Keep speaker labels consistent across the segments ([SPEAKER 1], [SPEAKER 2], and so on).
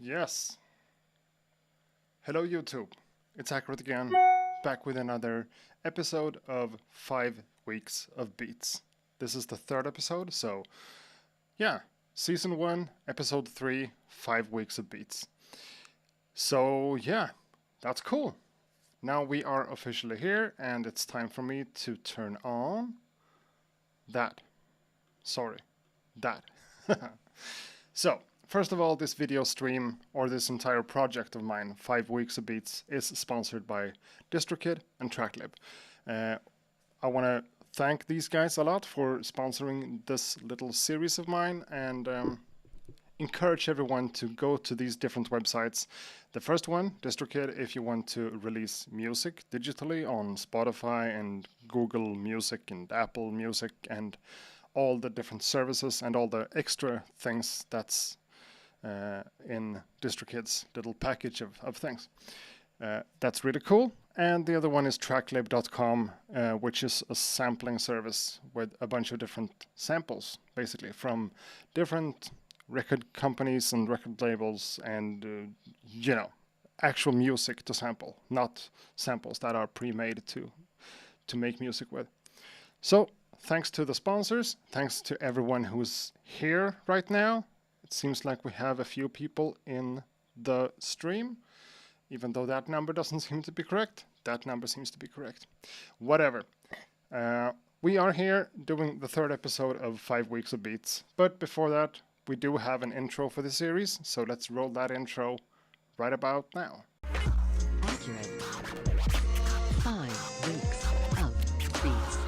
[SPEAKER 1] Yes. Hello YouTube. It's Accurate again, back with another episode of 5 weeks of beats. This is the third episode, so yeah, season 1, episode 3, 5 weeks of beats. So yeah, that's cool. Now we are officially here and it's time for me to turn on that. Sorry, that. So, first of all, this video stream, or this entire project of mine, 5 weeks of beats, is sponsored by DistroKid and TrackLib. I want to thank these guys a lot for sponsoring this little series of mine, and encourage everyone to go to these different websites. The first one, DistroKid, if you want to release music digitally on Spotify and Google Music and Apple Music and all the different services and all the extra things that's in DistroKid's little package of things. That's really cool. And the other one is tracklib.com, which is a sampling service with a bunch of different samples, basically, from different record companies and record labels and, actual music to sample, not samples that are pre-made to make music with. So, thanks to the sponsors, thanks to everyone who's here right now. It seems like we have a few people in the stream, even though that number doesn't seem to be correct. That number seems to be correct. Whatever. We are here doing the third episode of 5 weeks of beats. But before that, we do have an intro for the series, so let's roll that intro right about now.
[SPEAKER 2] Accurate. 5 weeks of beats.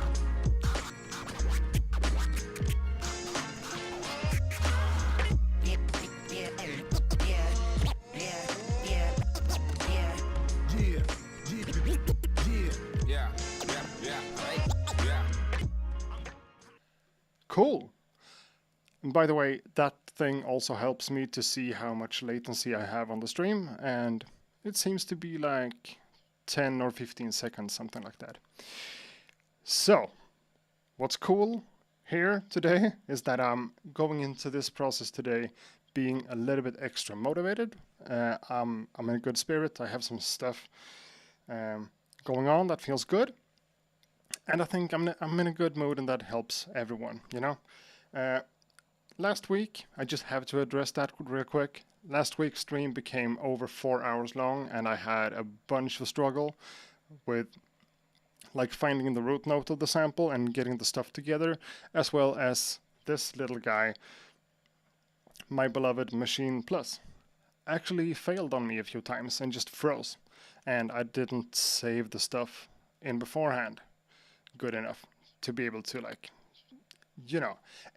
[SPEAKER 1] Cool. And by the way, that thing also helps me to see how much latency I have on the stream, and it seems to be like 10 or 15 seconds, something like that. So, what's cool here today is that I'm going into this process today being a little bit extra motivated. I'm in a good spirit. I have some stuff going on that feels good. And I think I'm in a good mood, and that helps everyone, Last week, I just have to address that real quick. Last week's stream became over 4 hours long, and I had a bunch of struggle with like finding the root note of the sample and getting the stuff together, as well as this little guy, my beloved Maschine Plus, actually failed on me a few times and just froze. And I didn't save the stuff in beforehand good enough to be able to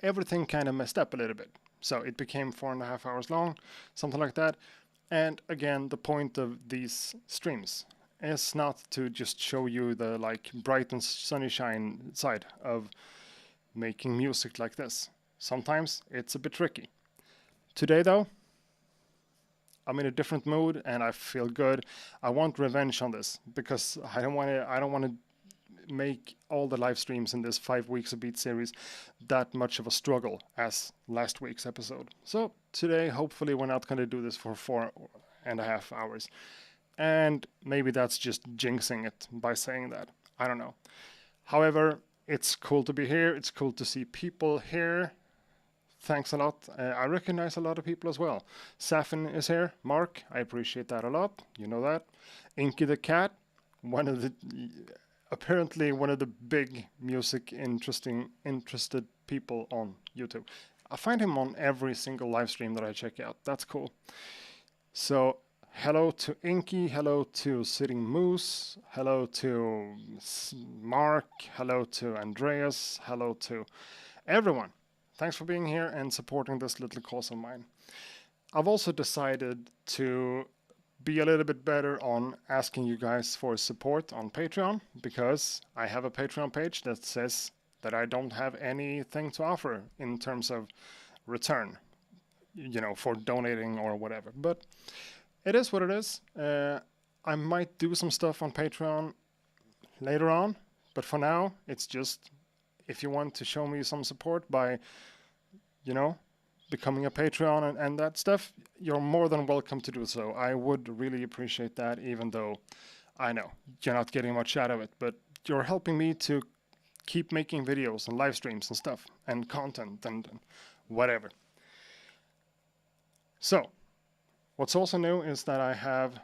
[SPEAKER 1] everything kind of messed up a little bit. So it became 4.5 hours long, something like that. And again, the point of these streams is not to just show you the bright and sunshine side of making music like this. Sometimes it's a bit tricky. Today though, I'm in a different mood and I feel good. I want revenge on this because I don't want to make all the live streams in this 5 weeks of beat series that much of a struggle as last week's episode. So today, hopefully, we're not going to do this for 4.5 hours. And maybe that's just jinxing it by saying that. I don't know. However, it's cool to be here. It's cool to see people here. Thanks a lot. I recognize a lot of people as well. Safin is here. Mark, I appreciate that a lot. You know that. Inky the Cat, apparently one of the big music interested people on YouTube. I find him on every single live stream that I check out. That's cool. So hello to Inky, hello to Sitting Moose, hello to Mark, hello to Andreas, hello to everyone. Thanks for being here and supporting this little cause of mine. I've also decided to be a little bit better on asking you guys for support on Patreon, because I have a Patreon page that says that I don't have anything to offer in terms of return, for donating or whatever. But it is what it is. I might do some stuff on Patreon later on, but for now, it's just if you want to show me some support by, becoming a Patreon and that stuff, you're more than welcome to do so. I would really appreciate that, even though I know you're not getting much out of it, but you're helping me to keep making videos and live streams and stuff and content and whatever. So, what's also new is that I have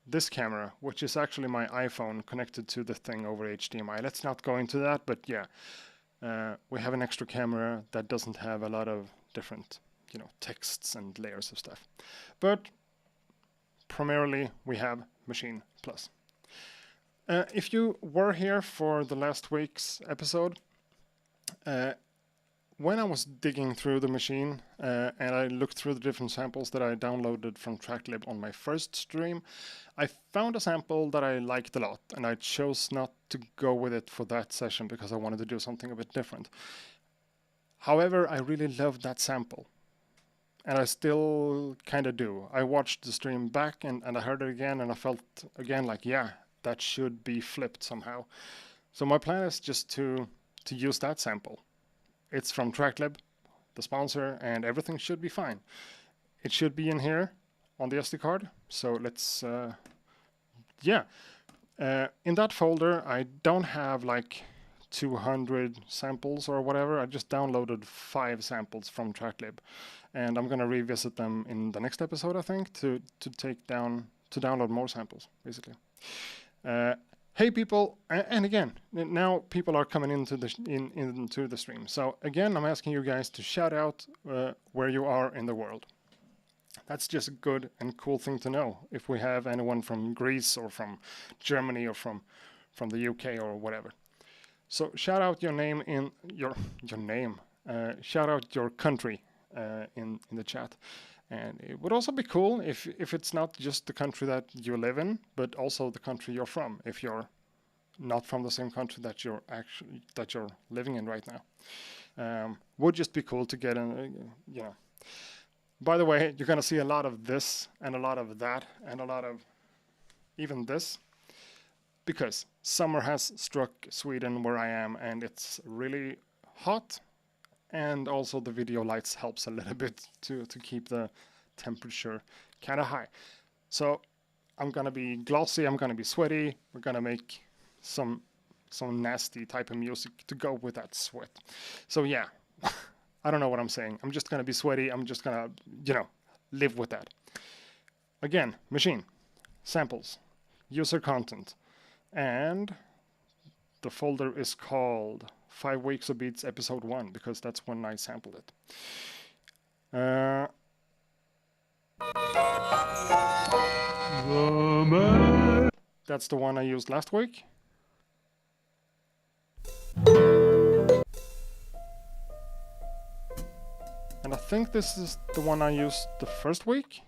[SPEAKER 1] this camera, which is actually my iPhone connected to the thing over HDMI. Let's not go into that, but yeah, we have an extra camera that doesn't have a lot of different, texts and layers of stuff. But primarily, we have Maschine Plus. If you were here for the last week's episode, when I was digging through the Maschine and I looked through the different samples that I downloaded from Tracklib on my first stream, I found a sample that I liked a lot, and I chose not to go with it for that session because I wanted to do something a bit different. However, I really loved that sample, and I still kind of do. I watched the stream back and I heard it again, and I felt again like, yeah, that should be flipped somehow. So my plan is just to use that sample. It's from Tracklib, the sponsor, and everything should be fine. It should be in here on the SD card. So let's, in that folder, I don't have like 200 samples or whatever. I just downloaded 5 samples from Tracklib, and I'm gonna revisit them in the next episode, I think, to download more samples, basically. Hey people, and again, now people are coming into the stream. So again, I'm asking you guys to shout out where you are in the world. That's just a good and cool thing to know. If we have anyone from Greece or from Germany or from the UK or whatever. So shout out your name in your name. Shout out your country in the chat. And it would also be cool if it's not just the country that you live in, but also the country you're from, if you're not from the same country that you're living in right now. Would just be cool to get in, By the way, you're gonna see a lot of this and a lot of that and a lot of even this, because summer has struck Sweden where I am, and it's really hot. And also the video lights helps a little bit to keep the temperature kind of high. So I'm gonna be glossy, I'm gonna be sweaty, we're gonna make some nasty type of music to go with that sweat. So yeah, I don't know what I'm saying. I'm just gonna be sweaty, I'm just gonna, live with that. Again, Maschine, samples, user content, and the folder is called 5 Weeks of Beats Episode 1, because that's when I sampled it. That's the one I used last week. And I think this is the one I used the first week.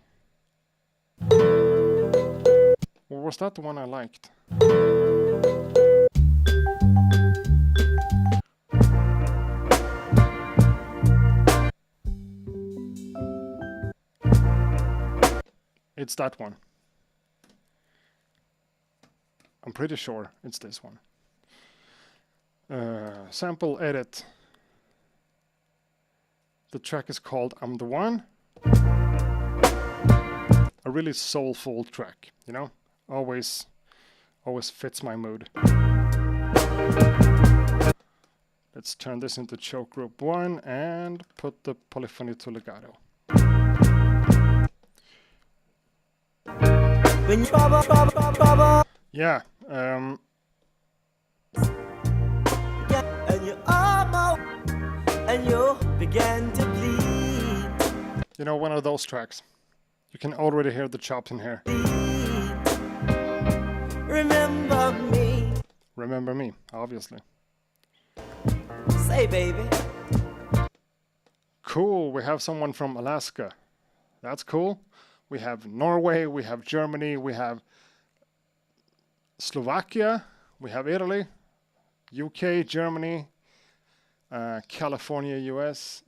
[SPEAKER 1] Or was that the one I liked? It's that one. I'm pretty sure it's this one. Sample edit. The track is called I'm the One. A really soulful track, Always fits my mood. Let's turn this into choke group 1 and put the polyphony to legato. Yeah. And you began to bleed. One of those tracks. You can already hear the chops in here. Remember me. Remember me, obviously. Say, baby. Cool, we have someone from Alaska. That's cool. We have Norway, we have Germany, we have Slovakia, we have Italy, UK, Germany, California, US,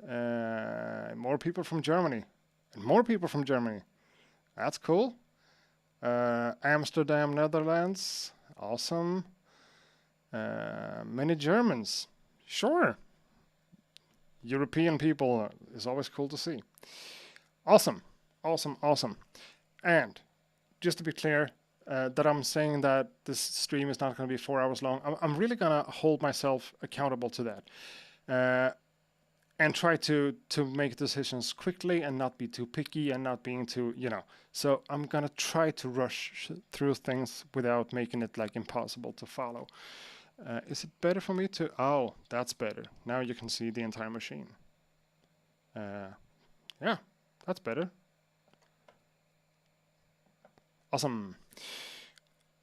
[SPEAKER 1] more people from Germany, and more people from Germany. That's cool. Amsterdam, Netherlands, awesome. Many Germans, sure. European people is always cool to see. Awesome, awesome, awesome. And just to be clear, that I'm saying that this stream is not going to be 4 hours long. I'm really going to hold myself accountable to that. And try to make decisions quickly and not be too picky and not being too, So I'm going to try to rush through things without making it like impossible to follow. Is it better for me to... Oh, that's better. Now you can see the entire machine. Yeah, that's better. Awesome.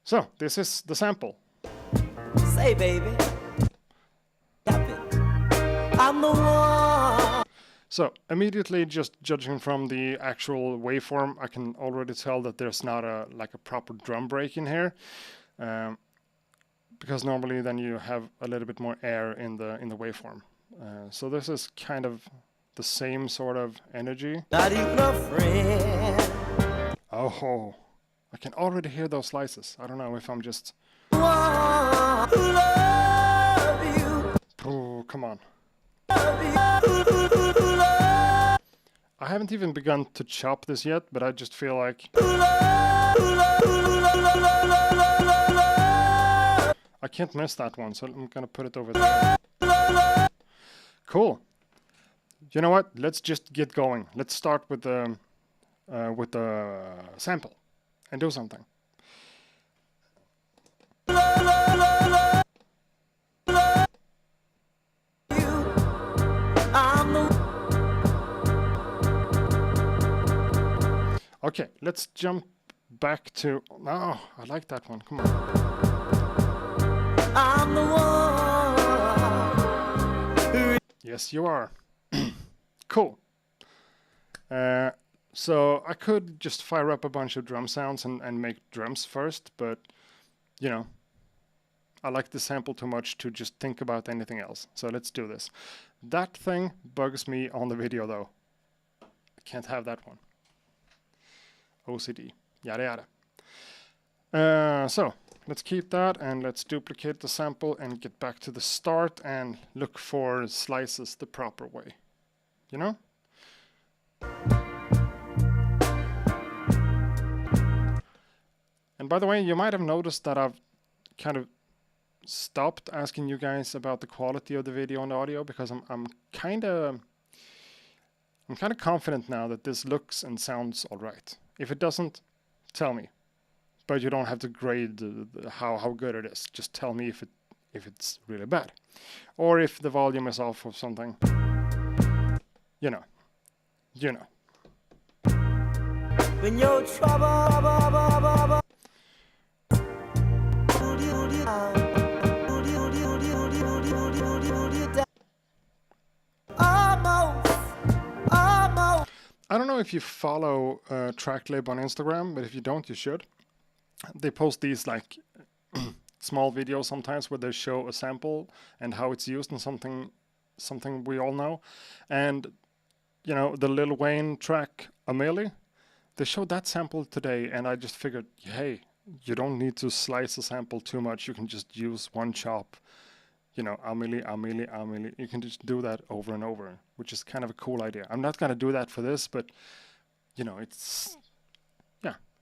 [SPEAKER 1] So, this is the sample.
[SPEAKER 3] Say, baby, I'm the one.
[SPEAKER 1] So, immediately just judging from the actual waveform, I can already tell that there's not a proper drum break in here. Because normally then you have a little bit more air in the waveform. So this is kind of the same sort of energy.
[SPEAKER 3] Not even a friend.
[SPEAKER 1] Oh, I can already hear those slices. I don't know if I'm just...
[SPEAKER 3] Love you.
[SPEAKER 1] Oh, come on.
[SPEAKER 3] Love you.
[SPEAKER 1] I haven't even begun to chop this yet, but I just feel like... I can't miss that one, so I'm gonna put it over there. Cool. You know what? Let's just get going. Let's start with the sample and do something. Okay, let's jump back to... Oh, I like that one. Come on.
[SPEAKER 3] I'm the one.
[SPEAKER 1] Yes, you are. Cool. So I could just fire up a bunch of drum sounds and make drums first, but, I like the sample too much to just think about anything else. So let's do this. That thing bugs me on the video, though. I can't have that one. OCD. Yada yada. So let's keep that and let's duplicate the sample and get back to the start and look for slices the proper way. And by the way, you might have noticed that I've kind of stopped asking you guys about the quality of the video and audio because I'm kind of confident now that this looks and sounds all right. If it doesn't, tell me. But you don't have to grade how good it is. Just tell me if it's really bad, or if the volume is off or something. You know.
[SPEAKER 3] When you're trouble.
[SPEAKER 1] I don't know if you follow Tracklib on Instagram, but if you don't, you should. They post these like small videos sometimes where they show a sample and how it's used in something we all know. And the Lil Wayne track Amelie, they showed that sample today, and I just figured, hey, you don't need to slice a sample too much. You can just use one chop. Amelie. You can just do that over and over, which is kind of a cool idea. I'm not gonna do that for this, but it's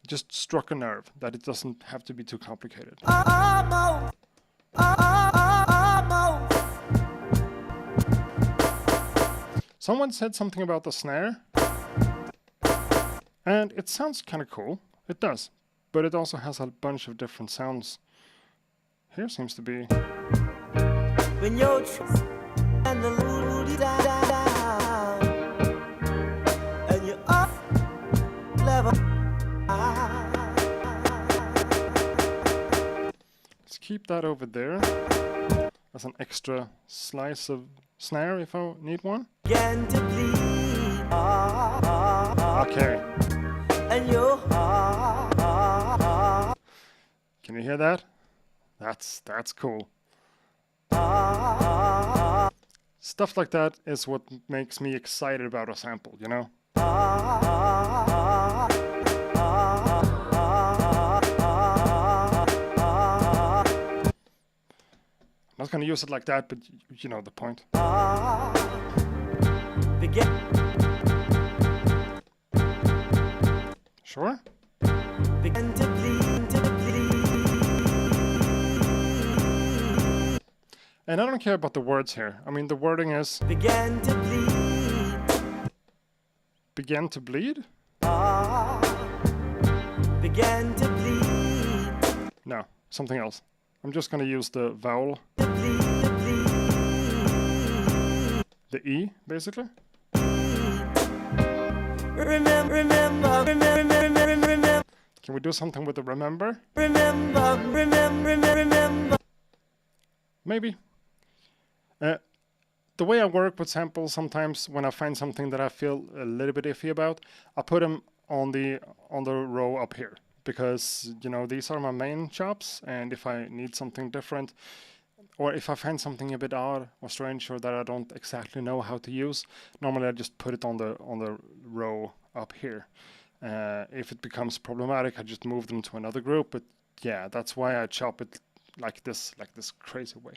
[SPEAKER 1] just struck a nerve that it doesn't have to be too complicated. Someone said something about the snare, and it sounds kind of cool. It does, but it also has a bunch of different sounds. Here seems to be.
[SPEAKER 3] When you're and the down and you're up level.
[SPEAKER 1] Let's keep that over there as an extra slice of snare if I need one.
[SPEAKER 3] Begin to bleed.
[SPEAKER 1] Okay.
[SPEAKER 3] And your heart.
[SPEAKER 1] Can you hear that? That's cool. Stuff like that is what makes me excited about a sample, I'm not gonna use it like that, but you know the point.
[SPEAKER 3] Begin.
[SPEAKER 1] Sure?
[SPEAKER 3] Begin to bleed, to bleed.
[SPEAKER 1] And I don't care about the words here. I mean, the wording is
[SPEAKER 3] Began to bleed.
[SPEAKER 1] begin to bleed?
[SPEAKER 3] Ah, began to bleed.
[SPEAKER 1] No, something else. I'm just gonna use the vowel,
[SPEAKER 3] To bleed, to bleed.
[SPEAKER 1] the E, basically.
[SPEAKER 3] Remember, remember, remember, remember, remember,
[SPEAKER 1] Can we do something with the remember?
[SPEAKER 3] remember, remember, remember.
[SPEAKER 1] Maybe. The way I work with samples, sometimes when I find something that I feel a little bit iffy about, I put them on the row up here, because you know these are my main chops, and if I need something different, or if I find something a bit odd or strange or that I don't exactly know how to use, normally I just put it on the row up here. If it becomes problematic, I just move them to another group. But yeah, that's why I chop it like this crazy way.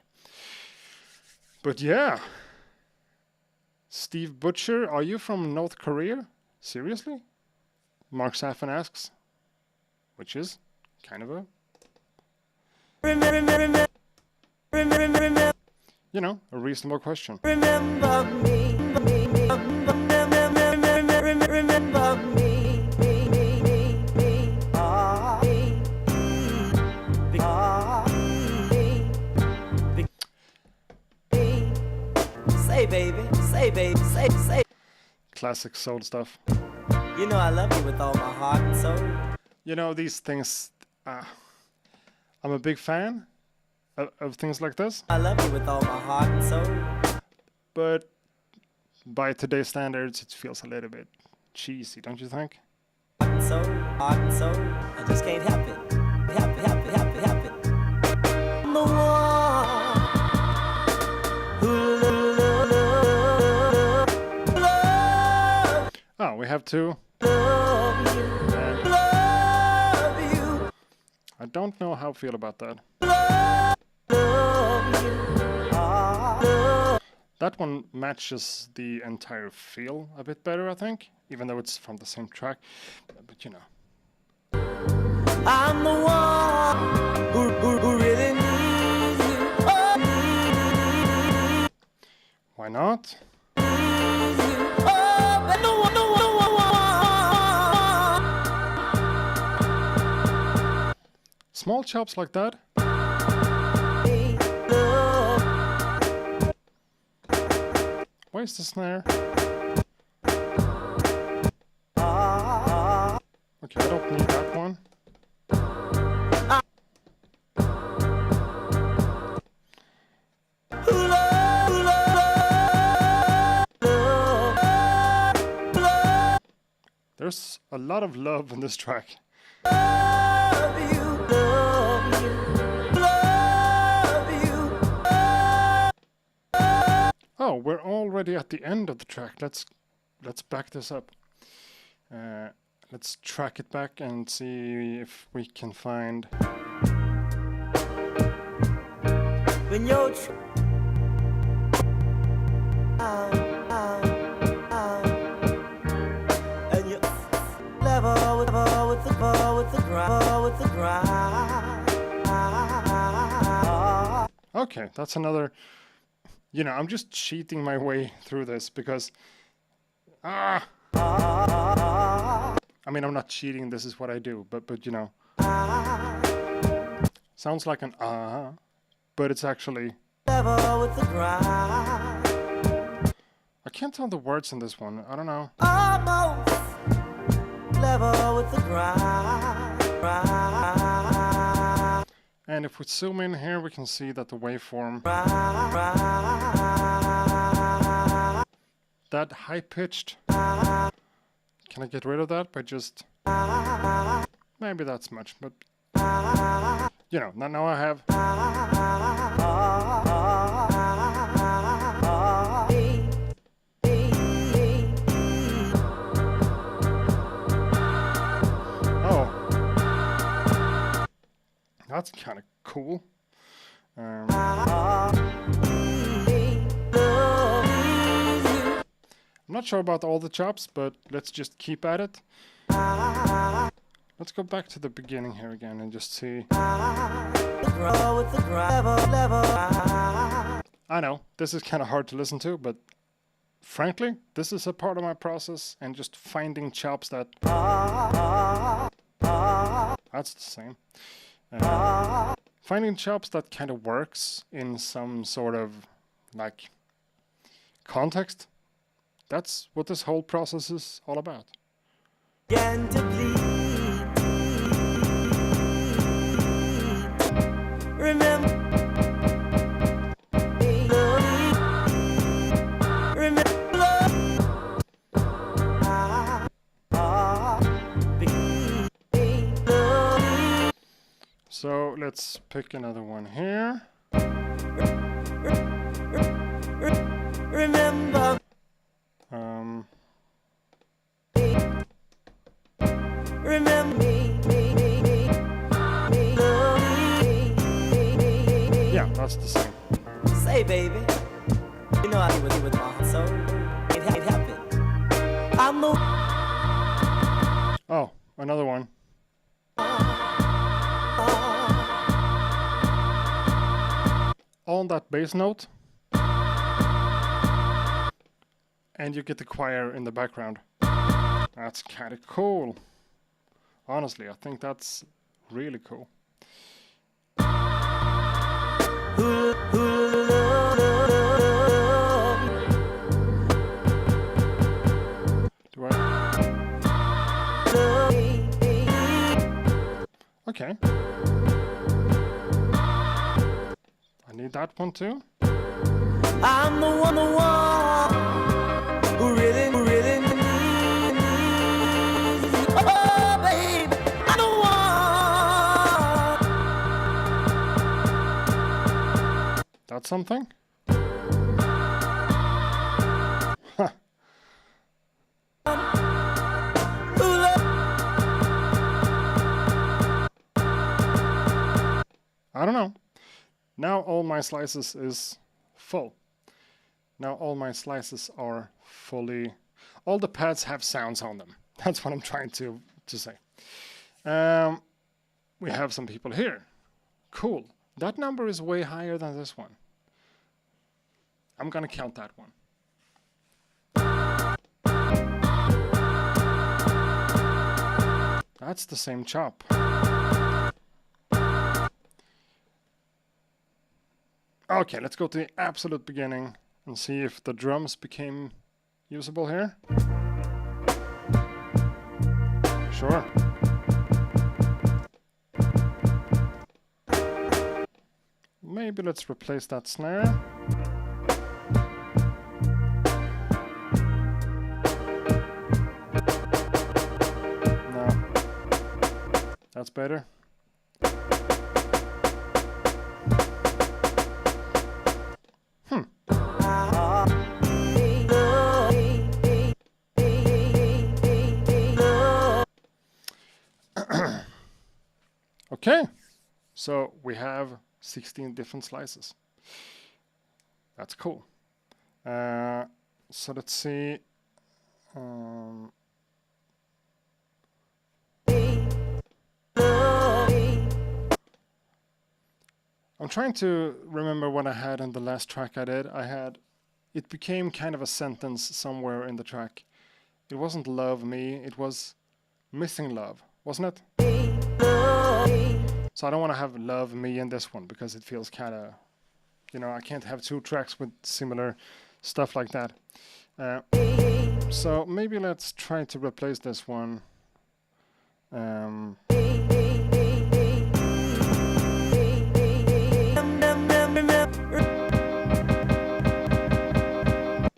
[SPEAKER 1] But yeah, Steve Butcher, are you from North Korea? Seriously? Mark Saffin asks, which is kind of a, you know, a reasonable question.
[SPEAKER 3] Remember me, remember me, me. Ah, say baby, say baby, say.
[SPEAKER 1] Classic soul stuff.
[SPEAKER 3] You know I love you with all my heart and soul.
[SPEAKER 1] You know, these things, I'm a big fan of things like this,
[SPEAKER 3] I love you with all my heart and soul.
[SPEAKER 1] but by today's standards, it feels a little bit cheesy, don't you think?
[SPEAKER 3] Heart and soul, heart and soul. I just can't help it. Help it. I'm the one who love
[SPEAKER 1] Oh, we have to.
[SPEAKER 3] you.
[SPEAKER 1] I don't know how I feel about that. That one matches the entire feel a bit better, I think, even though it's from the same track. But you know.
[SPEAKER 3] I'm the one who really needs you. Oh, need
[SPEAKER 1] Why not?
[SPEAKER 3] you. Oh, but no one.
[SPEAKER 1] Small chops like that. Where's the snare? Okay, I don't need that one. There's a lot of love in this track. Oh, we're already at the end of the track. Let's back this up. Let's track it back and see if we can find.
[SPEAKER 3] When you're and you level with the grind.
[SPEAKER 1] Okay, that's another. You know, I'm just cheating my way through this because. I mean, I'm not cheating. This is what I do, but you know, sounds like an but it's actually.
[SPEAKER 3] Level with the grind.
[SPEAKER 1] I can't tell the words in this one. I don't know.
[SPEAKER 3] Almost level with the grind.
[SPEAKER 1] And if we zoom in here, we can see that the waveform, that high-pitched, can I get rid of that by just, maybe that's much, but, you know, now I have, oh, that's kind of cool. I'm not sure about all the chops, but let's just keep at it. Let's go back to the beginning here again and just see. I know, this is kind of hard to listen to, but frankly, this is a part of my process, and just finding chops that... That's the same. Finding chops that kind of works in some sort of, like, context. That's what this whole process is all about. So let's pick another one here.
[SPEAKER 3] Remember. Remember me.
[SPEAKER 1] Yeah, that's the same.
[SPEAKER 3] Say, baby, you know I do with my heart, so it happened. I'm the.
[SPEAKER 1] Oh, another one. On that bass note, and you get the choir in the background. That's kind of cool. Honestly, I think that's really cool. Do I? Okay. I need that one too.
[SPEAKER 3] I'm the one who really needs. Oh, baby, I'm the one.
[SPEAKER 1] That's something? Huh. I don't know. Now all my slices is full. Now all my slices are fully... All the pads have sounds on them. That's what I'm trying to say. We have some people here. Cool. That number is way higher than this one. I'm gonna count that one. That's the same chop. Okay, let's go to the absolute beginning and see if the drums became usable here. Sure. Maybe let's replace that snare. No. That's better. Okay, so we have 16 different slices. That's cool. So let's see. I'm trying to remember what I had in the last track I did. It became kind of a sentence somewhere in the track. It wasn't love me, it was missing love, wasn't it? So I don't want to have love me in this one because it feels kind of, you know, I can't have two tracks with similar stuff like that. So maybe let's try to replace this one.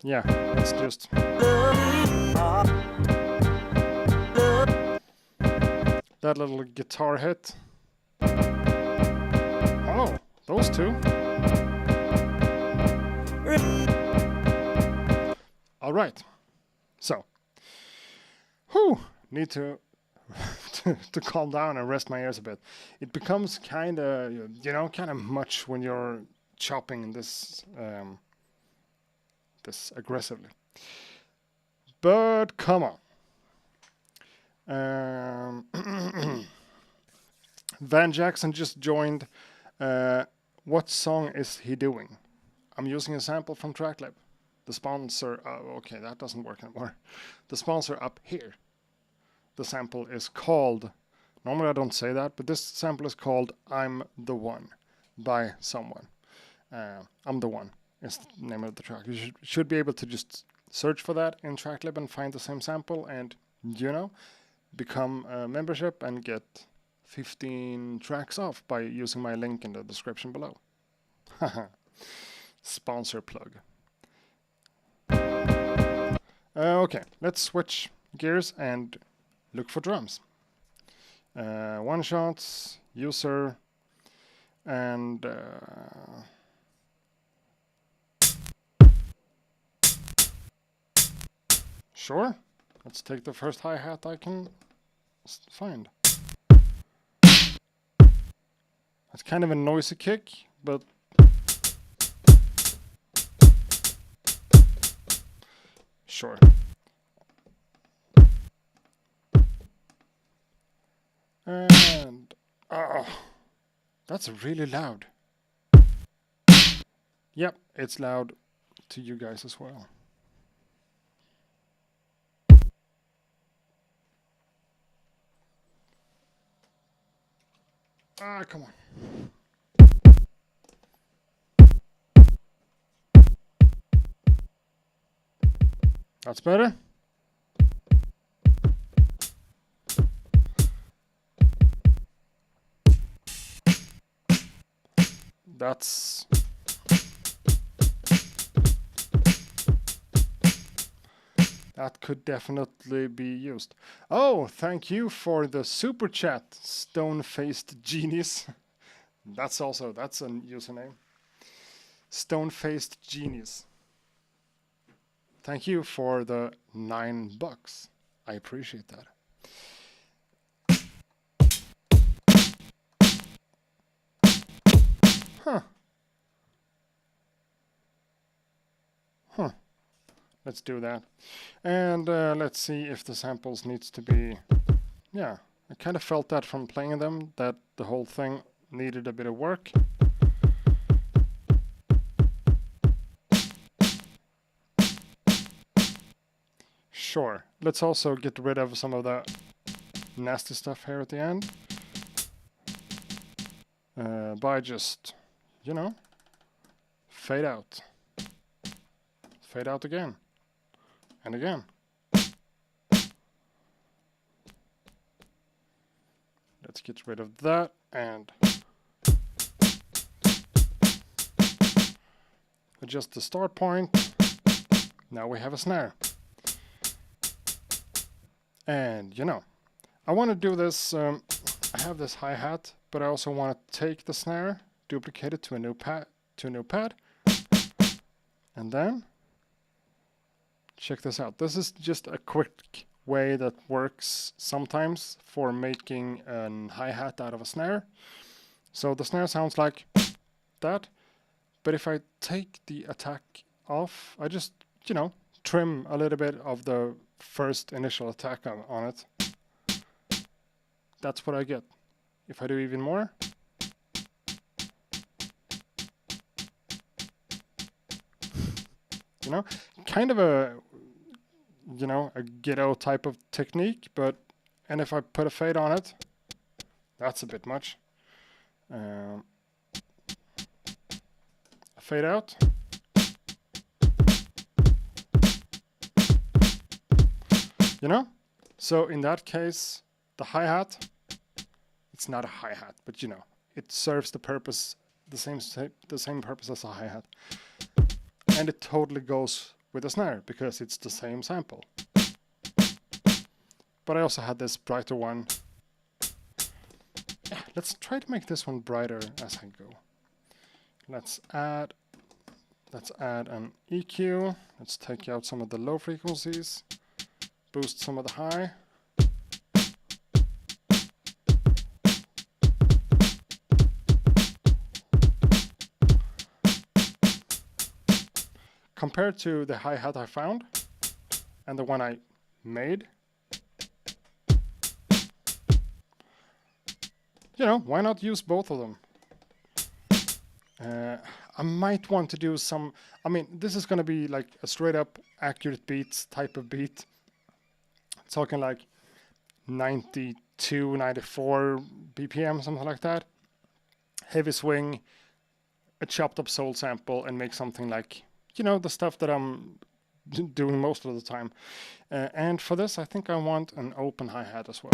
[SPEAKER 1] Yeah, let's just... That little guitar hit. Oh, those two. All right. So, need to to calm down and rest my ears a bit. It becomes kind of, you know, kind of much when you're chopping this this aggressively. But come on. Van Jackson just joined. What song is he doing? I'm using a sample from TrackLab. The sponsor, okay, that doesn't work anymore. The sponsor up here. The sample is called, normally I don't say that, but this sample is called I'm the One by someone. I'm the One is the name of the track. You should be able to just search for that in TrackLab and find the same sample and, you know, become a membership and get 15 tracks off by using my link in the description below. Sponsor plug. Okay, let's switch gears and look for drums. One shots, user, and sure, let's take the first hi-hat I can find. It's kind of a noisy kick, but sure. And that's really loud. Yep, it's loud to you guys as well. Come on. That's better. That could definitely be used. Oh, thank you for the super chat, stone-faced genius. That's a username. Stone-faced genius. Thank you for the $9. I appreciate that. Huh. Let's do that. And let's see if the samples needs to be... Yeah, I kind of felt that from playing them, that the whole thing needed a bit of work. Sure. Let's also get rid of some of the nasty stuff here at the end. By just, you know, fade out. Fade out again. And again. Let's get rid of that and adjust the start point. Now we have a snare. And, you know, I want to do this, I have this hi-hat, but I also want to take the snare, duplicate it to a new pad, and then check this out. This is just a quick way that works sometimes for making a hi-hat out of a snare. So the snare sounds like that, but if I take the attack off, I just, you know, trim a little bit of the first initial attack on it. That's what I get. If I do even more, you know, kind of a, you know, a ghetto type of technique, but, and if I put a fade on it, that's a bit much. A fade out. You know? So in that case, the hi-hat, it's not a hi-hat, but you know, it serves the purpose, the same purpose as a hi-hat. And it totally goes with a snare because it's the same sample. But I also had this brighter one. Yeah, let's try to make this one brighter as I go. Let's add an EQ. Let's take out some of the low frequencies. Boost some of the high. Compared to the hi-hat I found, and the one I made. You know, why not use both of them? I might want to do some, I mean, this is going to be like a straight up accurate beats type of beat. Talking like 92, 94 BPM, something like that. Heavy swing, a chopped up soul sample, and make something like, you know, the stuff that I'm doing most of the time. And for this, I think I want an open hi-hat as well.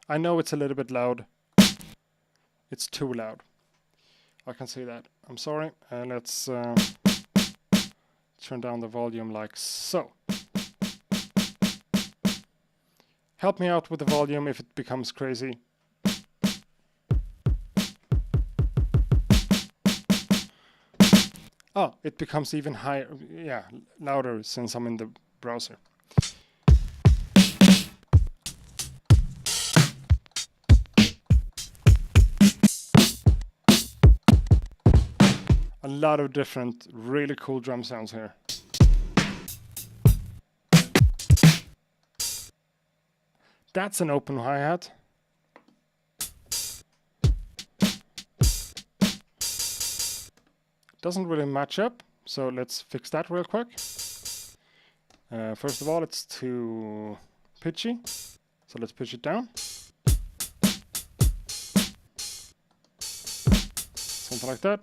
[SPEAKER 1] I know it's a little bit loud. It's too loud. I can see that. I'm sorry. Let's turn down the volume like so. Help me out with the volume if it becomes crazy. Oh, it becomes even higher. Yeah, louder since I'm in the browser. A lot of different, really cool drum sounds here. That's an open hi-hat. Doesn't really match up, so let's fix that real quick. First of all, it's too pitchy, so let's pitch it down. Something like that.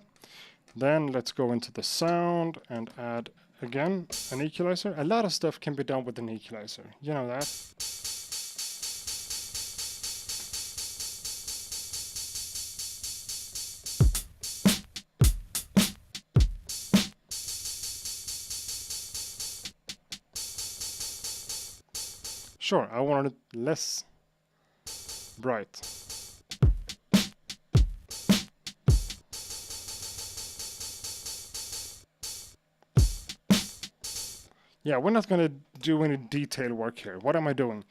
[SPEAKER 1] Then let's go into the sound and add, again, an equalizer. A lot of stuff can be done with an equalizer, you know that. Sure, I wanted it less bright. Yeah, we're not going to do any detail work here. What am I doing?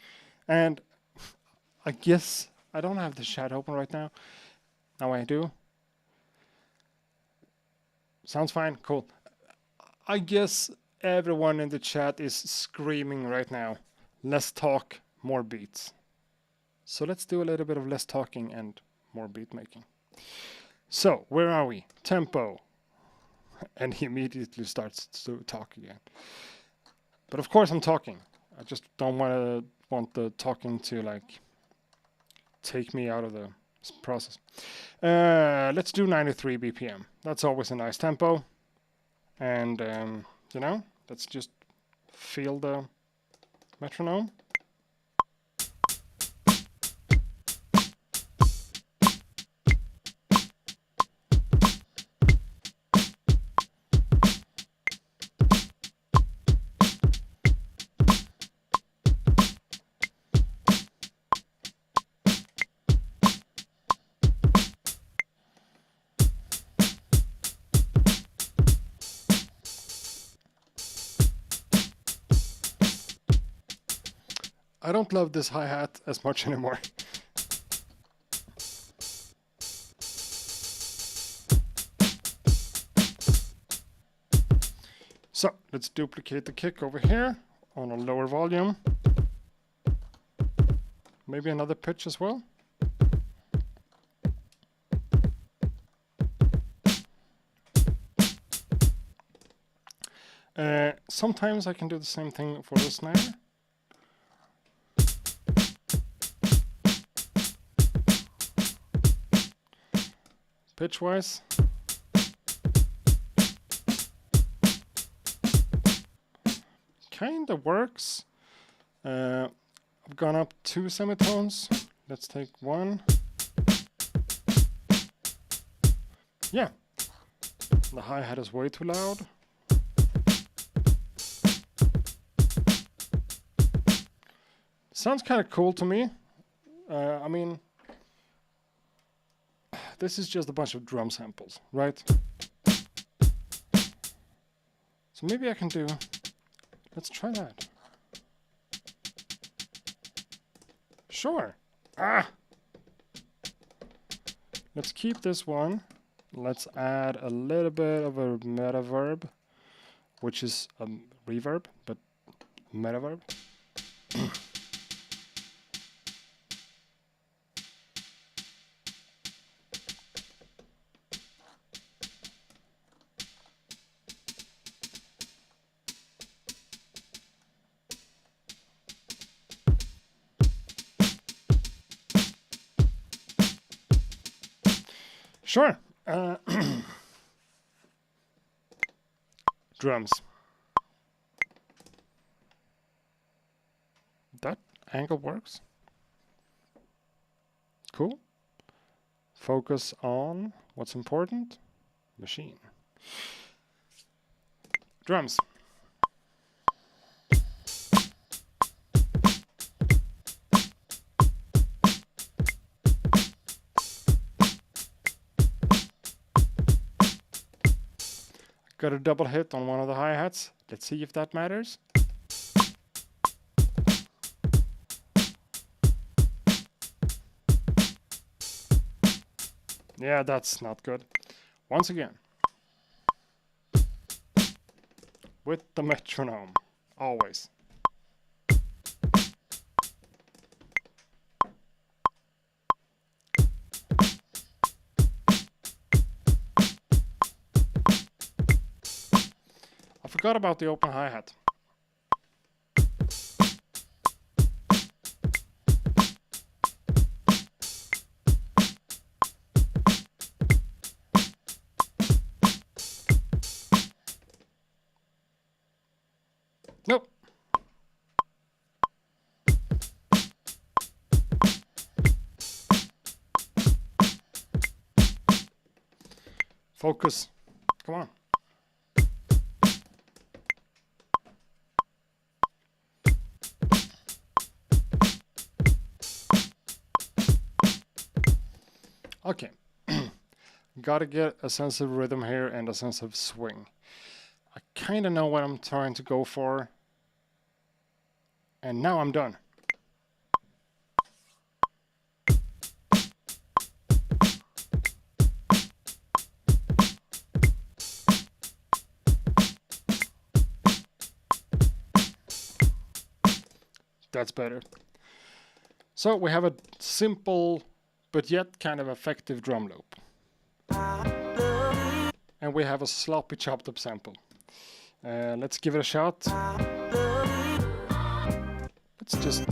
[SPEAKER 1] And I guess I don't have the chat open right now. Now I do. Sounds fine. Cool. I guess everyone in the chat is screaming right now. Less talk, more beats. So let's do a little bit of less talking and more beat making. So, where are we? Tempo. And he immediately starts to talk again. But of course I'm talking. I just don't want the talking to like take me out of the process. Let's do 93 BPM. That's always a nice tempo. And you know, let's just feel the metronome. I don't love this hi-hat as much anymore. So, let's duplicate the kick over here on a lower volume. Maybe another pitch as well. Sometimes I can do the same thing for the snare. Pitch-wise. Kinda works. I've gone up 2 semitones. Let's take 1. Yeah. The hi-hat is way too loud. Sounds kind of cool to me. I mean, this is just a bunch of drum samples, right? So maybe I can do... Let's try that. Sure. Ah! Let's keep this one. Let's add a little bit of a meta verb, which is a reverb, but Metaverb. Sure. Drums. That angle works. Cool. Focus on what's important. Machine. Drums. Got a double hit on one of the hi-hats. Let's see if that matters. Yeah, that's not good. Once again. With the metronome. Always. I forgot about the open hi-hat. Nope. Focus. Come on. Okay. Gotta get a sense of rhythm here and a sense of swing. I kind of know what I'm trying to go for. And now I'm done. That's better. So we have a simple but yet kind of effective drum loop. And we have a sloppy chopped up sample. Let's give it a shot. Let's just...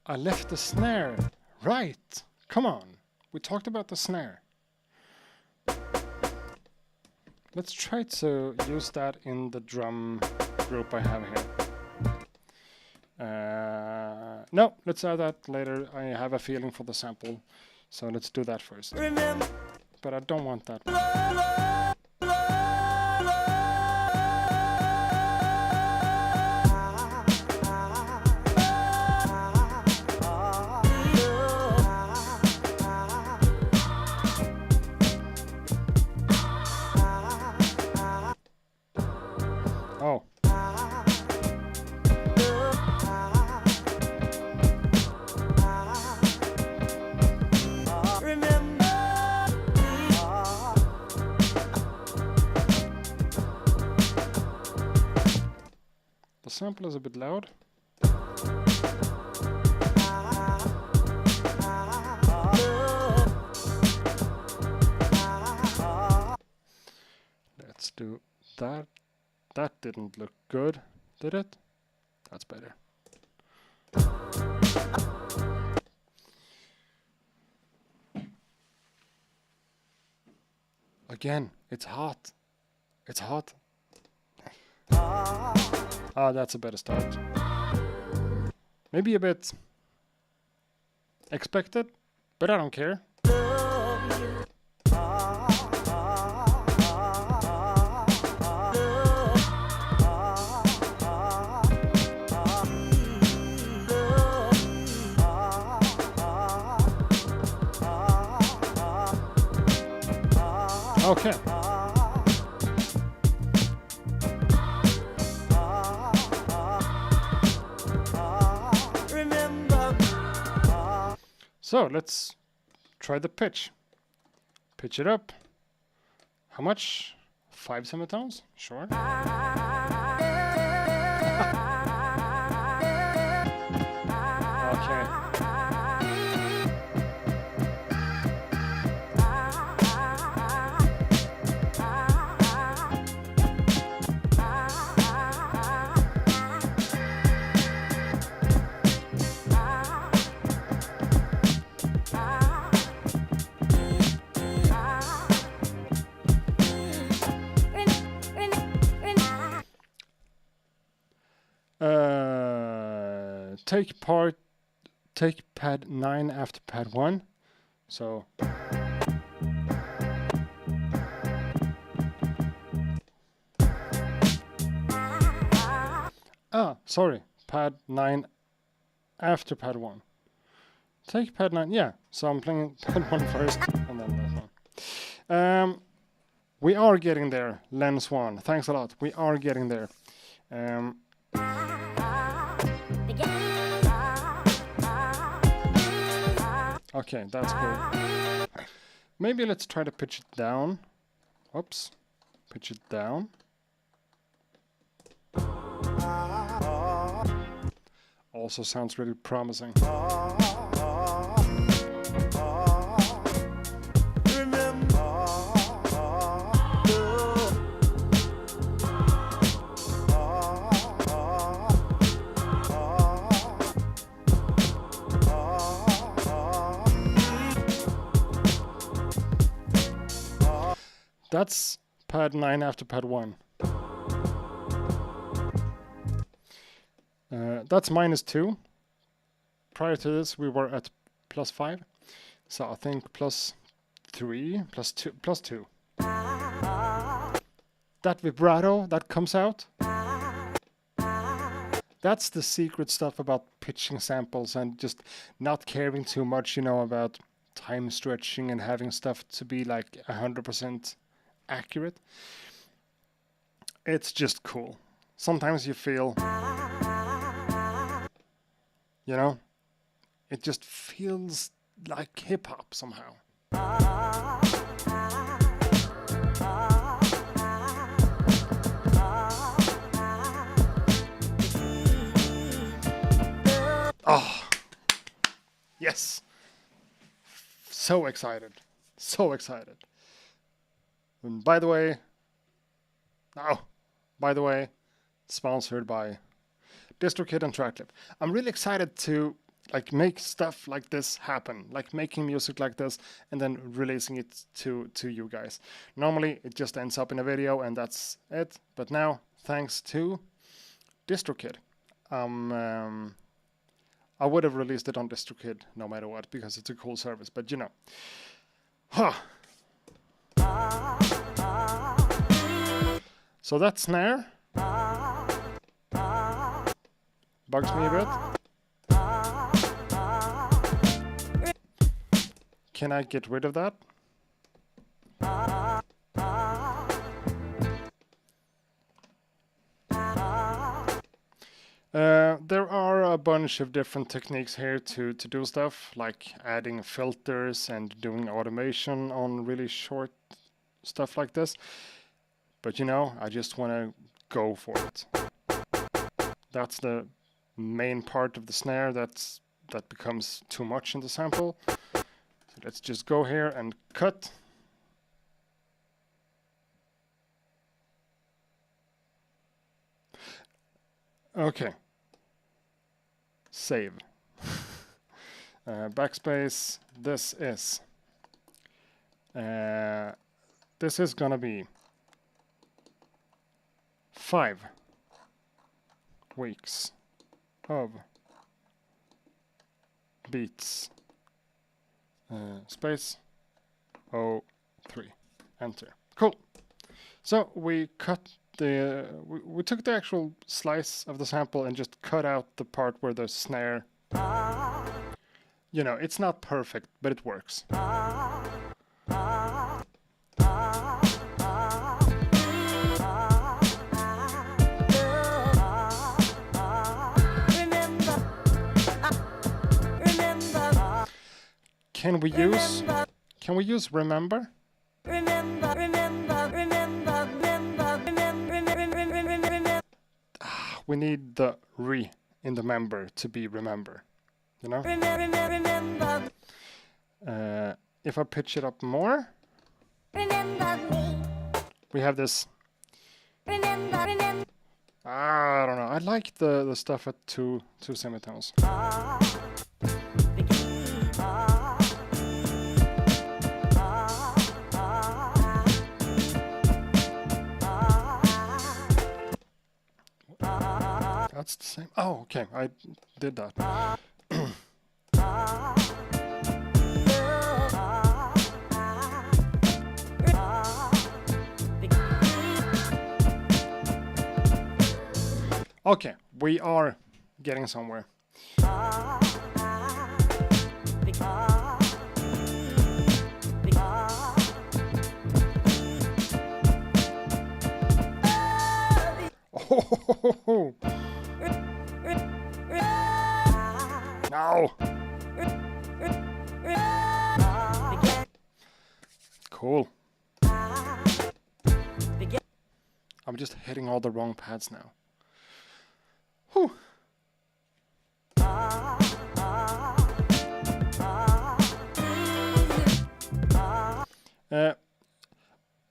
[SPEAKER 1] I left the snare. Right. Come on. We talked about the snare. Let's try to use that in the drum group I have here. No, let's add that later. I have a feeling for the sample, so let's do that first. But I don't want that one. Oh. The sample is a bit loud. Let's do that. That didn't look good, did it? That's better. Again, it's hot. It's hot. Ah, that's a better start. Maybe a bit expected, but I don't care. Okay. So let's try the pitch. Pitch it up. How much? 5 semitones? Sure. Okay. Take pad 9 after pad 1. So sorry, pad 9 after pad 1. Take pad 9, yeah. So I'm playing pad 1 first and then that one. We are getting there, Lens 1. Thanks a lot. We are getting there. Okay, that's cool. Maybe let's try to pitch it down. Oops. Pitch it down. Also sounds really promising. That's pad 9 after pad 1. That's -2. Prior to this, we were at +5. So I think +3, +2. That vibrato that comes out, that's the secret stuff about pitching samples and just not caring too much, you know, about time stretching and having stuff to be like 100% accurate. It's just cool. Sometimes you feel, you know, it just feels like hip hop somehow. Oh, yes. So excited. So excited. And by the way, sponsored by DistroKid and Tracklip. I'm really excited to like make stuff like this happen, like making music like this and then releasing it to you guys. Normally it just ends up in a video and that's it, but now thanks to DistroKid, I would have released it on DistroKid no matter what because it's a cool service, but you know. So that snare bugs me a bit. Can I get rid of that? There are a bunch of different techniques here to do stuff, like adding filters and doing automation on really short stuff like this. But you know, I just want to go for it. That's the main part of the snare that becomes too much in the sample. So let's just go here and cut. Okay. Save. Backspace. This is gonna be 5 weeks of beats. Space 03. Enter. Cool. So we cut the we took the actual slice of the sample and just cut out the part where the snare, you know, it's not perfect, but it works. Can we use remember? We need the re in the member to be remember, you know? If I pitch it up more, we have this. I don't know. I like the stuff at two semitones. That's the same. Oh, okay. I did that. Okay, we are getting somewhere. Oh, no. Cool. I'm just hitting all the wrong pads now. Whew.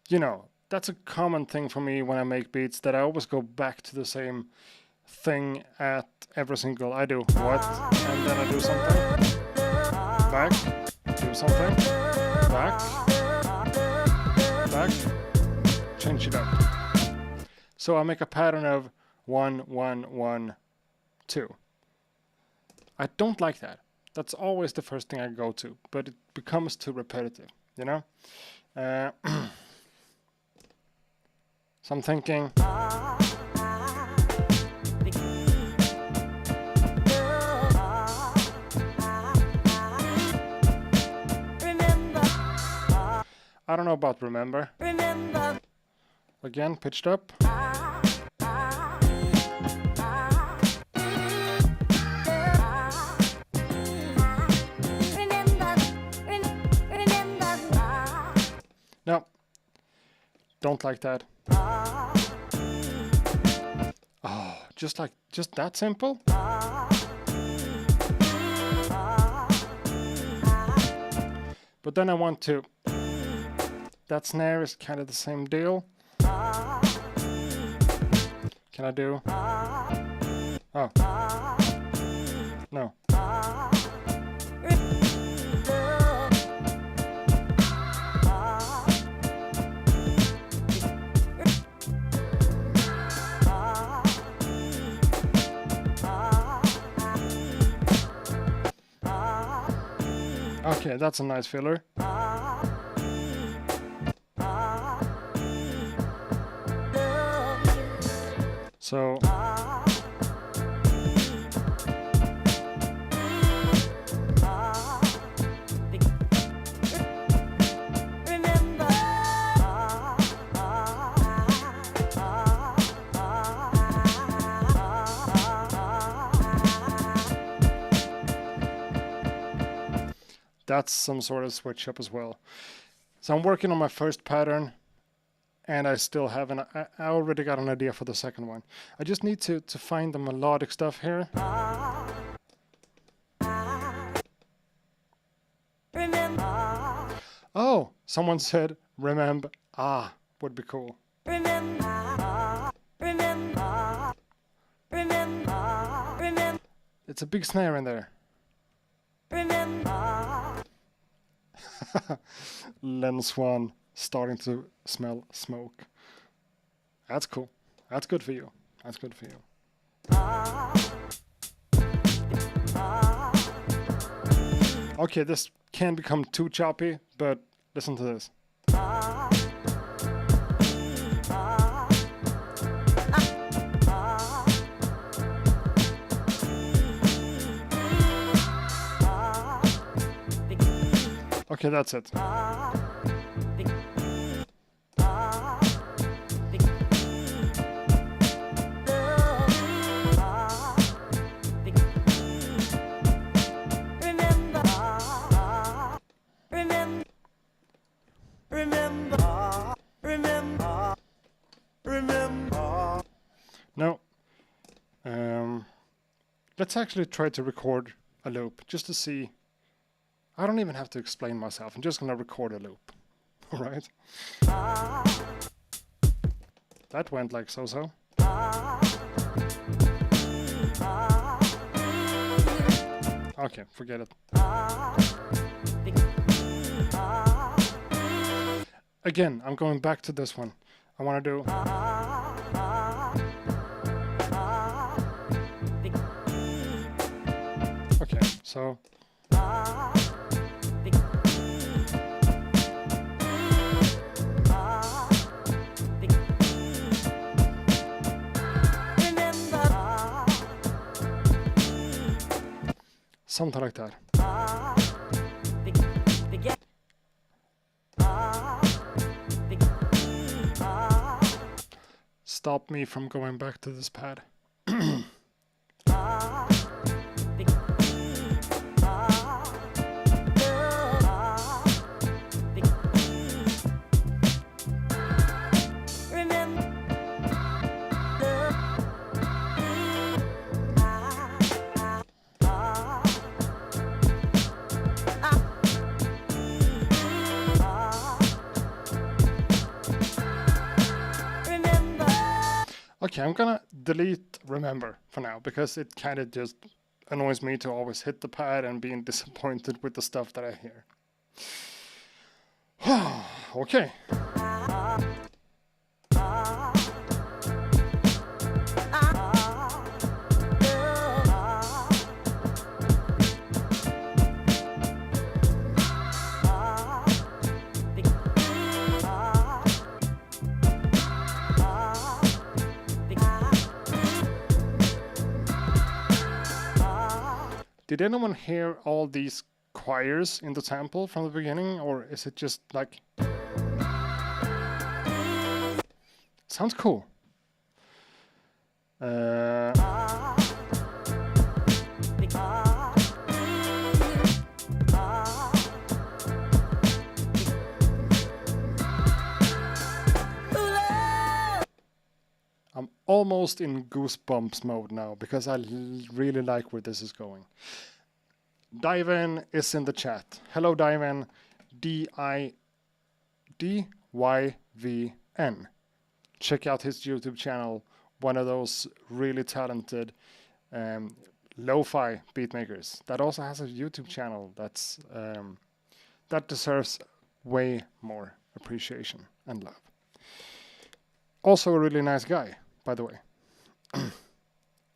[SPEAKER 1] You know, that's a common thing for me when I make beats, that I always go back to the same thing at every single I do. What? And then I do something. Back. Do something. Back. Back. Change it up. So I make a pattern of 1, 1, 1, 2. I don't like that. That's always the first thing I go to, but it becomes too repetitive, you know? So I'm thinking, I don't know about remember. Again, pitched up. No, don't like that. Oh, just that simple? But then I want to, that snare is kind of the same deal. Can I do? Oh. No. Okay, that's a nice filler. So that's some sort of switch up as well. So I'm working on my first pattern, and I still haven't. I already got an idea for the second one. I just need to find the melodic stuff here. Oh, someone said remember would be cool. It's a big snare in there. Len Swan starting to smell smoke. That's cool. That's good for you. That's good for you. Okay, this can become too choppy, but listen to this. Okay, that's it. let's actually try to record a loop just to see. I don't even have to explain myself. I'm just going to record a loop. All right? That went like so-so. Okay, forget it. Again, I'm going back to this one. I want to do... Okay, so... Something like that. Stop me from going back to this pad. Okay, I'm gonna delete remember for now because it kind of just annoys me to always hit the pad and being disappointed with the stuff that I hear. Okay. Did anyone hear all these choirs in the sample from the beginning, or is it just like... Sounds cool. I'm almost in goosebumps mode now because I really like where this is going. Dyvan is in the chat. Hello Dyvan, D-I-D-Y-V-N. Check out his YouTube channel, one of those really talented lo-fi beatmakers that also has a YouTube channel that's that deserves way more appreciation and love. Also a really nice guy, by the way.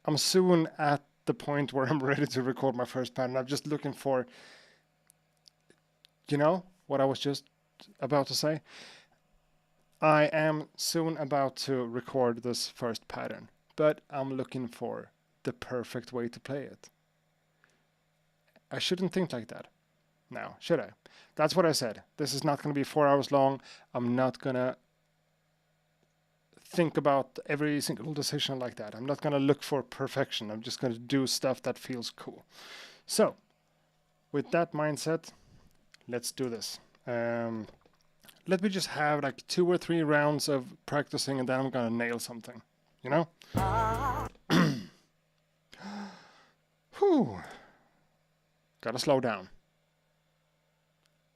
[SPEAKER 1] I'm soon at the point where I'm ready to record my first pattern. I'm just looking for, you know, what I was just about to say. I am soon about to record this first pattern, but I'm looking for the perfect way to play it. I shouldn't think like that now, should I? That's what I said. This is not going to be 4 hours long. I'm not going to think about every single decision like that. I'm not going to look for perfection. I'm just going to do stuff that feels cool. So, with that mindset, let's do this. Let me just have like 2 or 3 rounds of practicing and then I'm going to nail something. You know? Whew. Gotta slow down.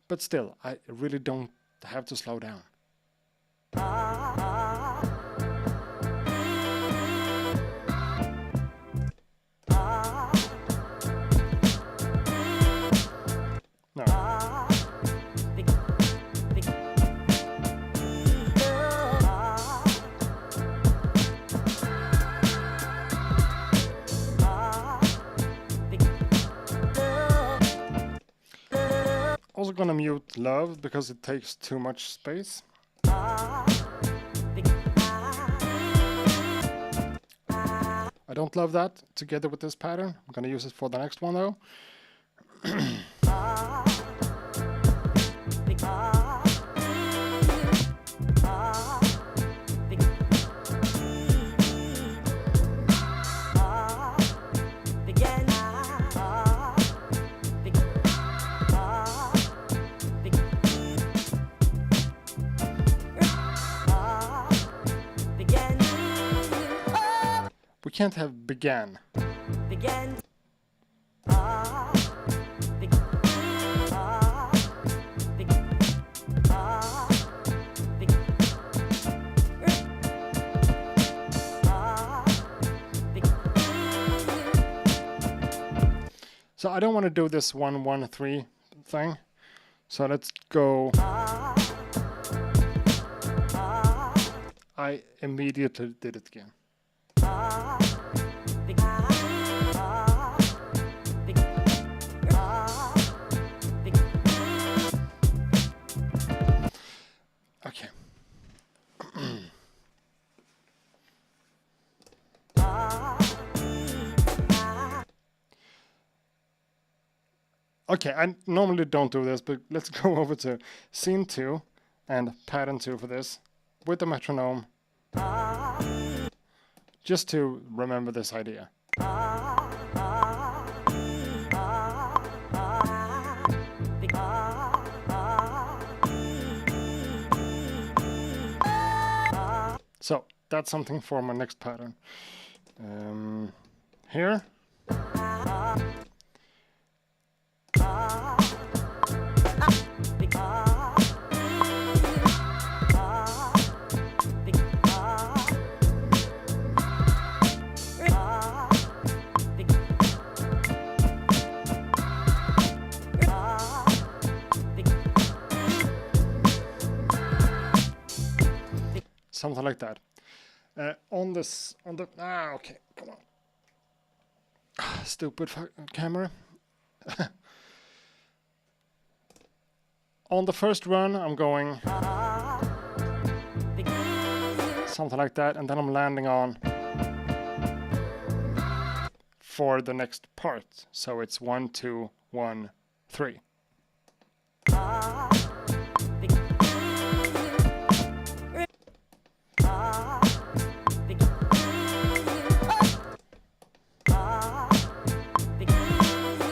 [SPEAKER 1] But still, I really don't have to slow down. No. Also gonna mute love because it takes too much space. I don't love that together with this pattern. I'm gonna use it for the next one though. We can't have began.
[SPEAKER 3] begin. Ah, be- ah, be- ah, be- ah, be-
[SPEAKER 1] So I don't want to do this 1-1-3 thing. So let's go. I immediately did it again. Okay. Okay, I normally don't do this, but let's go over to scene 2 and pattern 2 for this with the metronome, just to remember this idea. So that's something for my next pattern. Here. Something like that. Okay, come on. Stupid camera. On the first run, I'm going something like that, and then I'm landing on for the next part. So it's 1, 2, 1, 3.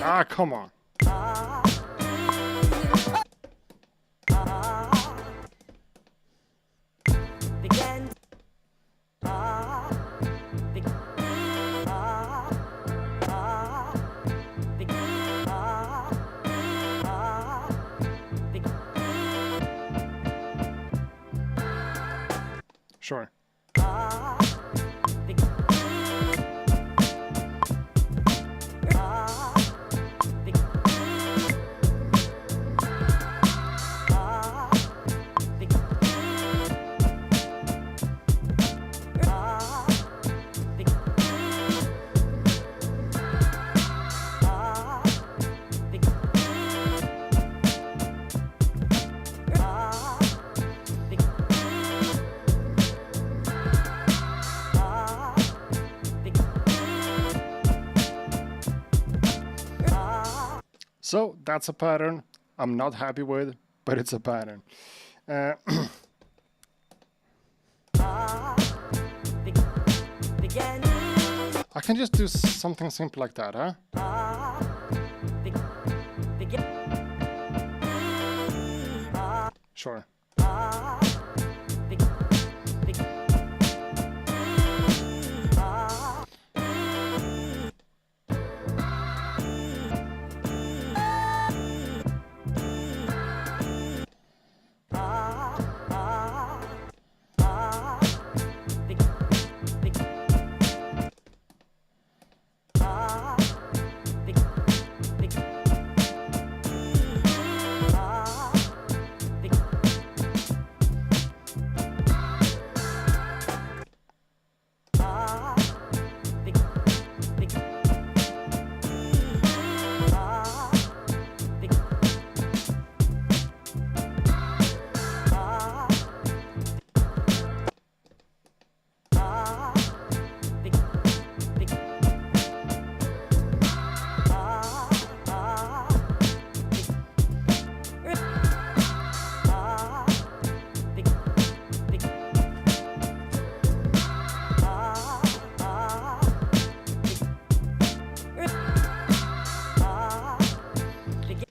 [SPEAKER 1] Ah, come on.
[SPEAKER 3] Begin.
[SPEAKER 1] Sure. So that's a pattern I'm not happy with, but it's a pattern. I can just do something simple like that, huh? Sure.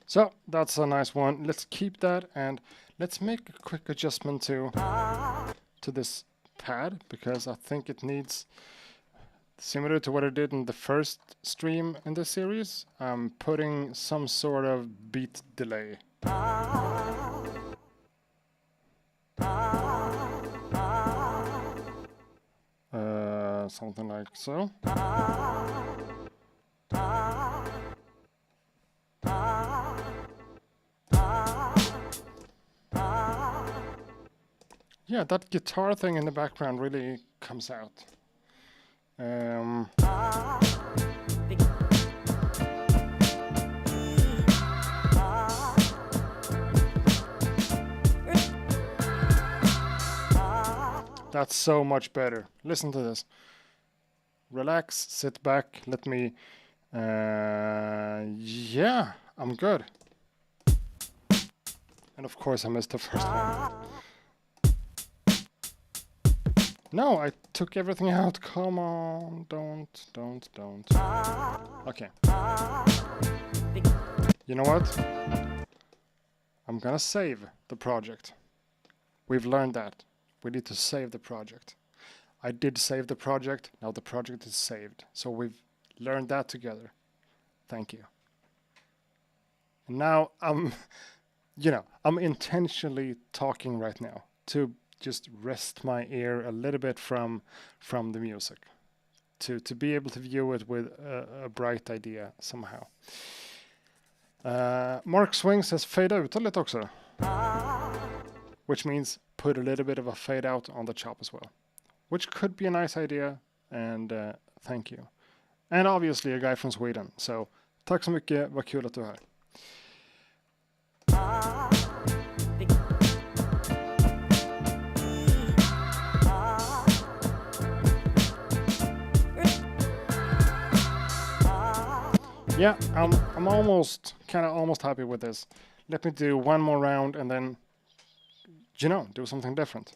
[SPEAKER 1] So that's a nice one. Let's keep that, and let's make a quick adjustment to this pad, because I think it needs similar to what I did in the first stream in this series, I'm putting some sort of beat delay. Something like so. Yeah, that guitar thing in the background really comes out. That's so much better. Listen to this. Relax, sit back, let me... yeah, I'm good. And of course I missed the first one. No, I took everything out. Come on, don't. Okay. You know what? I'm gonna save the project. We've learned that. We need to save the project. I did save the project. Now the project is saved. So we've learned that together. Thank you. And now I'm intentionally talking right now to just rest my ear a little bit from the music, to be able to view it with a bright idea somehow. Mark Swing says fade out lite också, which means put a little bit of a fade out on the chop as well, which could be a nice idea, and thank you. And obviously a guy from Sweden, so tack så mycket, vad kul att du är här. Yeah, I'm almost happy with this. Let me do one more round and then, do something different.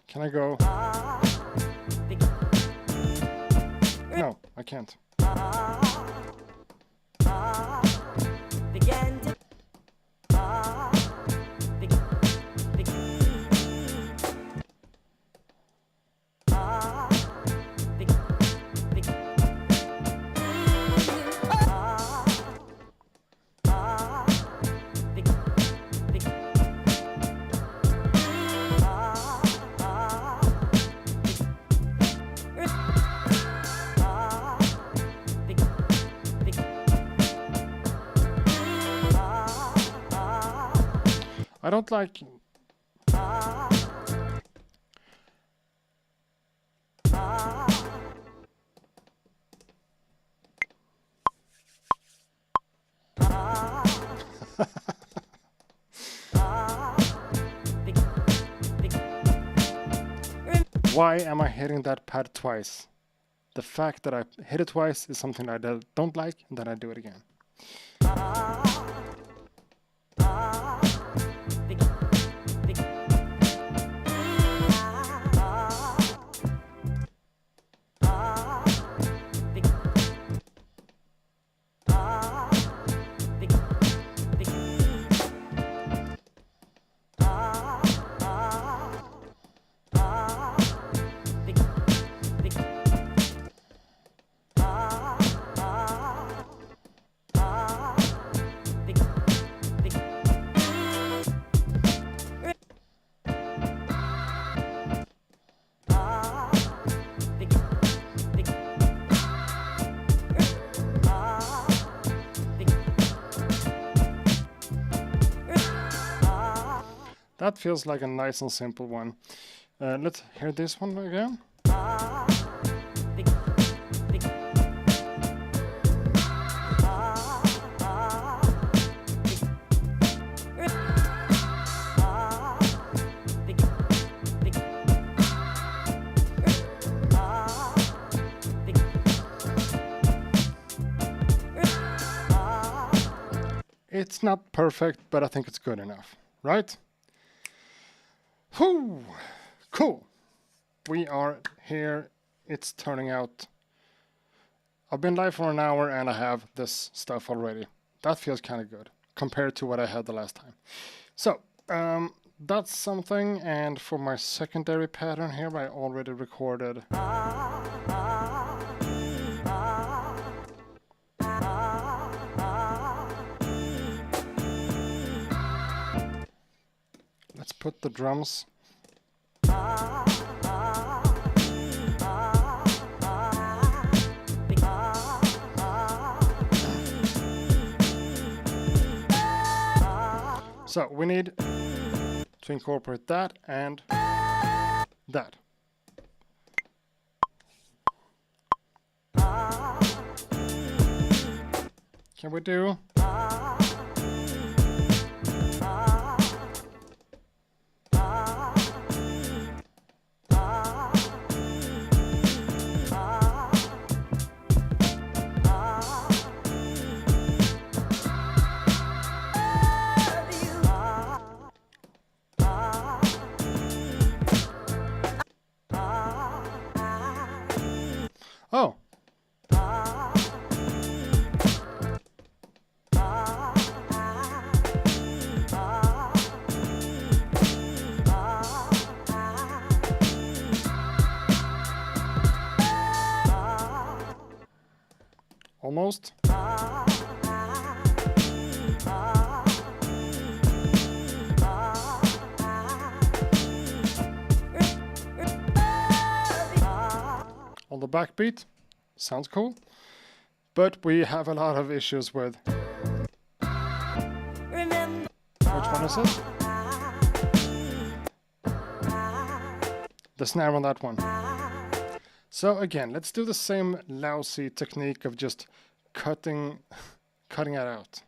[SPEAKER 1] Can I go? No, I can't. I don't like... Why am I hitting that pad twice? The fact that I hit it twice is something I don't like, and then I do it again. That feels like a nice and simple one. Let's hear this one again. It's not perfect, but I think it's good enough, right? Whew, cool. We are here it's turning out. I've been live for an hour and I have this stuff already. That feels kind of good compared to what I had the last time. So that's something, and for my secondary pattern here I already recorded let's put the drums. So we need to incorporate that and that. Can we do? Oh. Almost. On the backbeat, sounds cool, but we have a lot of issues with. Which one is it? The snare on that one. So again, let's do the same lousy technique of just cutting it out.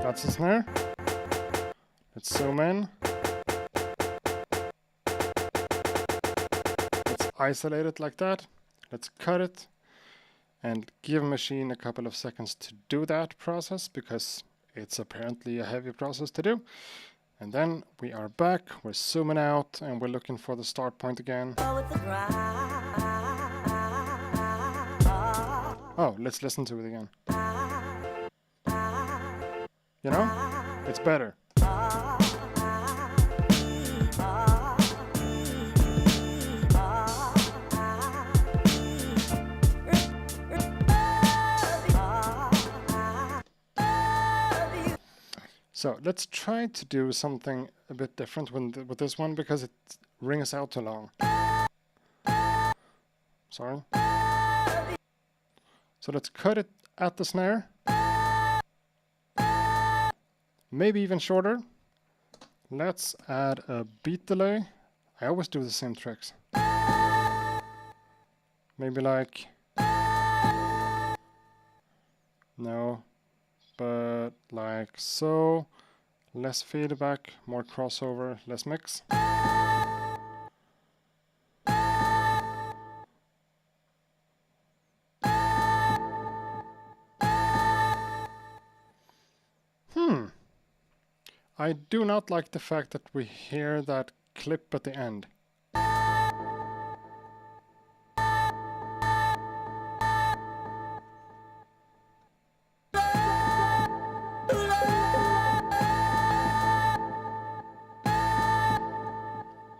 [SPEAKER 1] That's the snare. Let's zoom in. Let's isolate it like that. Let's cut it and give Maschine a couple of seconds to do that process, because it's apparently a heavy process to do. And then we are back, we're zooming out, and we're looking for the start point again. Oh, let's listen to it again. You know, it's better. So let's try to do something a bit different with this one, because it rings out too long. Sorry. So let's cut it at the snare. Maybe even shorter. Let's add a beat delay. I always do the same tricks. Maybe like... No. But like so. Less feedback, more crossover, less mix. I do not like the fact that we hear that clip at the end.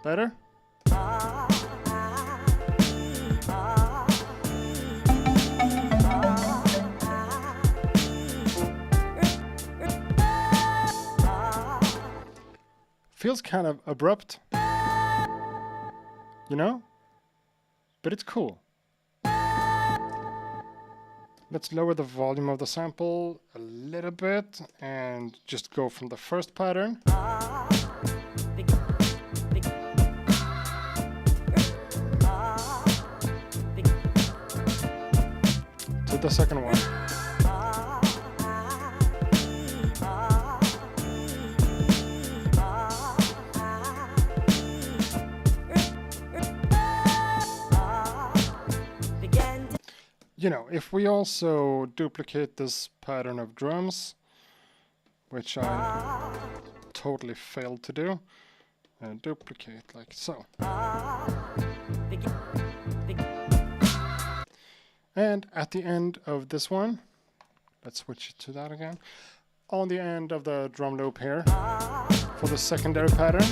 [SPEAKER 1] Better? Feels kind of abrupt, you know? But it's cool. Let's lower the volume of the sample a little bit and just go from the first pattern to the second one. You know, if we also duplicate this pattern of drums, which I totally failed to do. And duplicate like so. And at the end of this one, let's switch it to that again. On the end of the drum loop here, for the secondary pattern,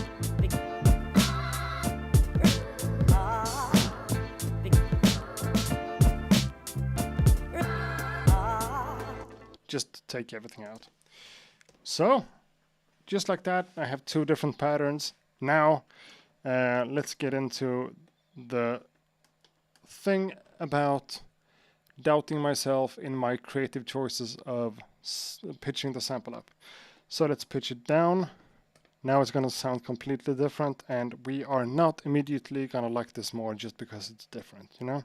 [SPEAKER 1] just take everything out. So, just like that, I have two different patterns. Now, let's get into the thing about doubting myself in my creative choices of pitching the sample up. So let's pitch it down. Now it's going to sound completely different, and we are not immediately going to like this more just because it's different, you know?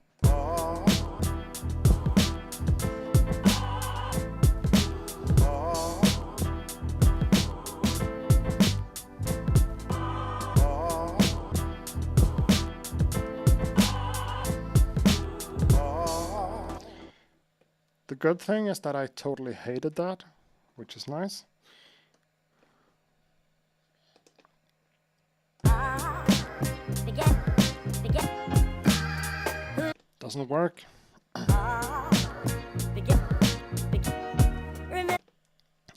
[SPEAKER 1] The good thing is that I totally hated that, which is nice. Doesn't work.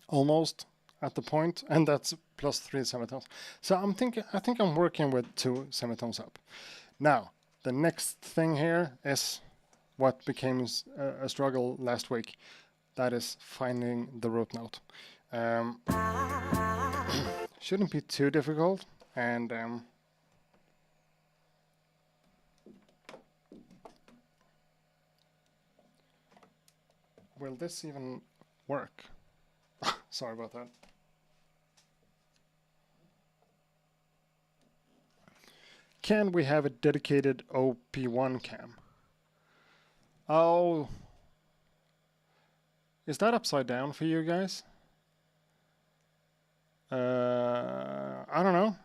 [SPEAKER 1] Almost at the point, and that's plus 3 semitones. So I think I'm working with 2 semitones up. Now, the next thing here is what became a struggle last week. That is finding the root note. Shouldn't be too difficult, and will this even work? Sorry about that. Can we have a dedicated OP1 cam? Oh, is that upside down for you guys? I don't know.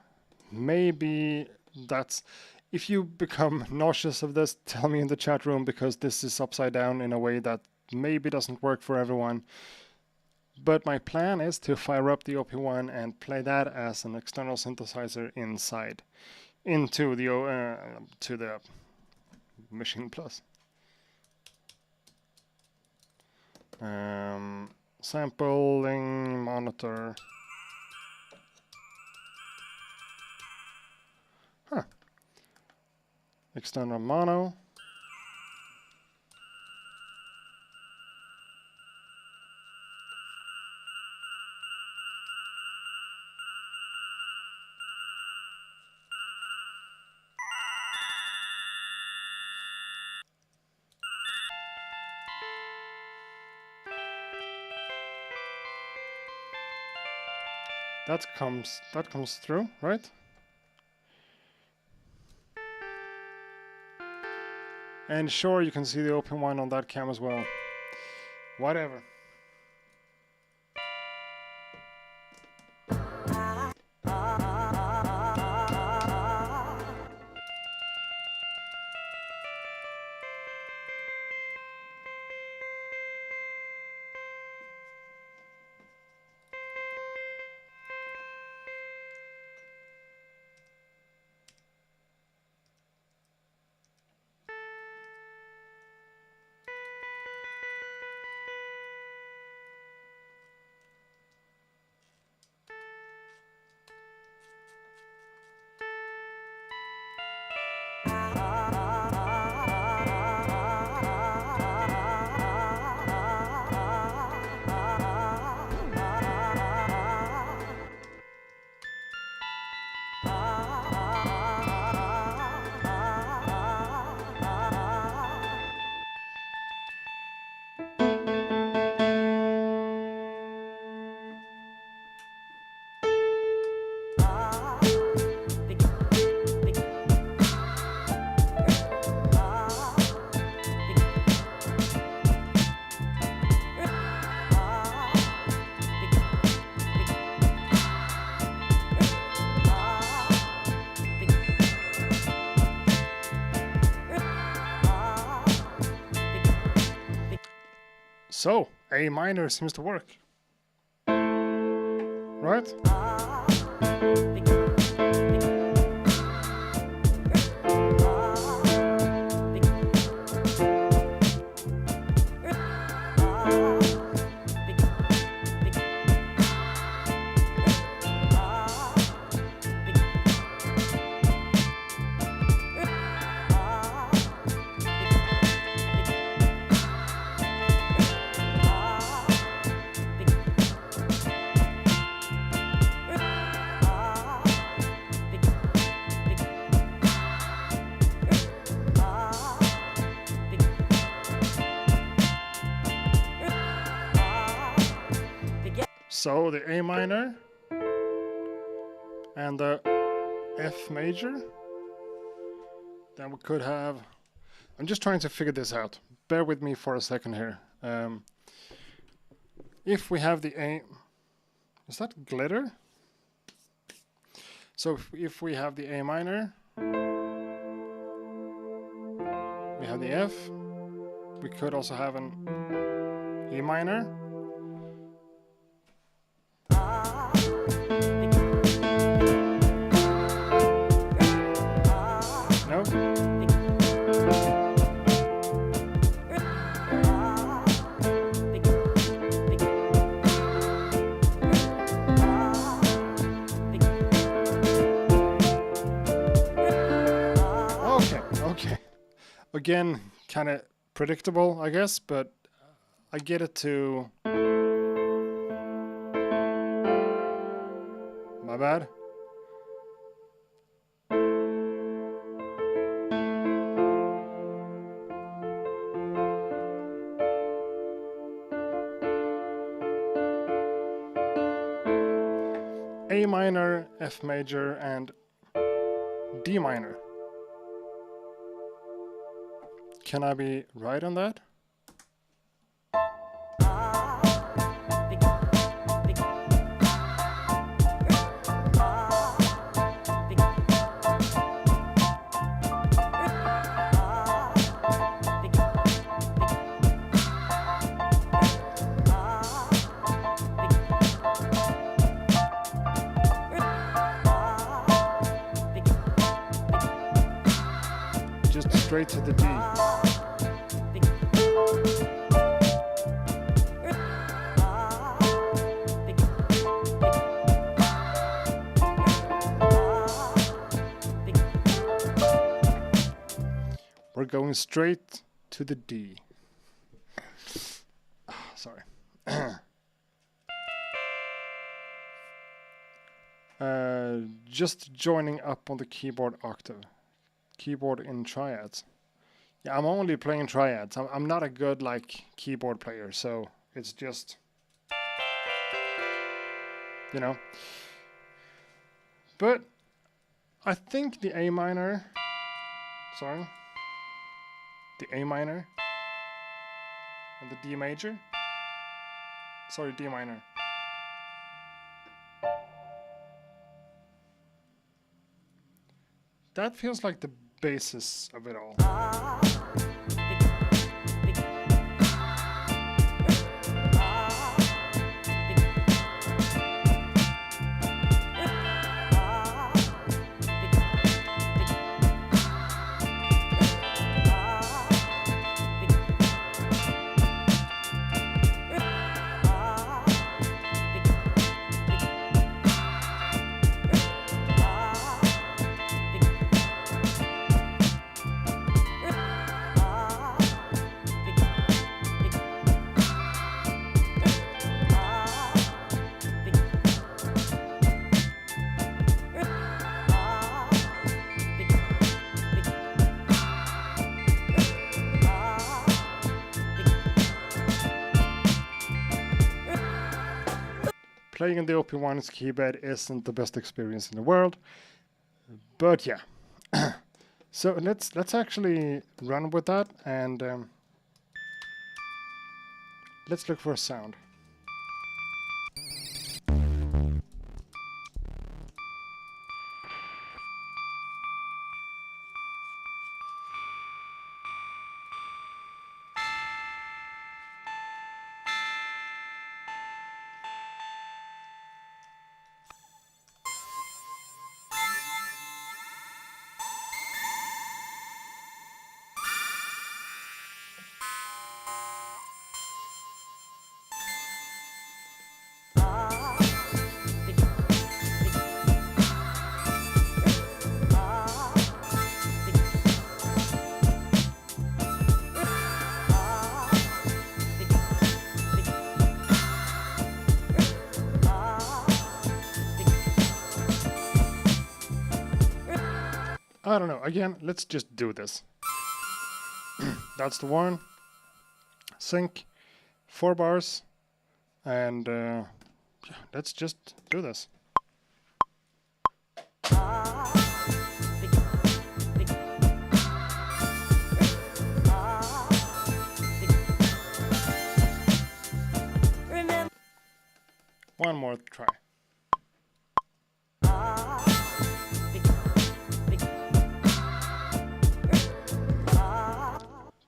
[SPEAKER 1] Maybe that's... If you become nauseous of this, tell me in the chat room, because this is upside down in a way that maybe doesn't work for everyone. But my plan is to fire up the OP1 and play that as an external synthesizer inside, into the to the Maschine Plus. Sampling monitor. Huh. External mono. That comes through, right? And sure, you can see the open one on that cam as well. Whatever. So, A minor seems to work. right? So the A minor and the F major. Then we could have, I'm just trying to figure this out. Bear with me for a second here. If we have the A, is that glitter? So if we have the A minor, we have the F, we could also have an E minor. No? Okay. Again, kind of predictable, I guess, but I get it to... My bad. A minor, F major, and D minor. Can I be right on that? Just straight to the D. We're going straight to the D. Sorry. Just joining up on the keyboard octave. Keyboard in triads. Yeah, I'm only playing triads. I'm not a good keyboard player, so it's just, you know. But I think the A minor, sorry, the A minor and the D major, sorry, D minor. That feels like the basis of it all. Playing in the OP1's keypad isn't the best experience in the world, but yeah. So let's actually run with that and let's look for a sound. I don't know. Again, let's just do this. That's the one. Sync. 4 bars. And yeah, let's just do this. One more try.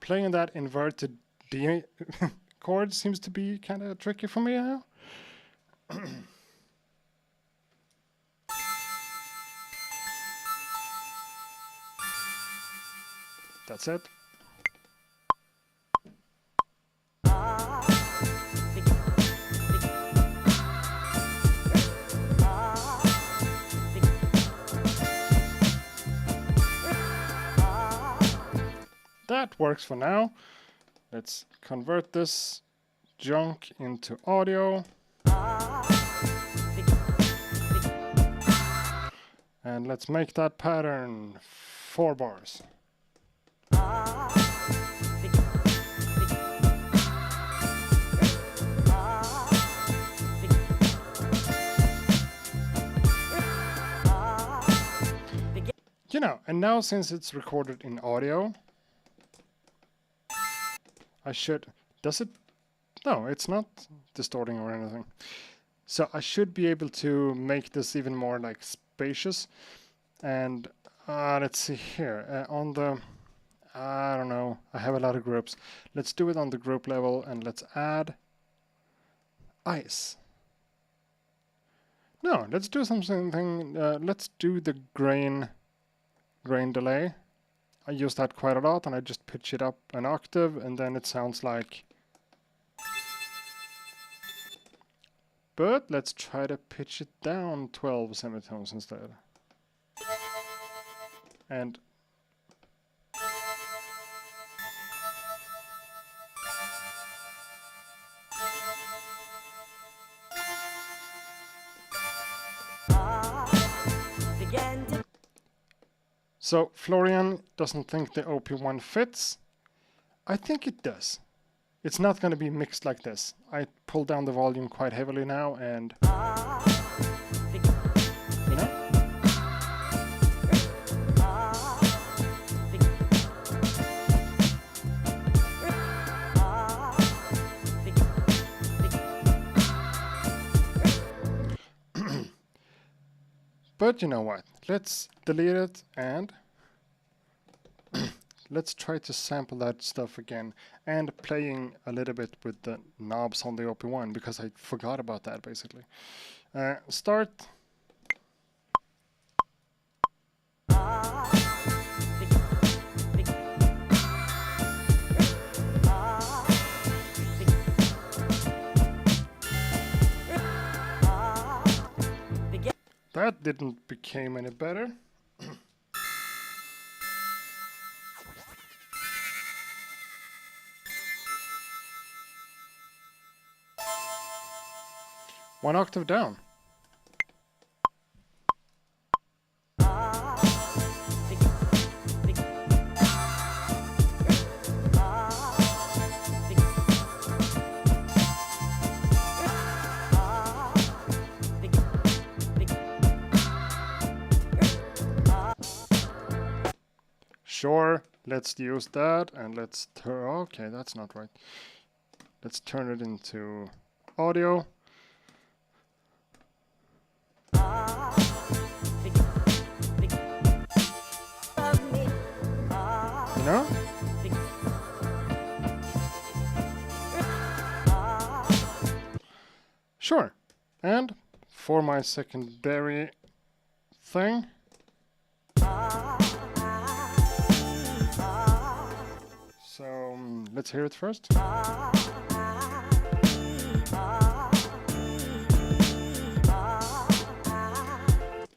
[SPEAKER 1] Playing that inverted D chord seems to be kind of tricky for me now. That's it. That works for now. Let's convert this junk into audio. And let's make that pattern 4 bars. You know, and now since it's recorded in audio, I should... Does it? No, it's not distorting or anything. So I should be able to make this even more like spacious. And let's see here. On the... I don't know. I have a lot of groups. Let's do it on the group level and let's add ice. No, let's do something. Let's do the grain delay. I use that quite a lot, and I just pitch it up an octave, and then it sounds like... But let's try to pitch it down 12 semitones instead. And... So Florian doesn't think the OP1 fits. I think it does. It's not going to be mixed like this. I pulled down the volume quite heavily now and... You know? But you know what? Let's delete it and let's try to sample that stuff again, and playing a little bit with the knobs on the OP1 because I forgot about that basically. Start. That didn't become any better. One octave down. Sure, let's use that and let's turn... Okay, that's not right. Let's turn it into audio. You know? Sure. And for my secondary thing, so let's hear it first.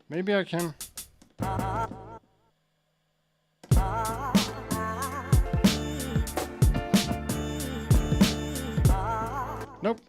[SPEAKER 1] Maybe I can. Nope.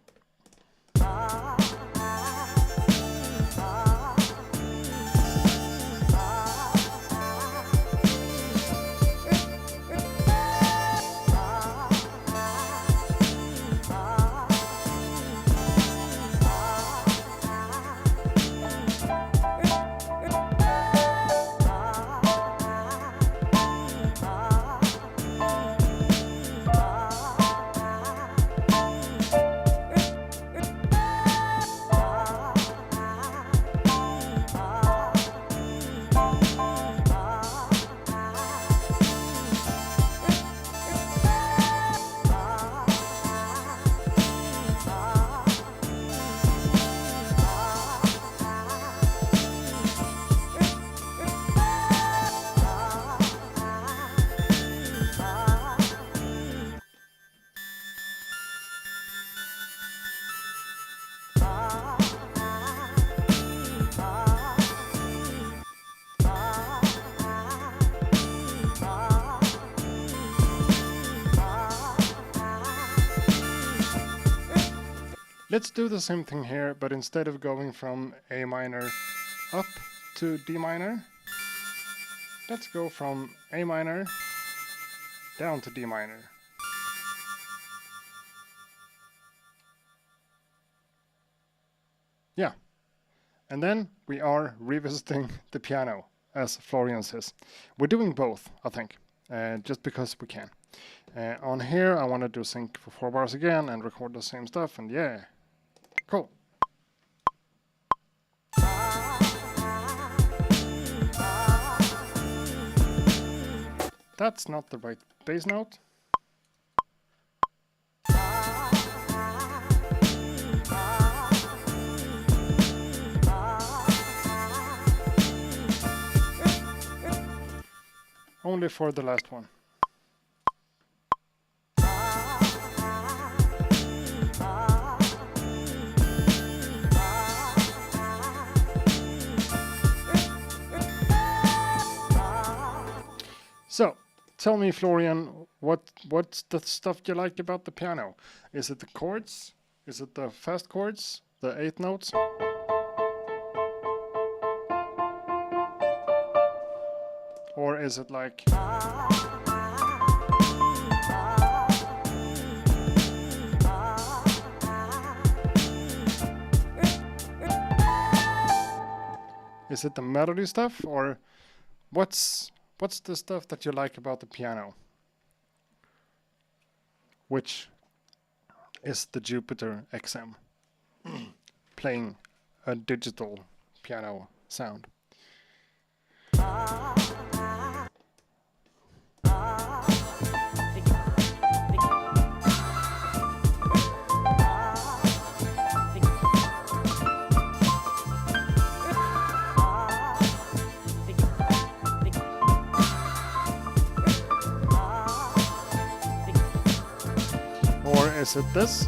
[SPEAKER 1] Let's do the same thing here, but instead of going from A minor up to D minor, let's go from A minor down to D minor. Yeah. And then we are revisiting the piano, as Florian says. We're doing both, I think, just because we can. On here, I want to do sync for 4 bars again and record the same stuff, and yeah. Cool. That's not the right bass note. Only for the last one. So, tell me, Florian, what's the stuff you like about the piano? Is it the chords? Is it the fast chords? The 8 notes? Or is it like... Is it the melody stuff, or what's the stuff that you like about the piano? Which is the Jupiter XM playing a digital piano sound. Or is it this?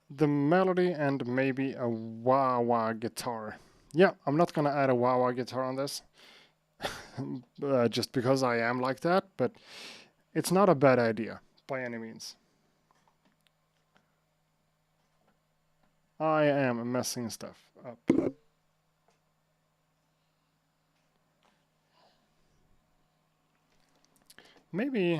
[SPEAKER 1] The melody and maybe a wah-wah guitar. Yeah, I'm not gonna add a wah-wah guitar on this, just because I am like that, but it's not a bad idea by any means. I am messing stuff up. Maybe...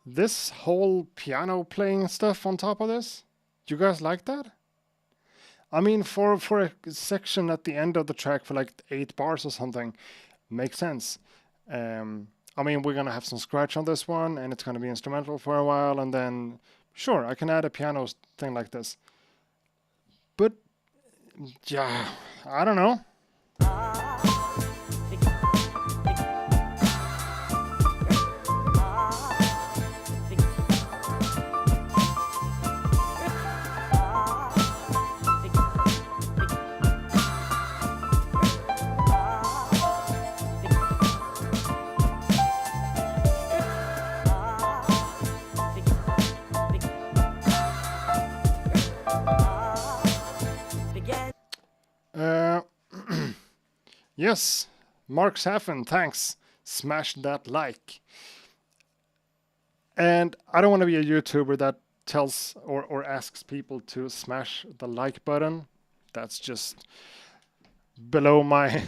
[SPEAKER 1] this whole piano playing stuff on top of this, do you guys like that? I mean, for a section at the end of the track for like 8 bars or something, makes sense. I mean, we're gonna have some scratch on this one, and it's gonna be instrumental for a while, and then sure, I can add a piano thing like this. But yeah, I don't know. Yes, Mark Saffin, thanks. Smash that like. And I don't want to be a YouTuber that tells or asks people to smash the like button. That's just... below my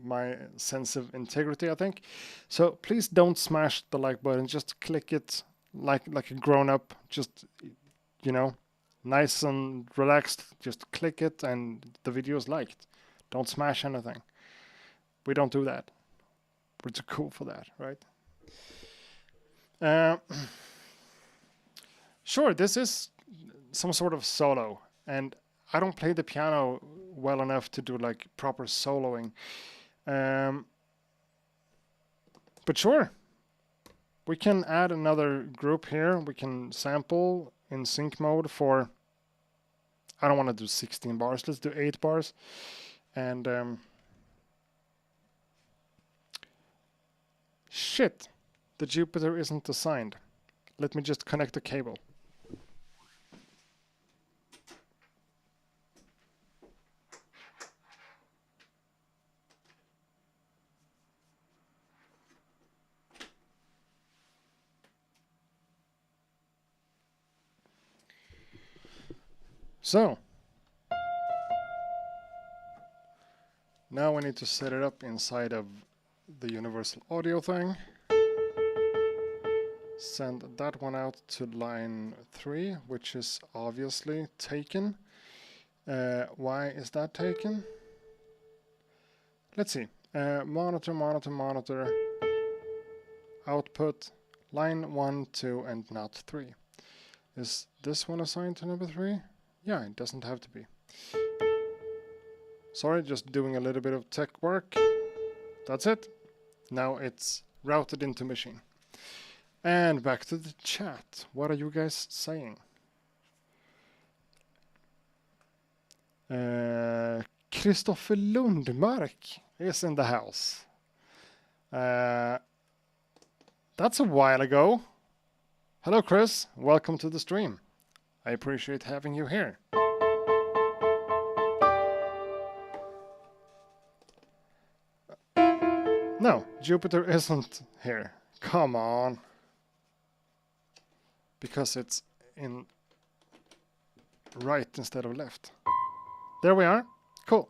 [SPEAKER 1] my sense of integrity, I think. So please don't smash the like button. Just click it like a grown up. Just, you know, nice and relaxed. Just click it and the video is liked. Don't smash anything. We don't do that. We're too cool for that, right? Sure, this is some sort of solo, and I don't play the piano well enough to do like proper soloing. But sure, we can add another group here. We can sample in sync mode for, I don't want to do 16 bars, let's do 8 bars. And shit, the Jupiter isn't assigned. Let me just connect a cable. So, now we need to set it up inside of the universal audio thing. Send that one out to line 3, which is obviously taken. Why is that taken? Let's see. Monitor, monitor, monitor. Output, line 1, 2, and not 3. Is this one assigned to number 3? Yeah, it doesn't have to be. Sorry, just doing a little bit of tech work. That's it. Now it's routed into Maschine. And back to the chat. What are you guys saying? Christopher Lundmark is in the house. That's a while ago. Hello, Chris. Welcome to the stream. I appreciate having you here. No, Jupiter isn't here. Come on. Because it's in right instead of left. There we are. Cool.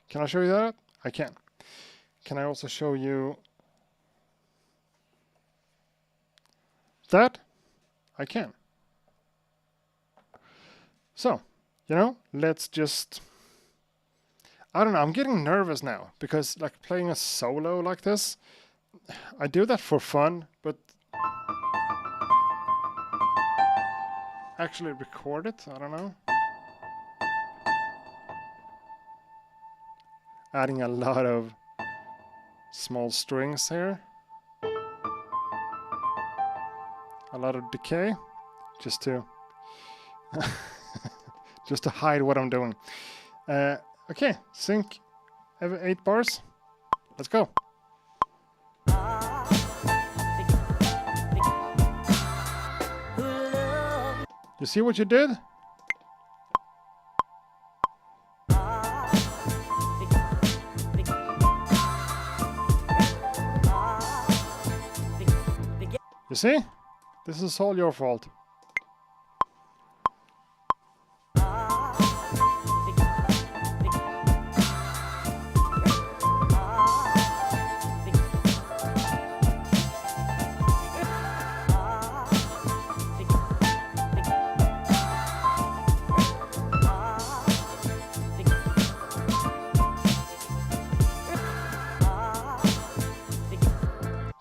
[SPEAKER 1] Can I show you that? I can. Can I also show you that? I can. So, you know, let's just, I don't know, I'm getting nervous now because like playing a solo like this, I do that for fun, but actually record it, I don't know. Adding a lot of small strings here. A lot of decay, just to just to hide what I'm doing. Okay, sync 8 bars. Let's go. You see what you did? You see? This is all your fault.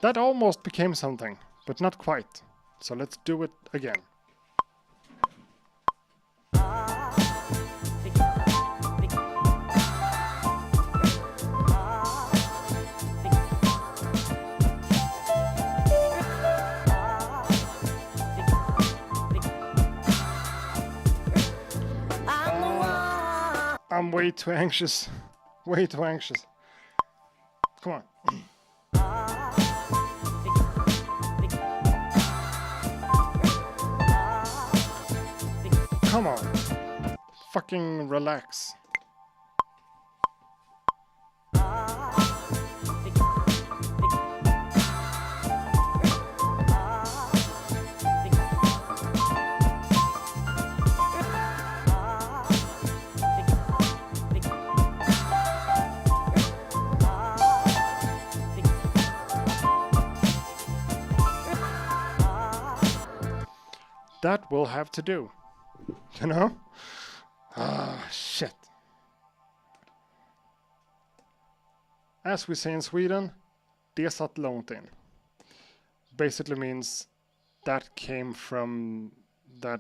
[SPEAKER 1] That almost became something, but not quite. So let's do it again. I'm way too anxious. Way too anxious. Come on. Come on. Fucking relax. that will have to do. You know? Ah, shit. As we say in Sweden, det satt långt in. Basically means that came from that.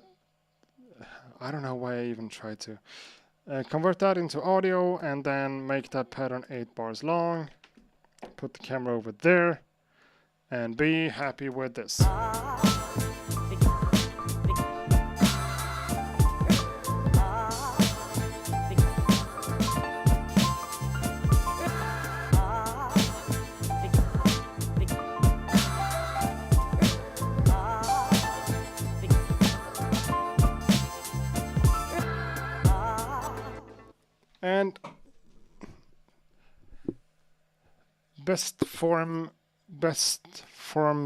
[SPEAKER 1] I don't know why I even tried to convert that into audio and then make that pattern 8 bars long. Put the camera over there and be happy with this. And best form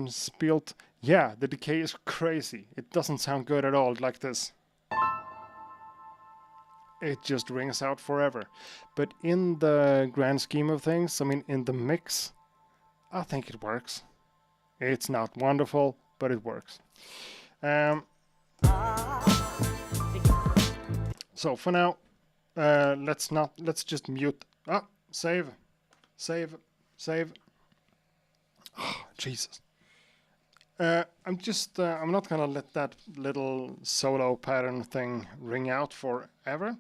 [SPEAKER 1] spielt. Yeah, the decay is crazy. It doesn't sound good at all like this. It just rings out forever. But in the grand scheme of things, I mean, in the mix, I think it works. It's not wonderful, but it works. So for now, let's just mute. Save. Oh, Jesus. I'm not gonna let that little solo pattern thing ring out forever.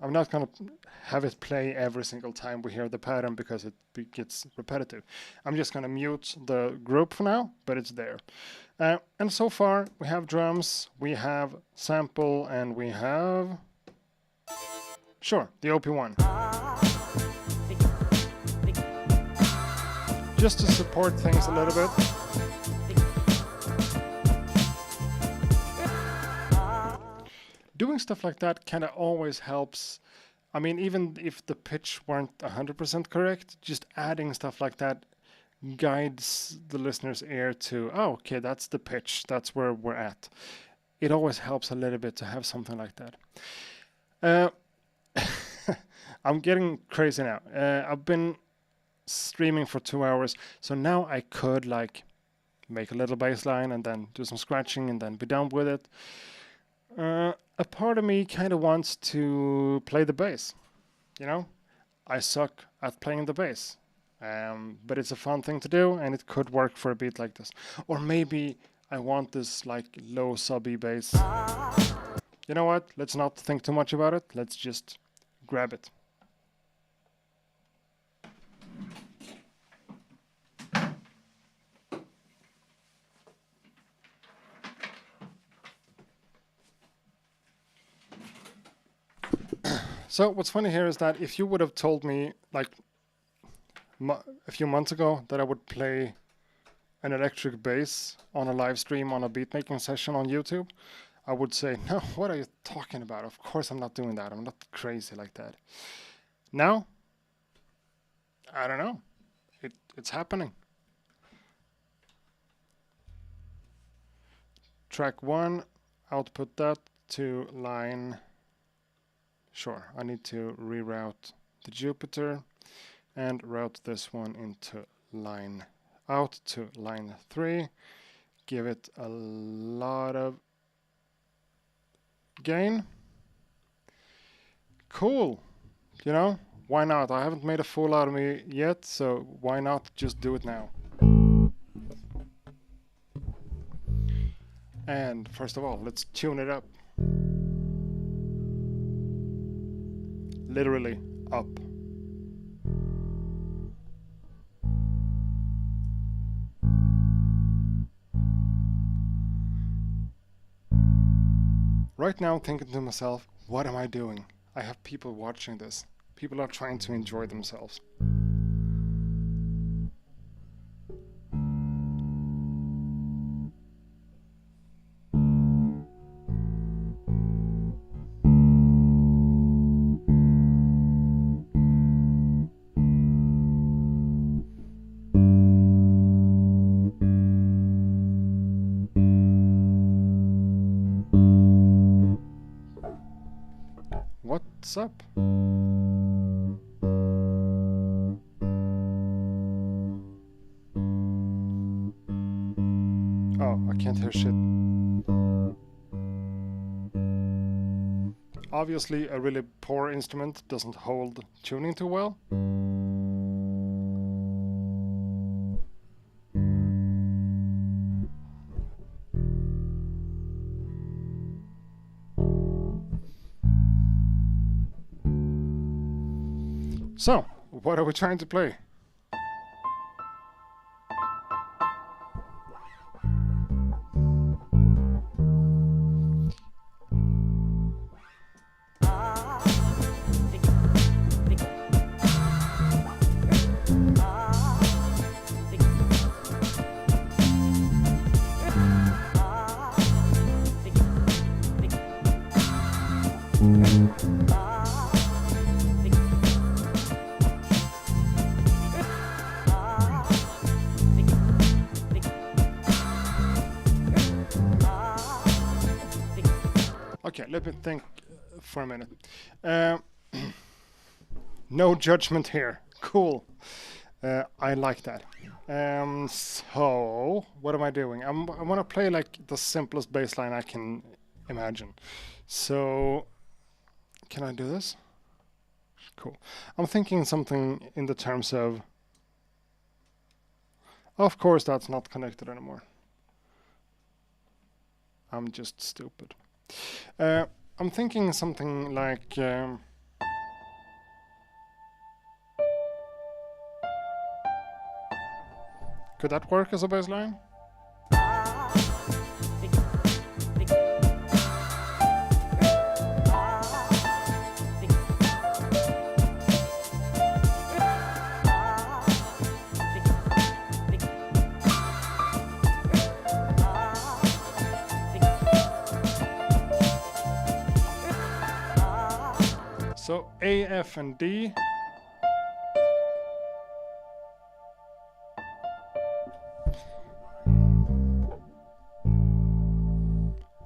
[SPEAKER 1] I'm not gonna have it play every single time we hear the pattern because it gets repetitive. I'm just gonna mute the group for now, but it's there. And so far we have drums, we have sample, and we have the OP1. Just to support things a little bit. Doing stuff like that kind of always helps. I mean, even if the pitch weren't 100% correct, just adding stuff like that guides the listener's ear to, oh, okay, that's the pitch, that's where we're at. It always helps a little bit to have something like that. I'm getting crazy now. I've been streaming for 2 hours, so now I could like make a little bass line and then do some scratching and then be done with it. A part of me kind of wants to play the bass. You know, I suck at playing the bass, but it's a fun thing to do, and it could work for a beat like this. Or maybe I want this like low subby bass. You know what? Let's not think too much about it. Let's just grab it. So what's funny here is that if you would have told me like a few months ago that I would play an electric bass on a live stream on a beatmaking session on YouTube, I would say, no, what are you talking about? Of course I'm not doing that. I'm not crazy like that. Now, I don't know. It's happening. Track 1, output that to line. Sure, I need to reroute the Jupiter and route this one into line out to line 3. Give it a lot of gain. Cool. You know, why not? I haven't made a fool out of me yet, so why not just do it now? And first of all, let's tune it up. Literally up. Right now I'm thinking to myself, what am I doing? I have people watching this. People are trying to enjoy themselves. What's up? Oh, I can't hear shit. Obviously, a really poor instrument doesn't hold tuning too well. So, what are we trying to play? Okay, let me think for a minute. No judgment here. Cool. I like that. So, what am I doing? I want to play like the simplest bass line I can imagine. So, can I do this? Cool. I'm thinking something in the terms of course, that's not connected anymore. I'm just stupid. I'm thinking something like could that work as a bass line? So A, F, and D.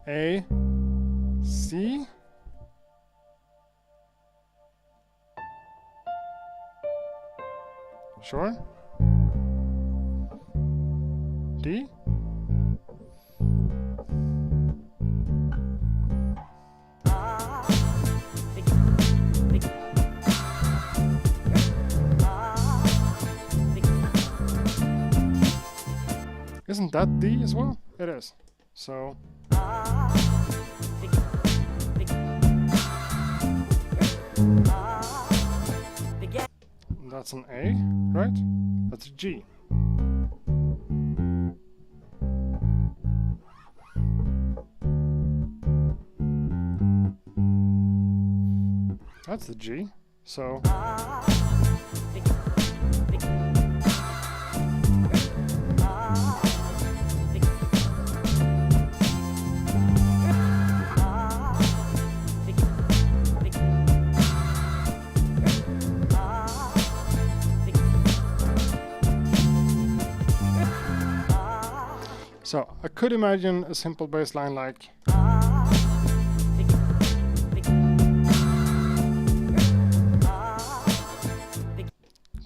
[SPEAKER 1] A, C. Sure. D. Isn't that D as well? It is. So that's an A, right? That's a G. That's the G. So So I could imagine a simple bass line like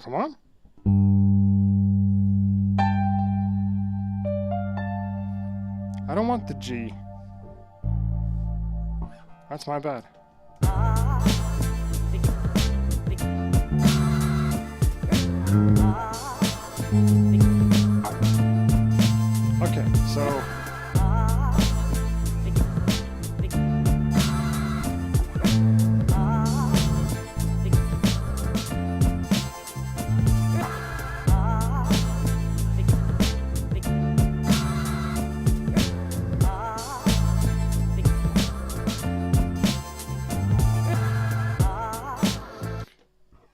[SPEAKER 1] come on. I don't want the G. That's my bad. Okay, so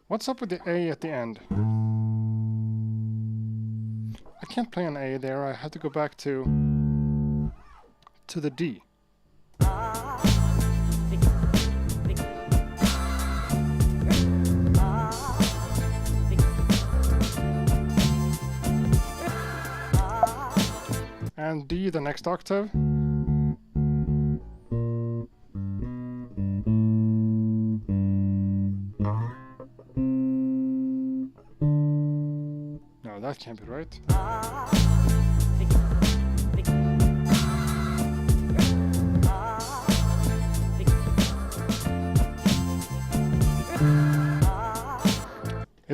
[SPEAKER 1] what's up with the A at the end? I can't play an A there. I have to go back to the D. And D the next octave. No, that can't be right.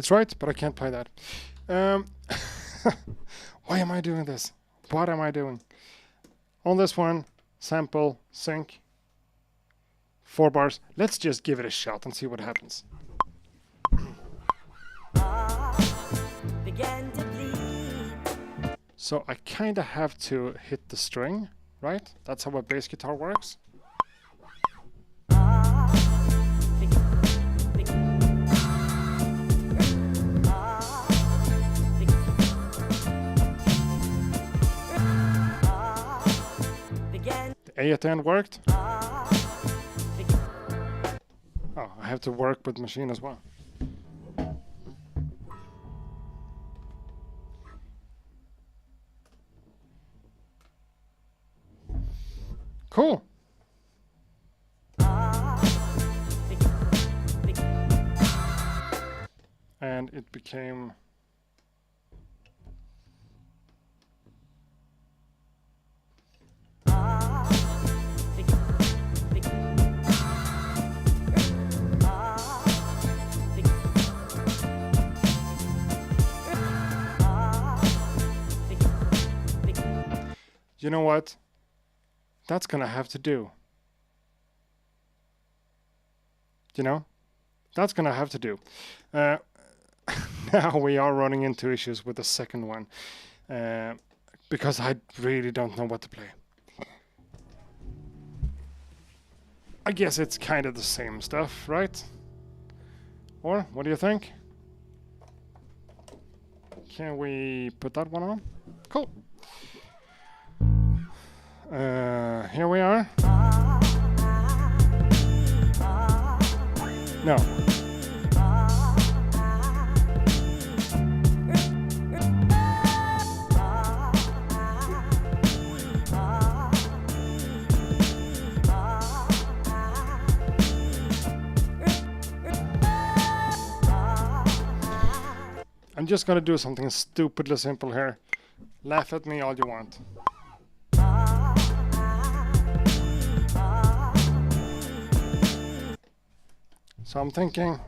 [SPEAKER 1] It's right, but I can't play that. Why am I doing this? What am I doing? On this one, sample, sync, 4 bars. Let's just give it a shot and see what happens.
[SPEAKER 3] Began to bleed.
[SPEAKER 1] So I kind of have to hit the string, right? That's how a bass guitar works. The A at the end worked. Oh, I have to work with Maschine as well. Cool. And it became you know what? That's gonna have to do. You know? That's gonna have to do. Now we are running into issues with the second one. Because I really don't know what to play. I guess it's kind of the same stuff, right? Or, what do you think? Can we put that one on? Cool. Here we are. No. I'm just gonna do something stupidly simple here. Laugh at me all you want. So I'm thinking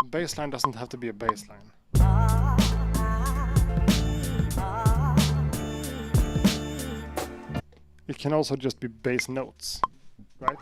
[SPEAKER 1] a bass line doesn't have to be a bass line. It can also just be bass notes, right?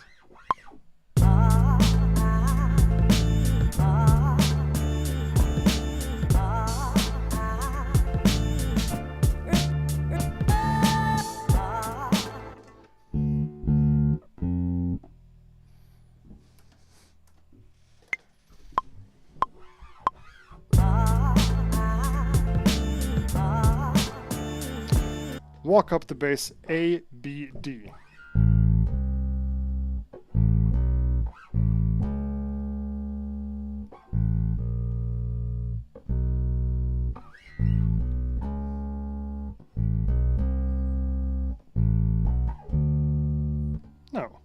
[SPEAKER 1] Walk up the bass A, B, D. No.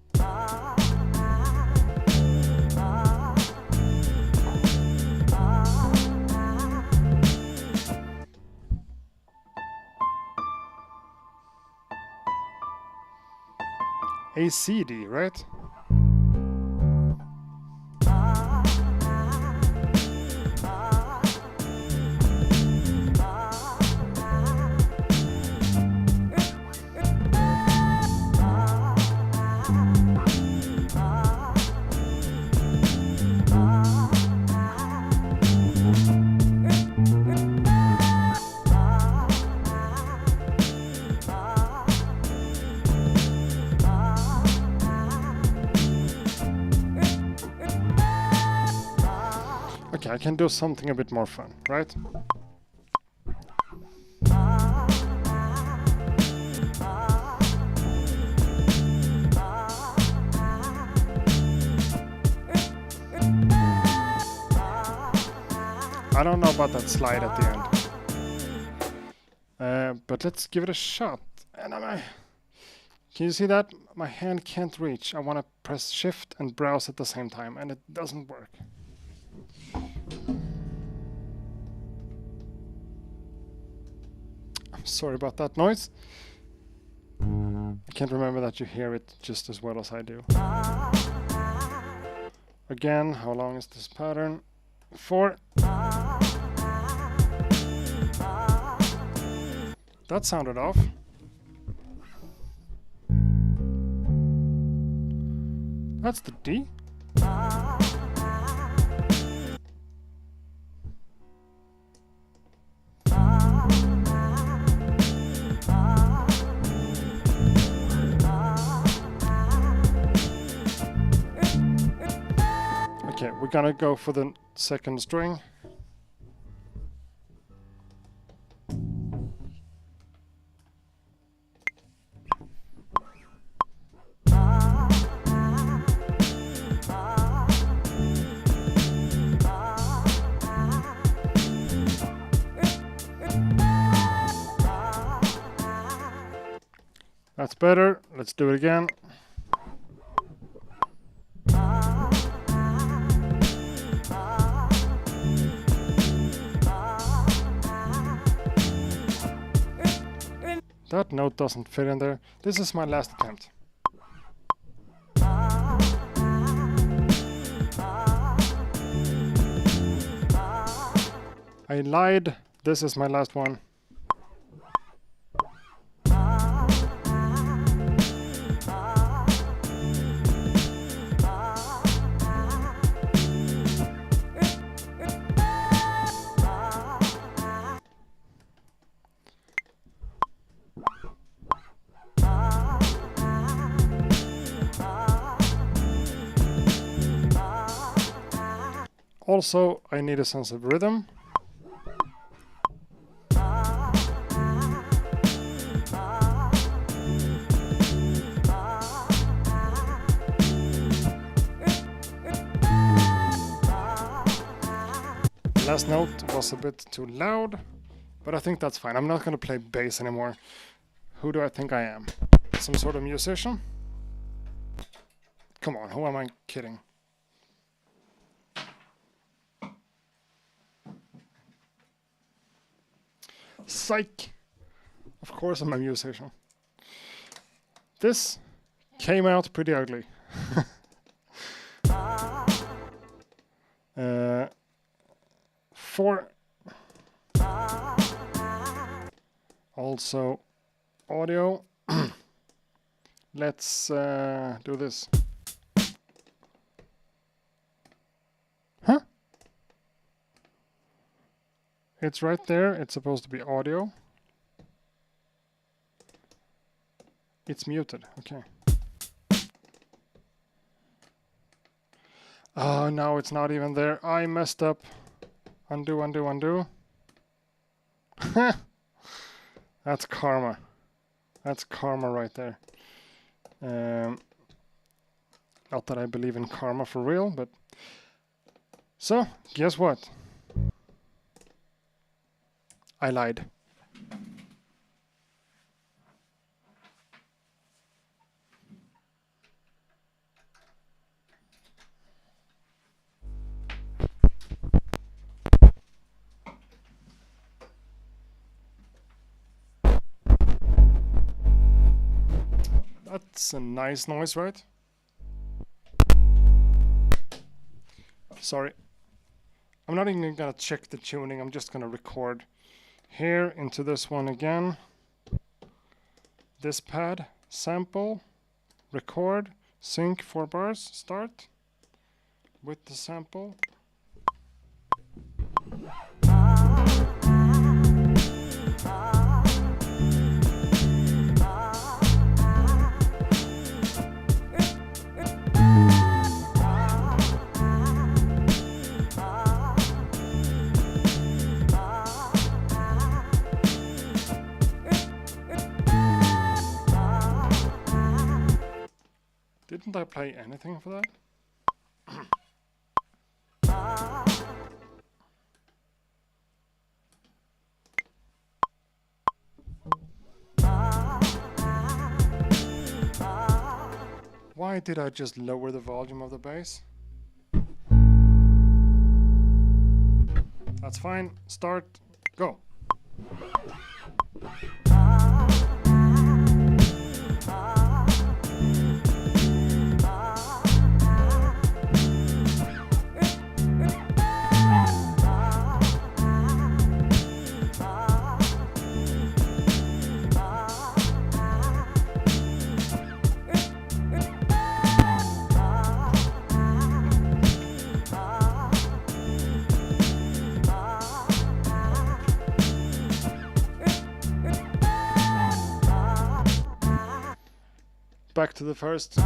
[SPEAKER 1] A, C, D, right? Okay, I can do something a bit more fun, right? I don't know about that slide at the end. But let's give it a shot. And can you see that? My hand can't reach. I want to press shift and browse at the same time, and it doesn't work. I'm sorry about that noise. I can't remember that you hear it just as well as I do. Again, how long is this pattern? 4. That sounded off. That's the D. Okay, we're gonna go for the second string. That's better. Let's do it again. That note doesn't fit in there. This is my last attempt. I lied. This is my last one. Also, I need a sense of rhythm. Last note was a bit too loud, but I think that's fine. I'm not going to play bass anymore. Who do I think I am? Some sort of musician? Come on, who am I kidding? Psych! Of course I'm a musician. This came out pretty ugly. 4. Also audio. Let's do this. Huh? It's right there. It's supposed to be audio. It's muted. Okay. Oh, no, it's not even there. I messed up. Undo, undo, undo. That's karma. That's karma right there. Not that I believe in karma for real, but... So, guess what? I lied. That's a nice noise, right? Sorry. I'm not even gonna check the tuning, I'm just gonna record here into this one again. This pad, sample, record, sync 4 bars, start with the sample. Didn't I play anything for that? Why did I just lower the volume of the bass? That's fine. Start. Go. back to the first.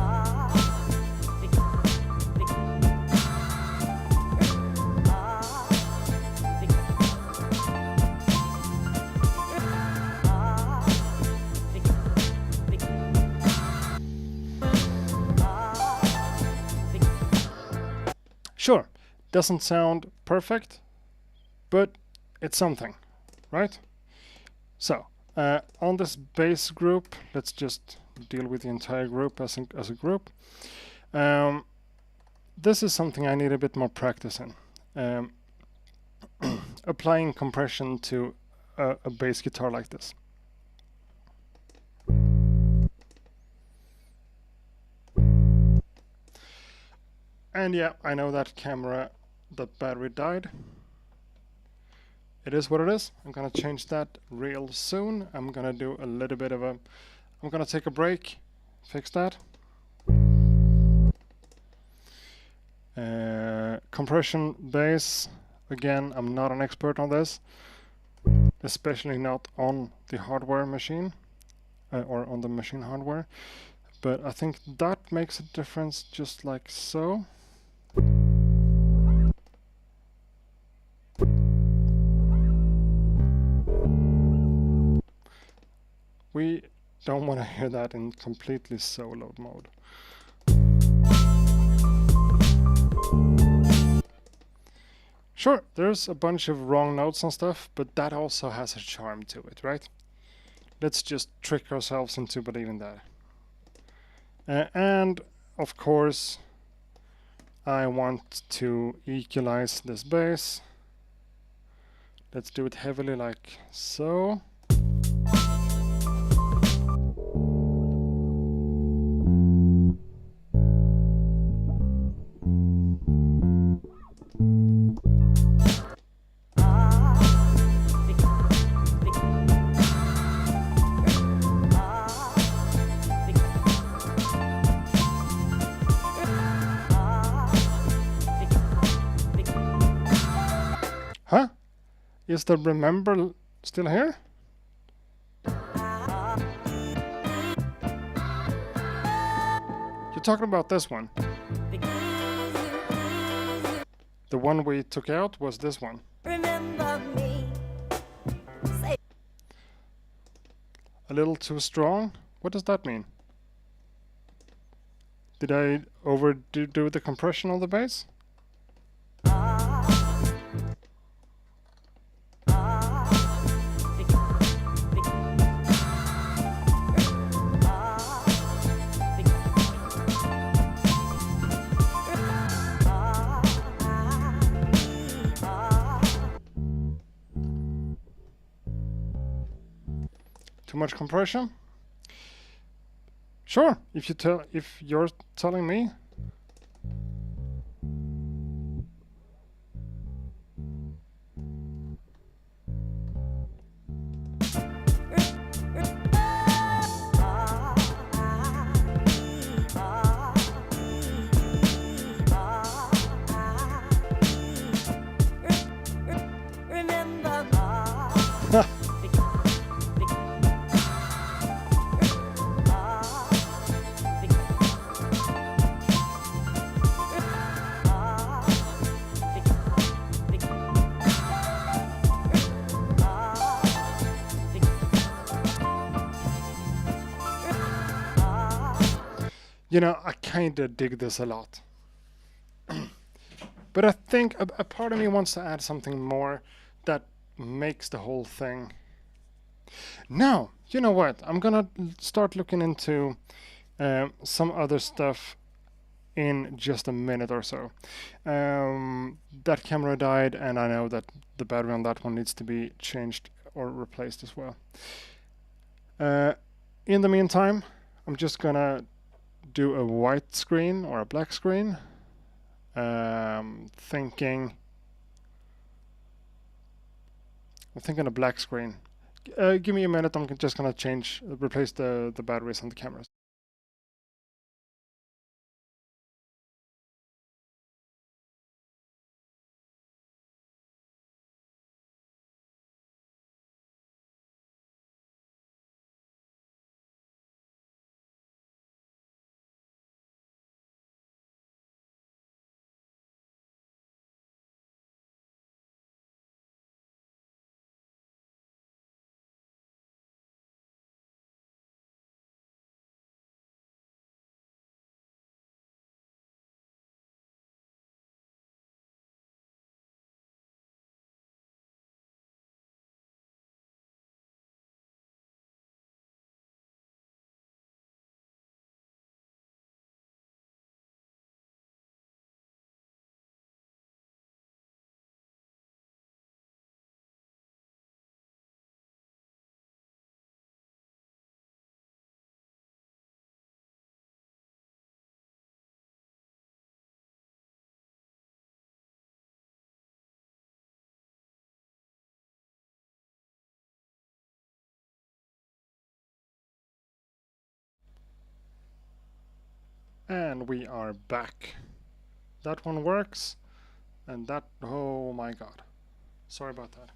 [SPEAKER 1] Sure, doesn't sound perfect, but it's something, right? So, on this bass group, let's just deal with the entire group as a group. This is something I need a bit more practice in. Applying compression to a bass guitar like this. And yeah, I know that the battery died. It is what it is. I'm gonna change that real soon. I'm gonna do a little bit of I'm gonna take a break, fix that. Compression bass, again, I'm not an expert on this, especially not on the hardware machine, or on the machine hardware, but I think that makes a difference, just like so. We don't want to hear that in completely solo mode. Sure, there's a bunch of wrong notes and stuff, but that also has a charm to it, right? Let's just trick ourselves into believing that. And of course, I want to equalize this bass. Let's do it heavily like so. Huh? Is the remember still here? You're talking about this one. The one we took out was this one.
[SPEAKER 3] Remember me.
[SPEAKER 1] A little too strong? What does that mean? Did I overdo the compression on the bass? Too much compression? Sure, if you're telling me. You know, I kinda dig this a lot. But I think a part of me wants to add something more that makes the whole thing. Now, you know what? I'm gonna start looking into some other stuff in just a minute or so. That camera died, and I know that the battery on that one needs to be changed or replaced as well. In the meantime, I'm just gonna do a white screen or a black screen. I'm thinking a black screen. Give me a minute. I'm just gonna replace the batteries on the cameras. And we are back. That one works, and that, oh my god. Sorry about that.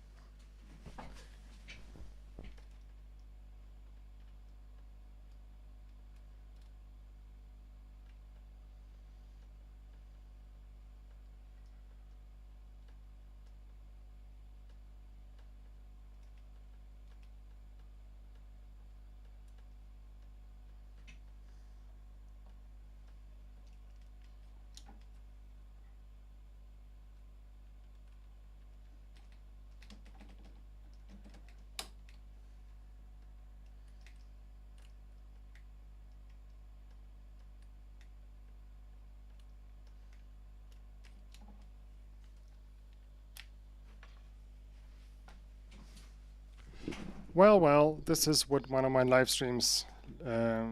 [SPEAKER 1] Well, this is what one of my live streams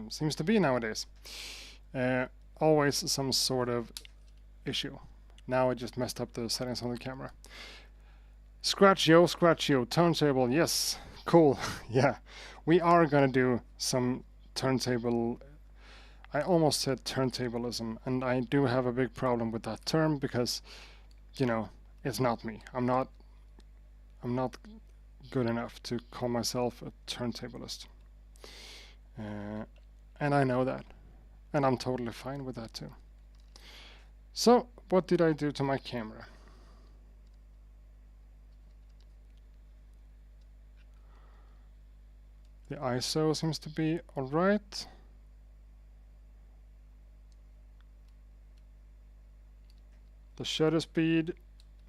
[SPEAKER 1] seems to be nowadays. Always some sort of issue. Now I just messed up the settings on the camera. Scratch yo, turntable, yes, cool, yeah. We are gonna do some turntable, I almost said turntablism, and I do have a big problem with that term because, you know, it's not me. I'm not good enough to call myself a turntablist. And I know that. And I'm totally fine with that too. So, what did I do to my camera? The ISO seems to be alright. The shutter speed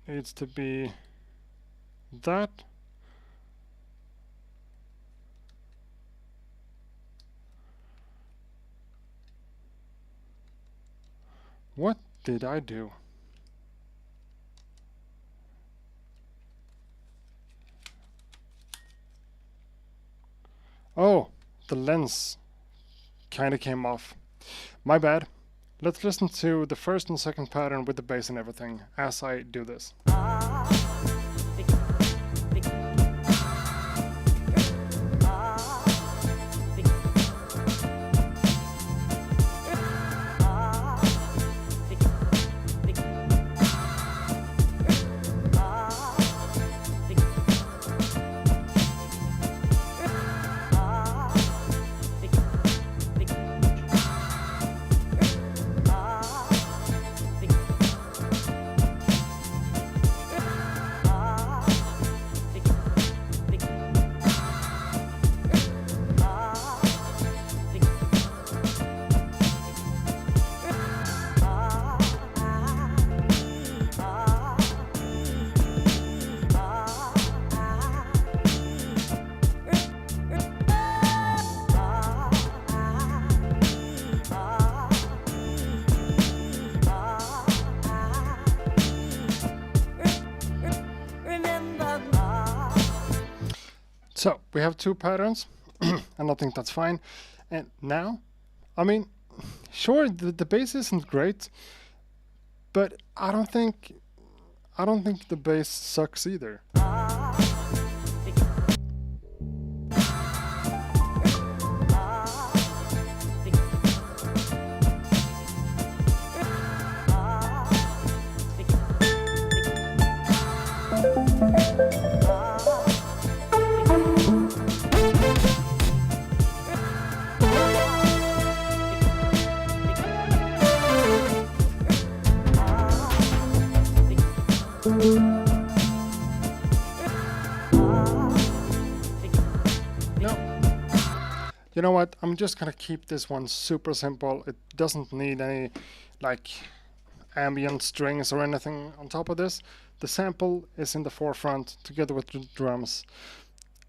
[SPEAKER 1] needs to be that. What did I do? Oh, the lens kinda came off. My bad. Let's listen to the first and second pattern with the bass and everything as I do this. So, we have two patterns, and I think that's fine. And now, I mean, sure, the bass isn't great, but I don't think the bass sucks either. You know what, I'm just gonna keep this one super simple. It doesn't need any like ambient strings or anything on top of this. The sample is in the forefront together with the drums.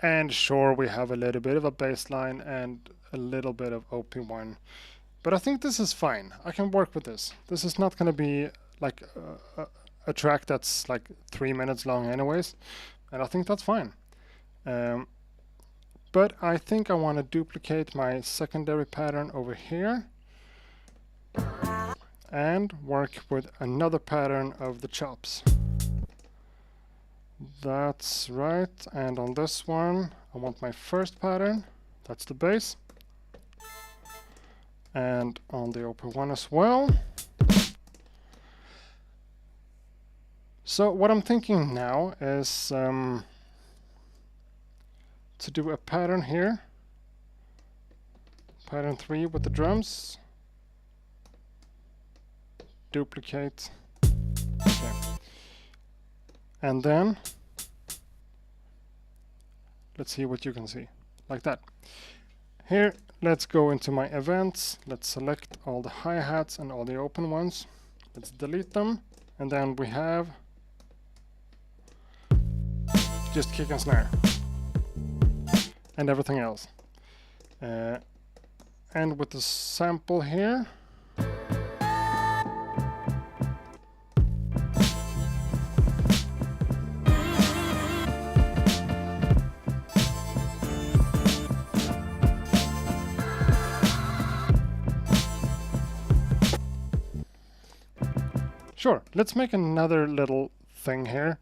[SPEAKER 1] And sure, we have a little bit of a bass line and a little bit of OP1. But I think this is fine. I can work with this. This is not gonna be like a track that's like 3 minutes long anyways. And I think that's fine. But I think I want to duplicate my secondary pattern over here and work with another pattern of the chops. That's right, and on this one I want my first pattern, that's the bass, and on the open one as well. So what I'm thinking now is to do a pattern here. Pattern 3 with the drums. Duplicate. Okay. And then let's see what you can see. Like that. Here, let's go into my events. Let's select all the hi-hats and all the open ones. Let's delete them. And then we have just kick and snare. And everything else. And with the sample here. Sure, let's make another little thing here.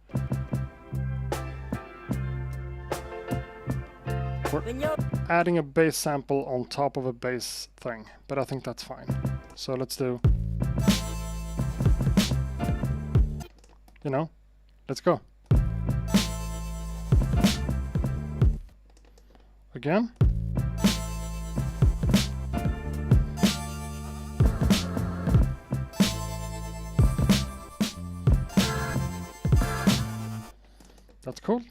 [SPEAKER 1] We're adding a bass sample on top of a bass thing, but I think that's fine. So let's do, you know, let's go. Again. That's cool.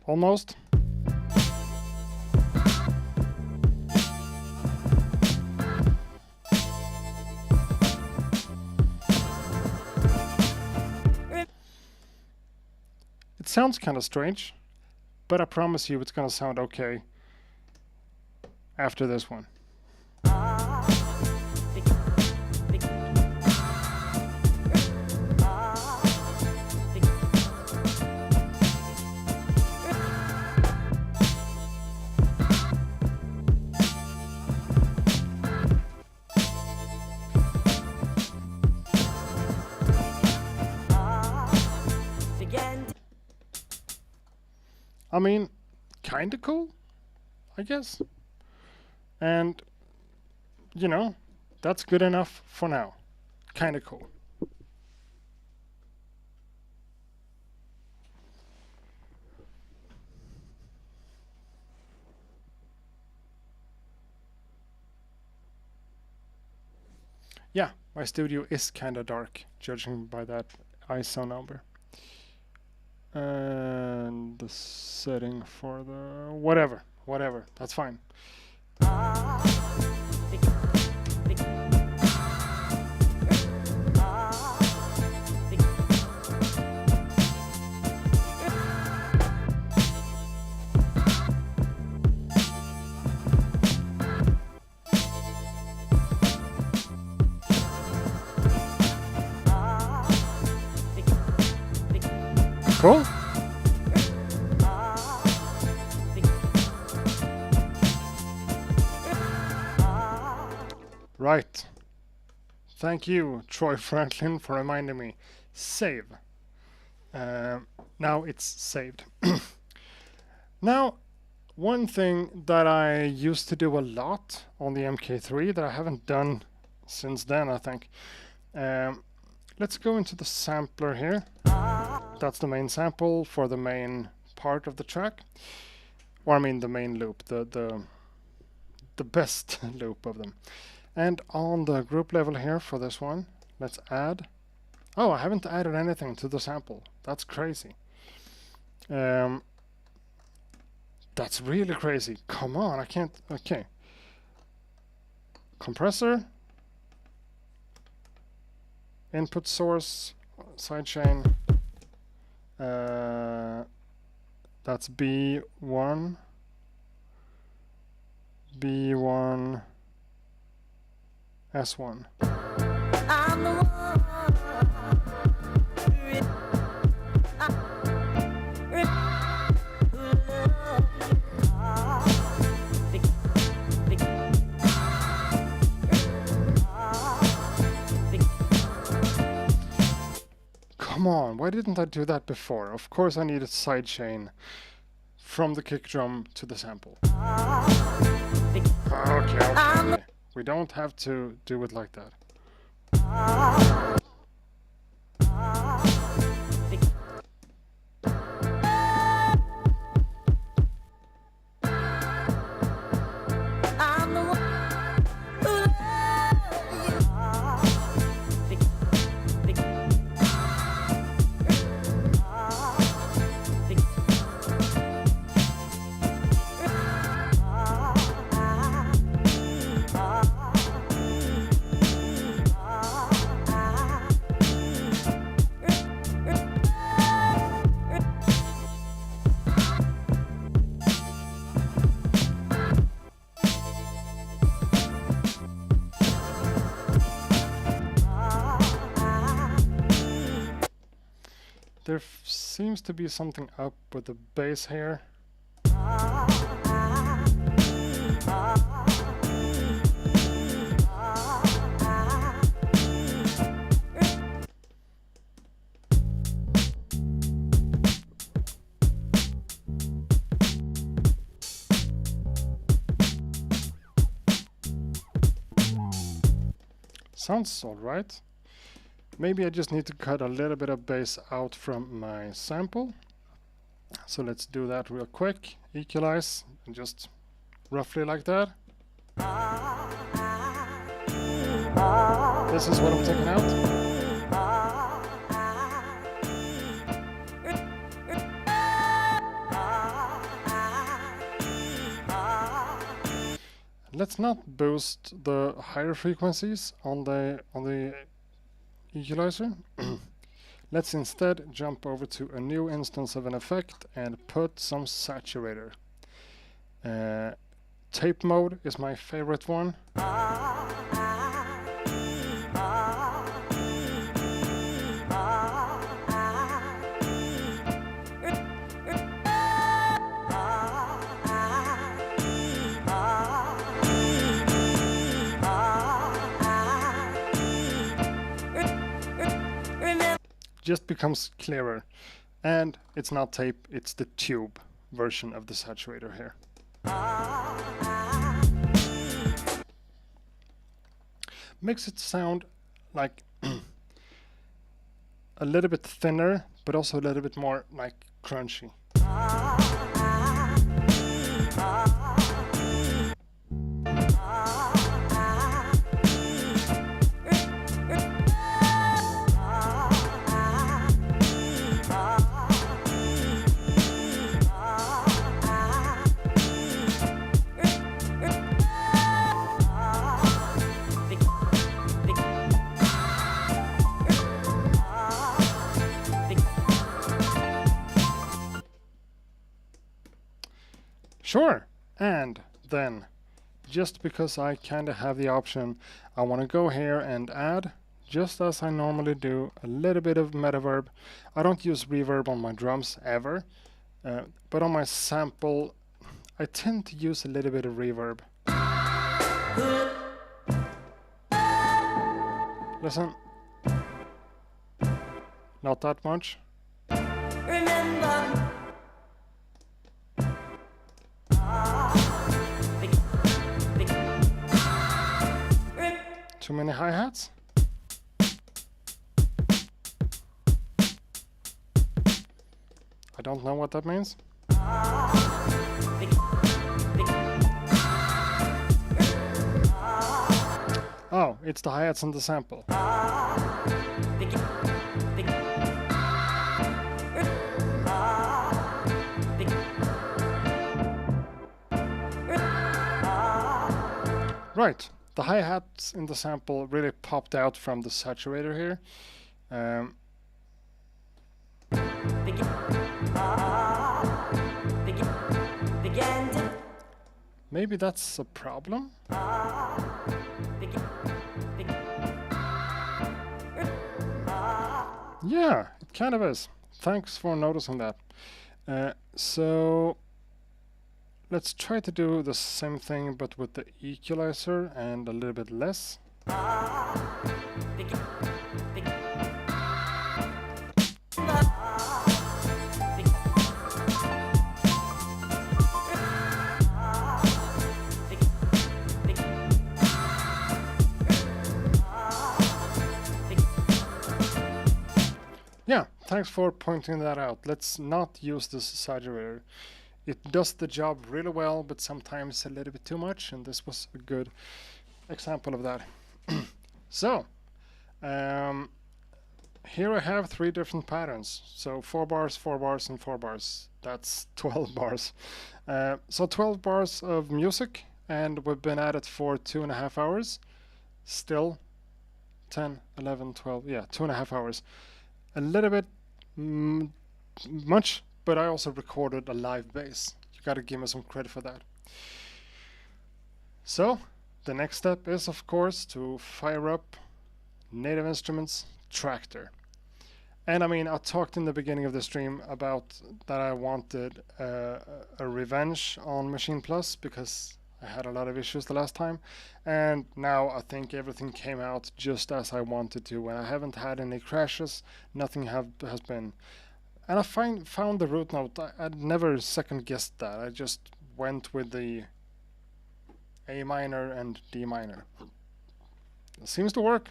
[SPEAKER 1] Almost. It sounds kind of strange, but I promise you it's gonna sound okay after this one. I mean, kinda cool, I guess. And, you know, that's good enough for now. Kinda cool. Yeah, my studio is kinda dark, judging by that ISO number. And the setting for the whatever, that's fine. Cool. Right. Thank you, Troy Franklin, for reminding me. Save. Now it's saved. Now, one thing that I used to do a lot on the MK3 that I haven't done since then, I think. Let's go into the sampler here. That's the main sample for the main part of the track. Or I mean the main loop, the best loop of them. And on the group level here for this one, let's add. Oh, I haven't added anything to the sample. That's crazy. That's really crazy. Come on, I can't. Okay. Compressor. Input source. Sidechain. That's B1. B1. S1. I'm the one. come on, why didn't I do that before? Of course I needed sidechain from the kick drum to the sample. Okay. We don't have to do it like that. There seems to be something up with the bass here. Sounds alright. Maybe I just need to cut a little bit of bass out from my sample. So let's do that real quick. Equalize, and just roughly like that. This is what I'm taking out. Let's not boost the higher frequencies on the equalizer. Let's instead jump over to a new instance of an effect and put some saturator. Tape mode is my favorite one. Just becomes clearer, and it's not tape, it's the tube version of the saturator here. Makes it sound like a little bit thinner, but also a little bit more like crunchy. Sure, and then, just because I kinda have the option, I want to go here and add, just as I normally do, a little bit of metaverb. I don't use reverb on my drums ever, but on my sample, I tend to use a little bit of reverb. Listen. Not that much.
[SPEAKER 3] Remember.
[SPEAKER 1] Too many hi-hats? I don't know what that means. Oh, it's the hi-hats in the sample. Right, the hi-hats in the sample really popped out from the saturator here. Maybe that's a problem? Yeah, it kind of is. Thanks for noticing that. So let's try to do the same thing but with the equalizer and a little bit less. yeah, thanks for pointing that out. Let's not use this exaggerator. It does the job really well, but sometimes a little bit too much, and this was a good example of that. So, here I have 3 different patterns. So 4 bars, 4 bars, and 4 bars. That's 12 bars. So 12 bars of music, and we've been at it for 2.5 hours. Still 10, 11, 12, yeah, 2.5 hours. A little bit much, but I also recorded a live bass. You gotta give me some credit for that. So, the next step is, of course, to fire up Native Instruments Tractor. And I mean, I talked in the beginning of the stream about that I wanted a revenge on Maschine Plus because I had a lot of issues the last time, and now I think everything came out just as I wanted to, and I haven't had any crashes, nothing has been. And I found the root note. I'd never second guessed that. I just went with the A minor and D minor. It seems to work.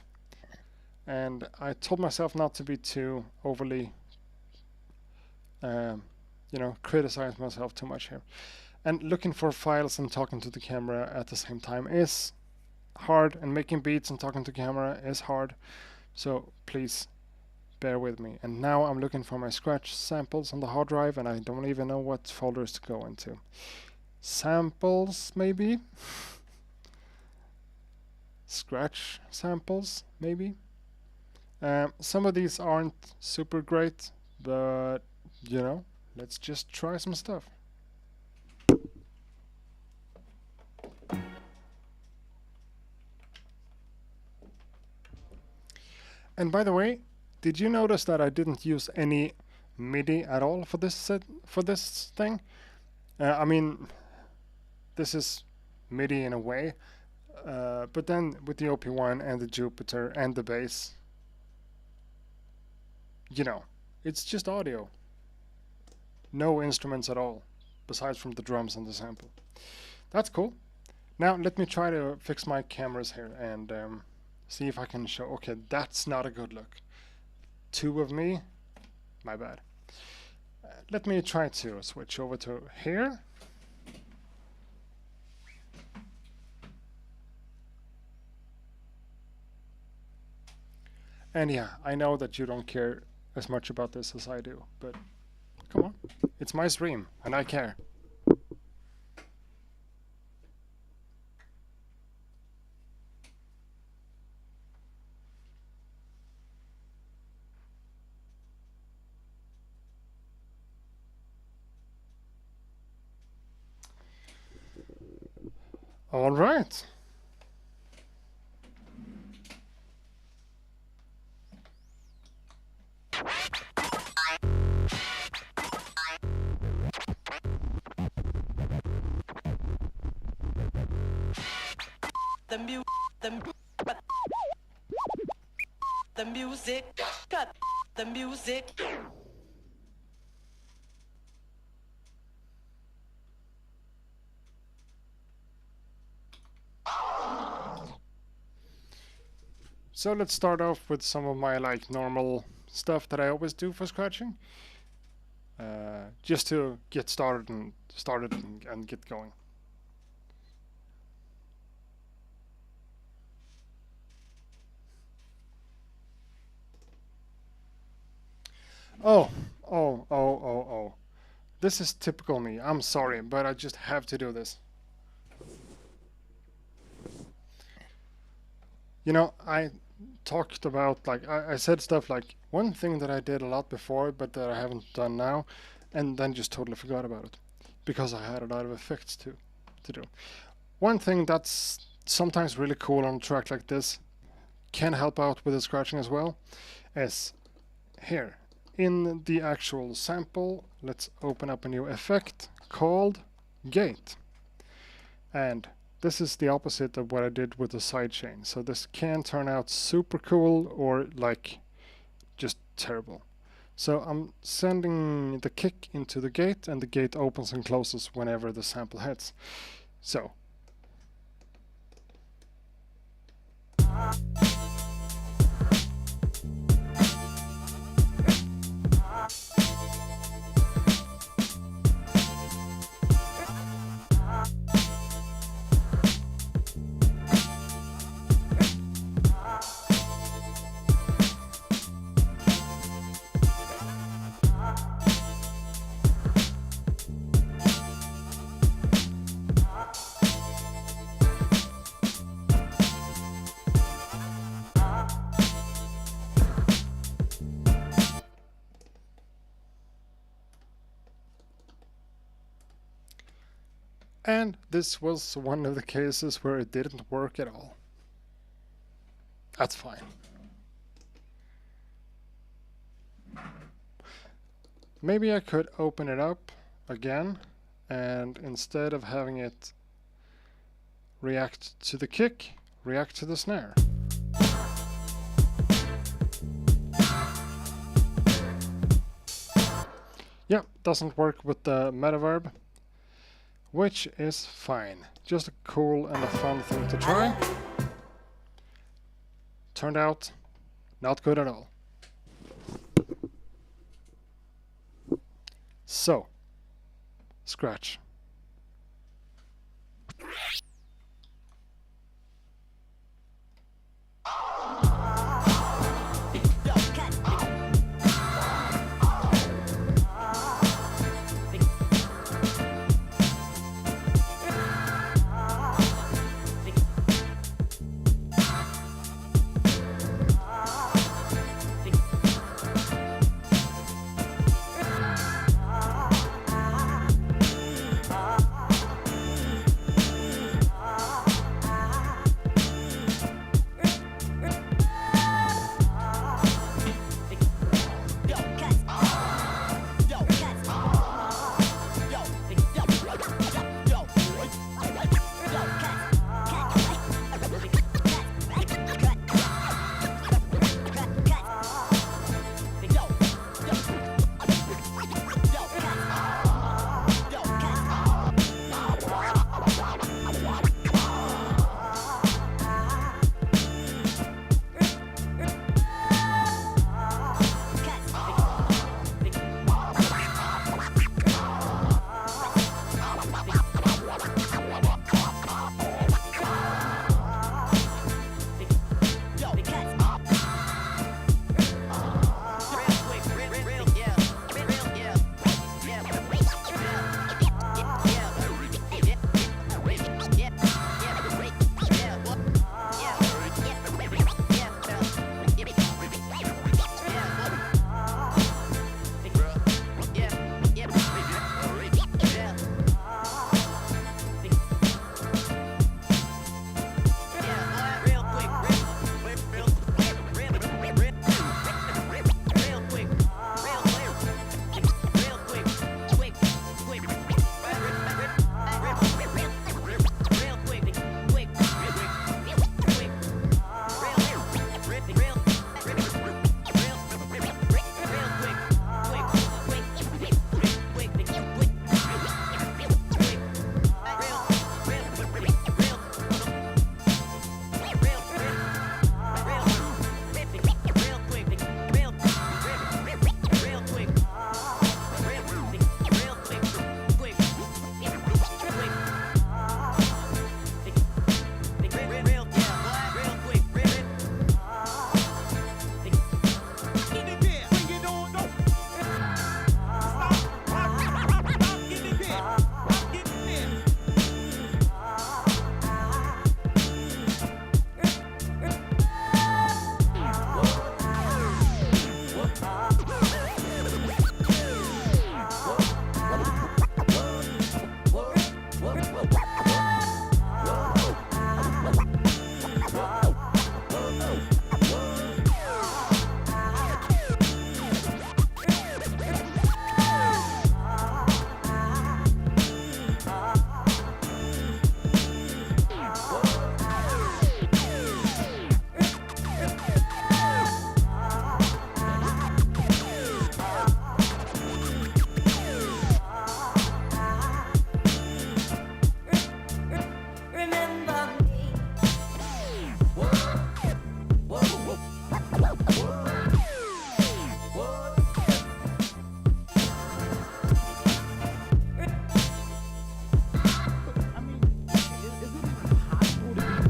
[SPEAKER 1] And I told myself not to be too overly, criticize myself too much here. And looking for files and talking to the camera at the same time is hard, and making beats and talking to camera is hard. So please bear with me. And now I'm looking for my scratch samples on the hard drive, and I don't even know what folders to go into. Samples, maybe? Scratch samples, maybe? Some of these aren't super great, but, let's just try some stuff. And by the way, did you notice that I didn't use any MIDI at all for this thing? I mean, this is MIDI in a way, but then with the OP1 and the Jupiter and the bass, it's just audio. No instruments at all, besides from the drums and the sample. That's cool. Now let me try to fix my cameras here and see if I can show. Okay, that's not a good look. 2 of me, my bad. Let me try to switch over to here. And yeah, I know that you don't care as much about this as I do, but come on, it's my stream and I care. All right.
[SPEAKER 3] The music, cut the music.
[SPEAKER 1] So let's start off with some of my normal stuff that I always do for scratching, just to get started and get going. Oh. This is typical me. I'm sorry, but I just have to do this. I talked about, I said stuff like, one thing that I did a lot before, but that I haven't done now, and then just totally forgot about it, because I had a lot of effects to do. One thing that's sometimes really cool on a track like this, can help out with the scratching as well, is here. In the actual sample, let's open up a new effect called Gate. And this is the opposite of what I did with the sidechain. So this can turn out super cool or just terrible. So I'm sending the kick into the gate, and the gate opens and closes whenever the sample hits. So And this was one of the cases where it didn't work at all. That's fine. Maybe I could open it up again, and instead of having it react to the kick, react to the snare. Yeah, doesn't work with the metaverb, which is fine. Just a cool and a fun thing to try. Turned out not good at all. So, scratch.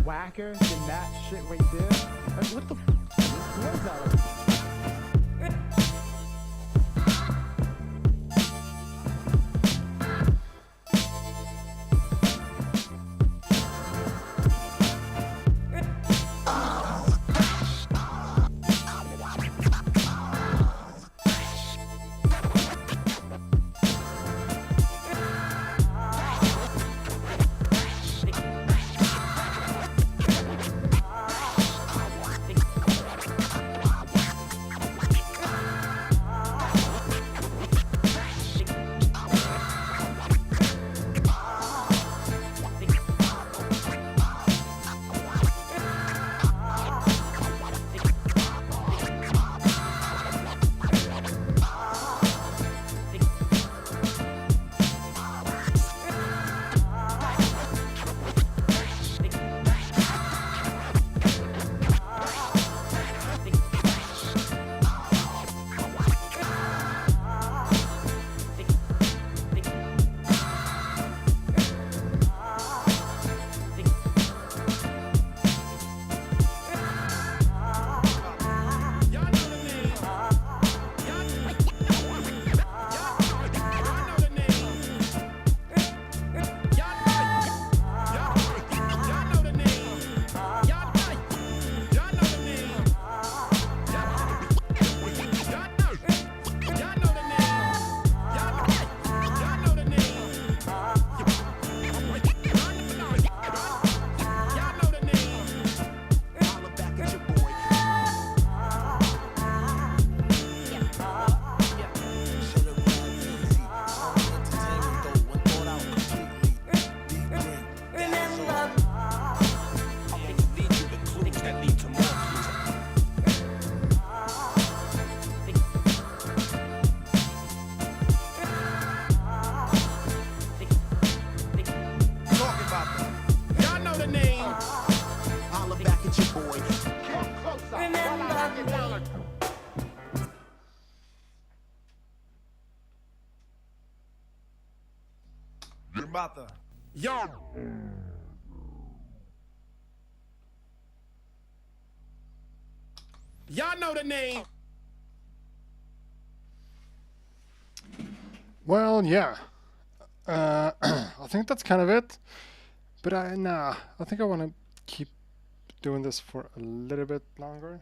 [SPEAKER 4] whacker than that shit right there. Like, what the what is that?
[SPEAKER 5] about the yo. Y'all know the name.
[SPEAKER 1] Well, yeah. I think that's kind of it. But I think I want to keep doing this for a little bit longer.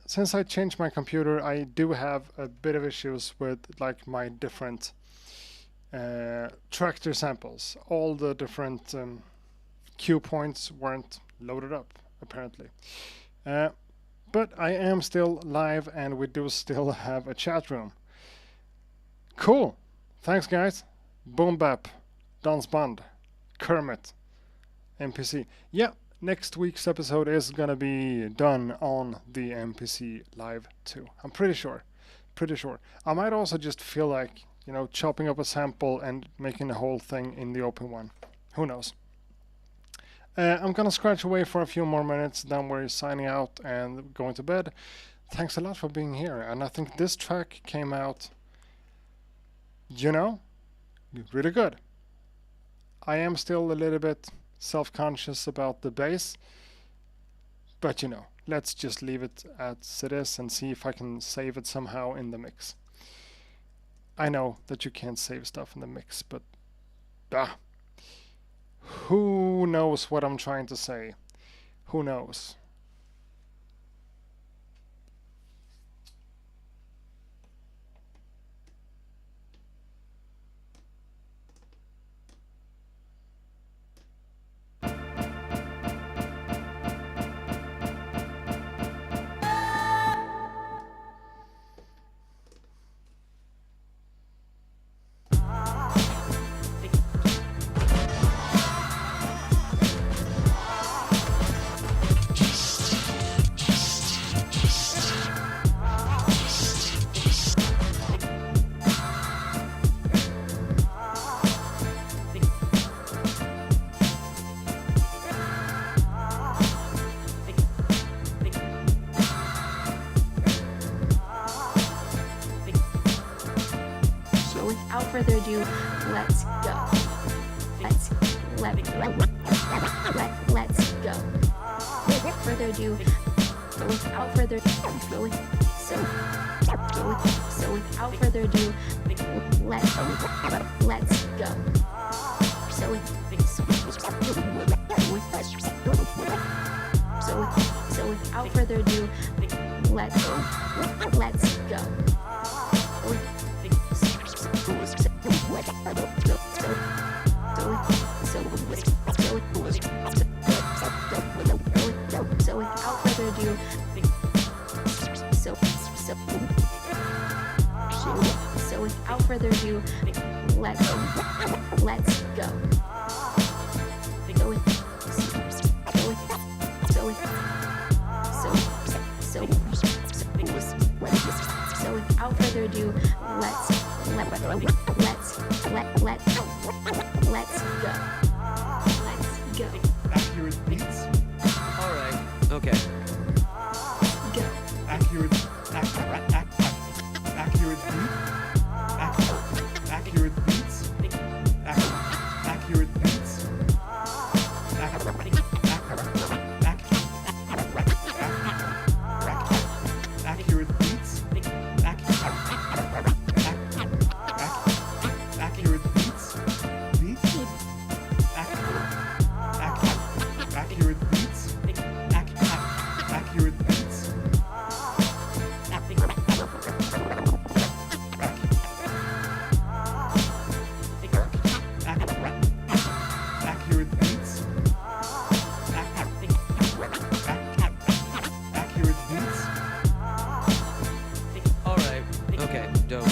[SPEAKER 1] Since I changed my computer, I do have a bit of issues with like my different tractor samples. All the different cue points weren't loaded up, apparently. But I am still live, and we do still have a chat room. Cool. Thanks, guys. Boom Bap, Dans Band, Kermit, MPC. Yeah, next week's episode is gonna be done on the MPC Live too. I'm pretty sure. I might also just feel like, chopping up a sample and making the whole thing in the open one. Who knows? I'm gonna scratch away for a few more minutes, then we're signing out and going to bed. Thanks a lot for being here, and I think this track came out, really good. I am still a little bit self-conscious about the bass, but let's just leave it as it is and see if I can save it somehow in the mix. I know that you can't save stuff in the mix, but who knows what I'm trying to say? Who knows?
[SPEAKER 6] Further ado, let's go. Let's go. Without further ado, without further ado, without further ado, let's go. So without further ado, let's go. So without further ado, so without further ado, let's go. So without further ado, let's go.
[SPEAKER 5] Accurate beats.
[SPEAKER 7] All right. Okay.
[SPEAKER 6] Go.
[SPEAKER 5] Accurate beat. Accurate beats. Accurate beats. Accurate beats. Accurate beats. Beats. Accurate beats. Accurate beats. Accurate beats. Accurate beats.
[SPEAKER 7] All right. Okay. Dope.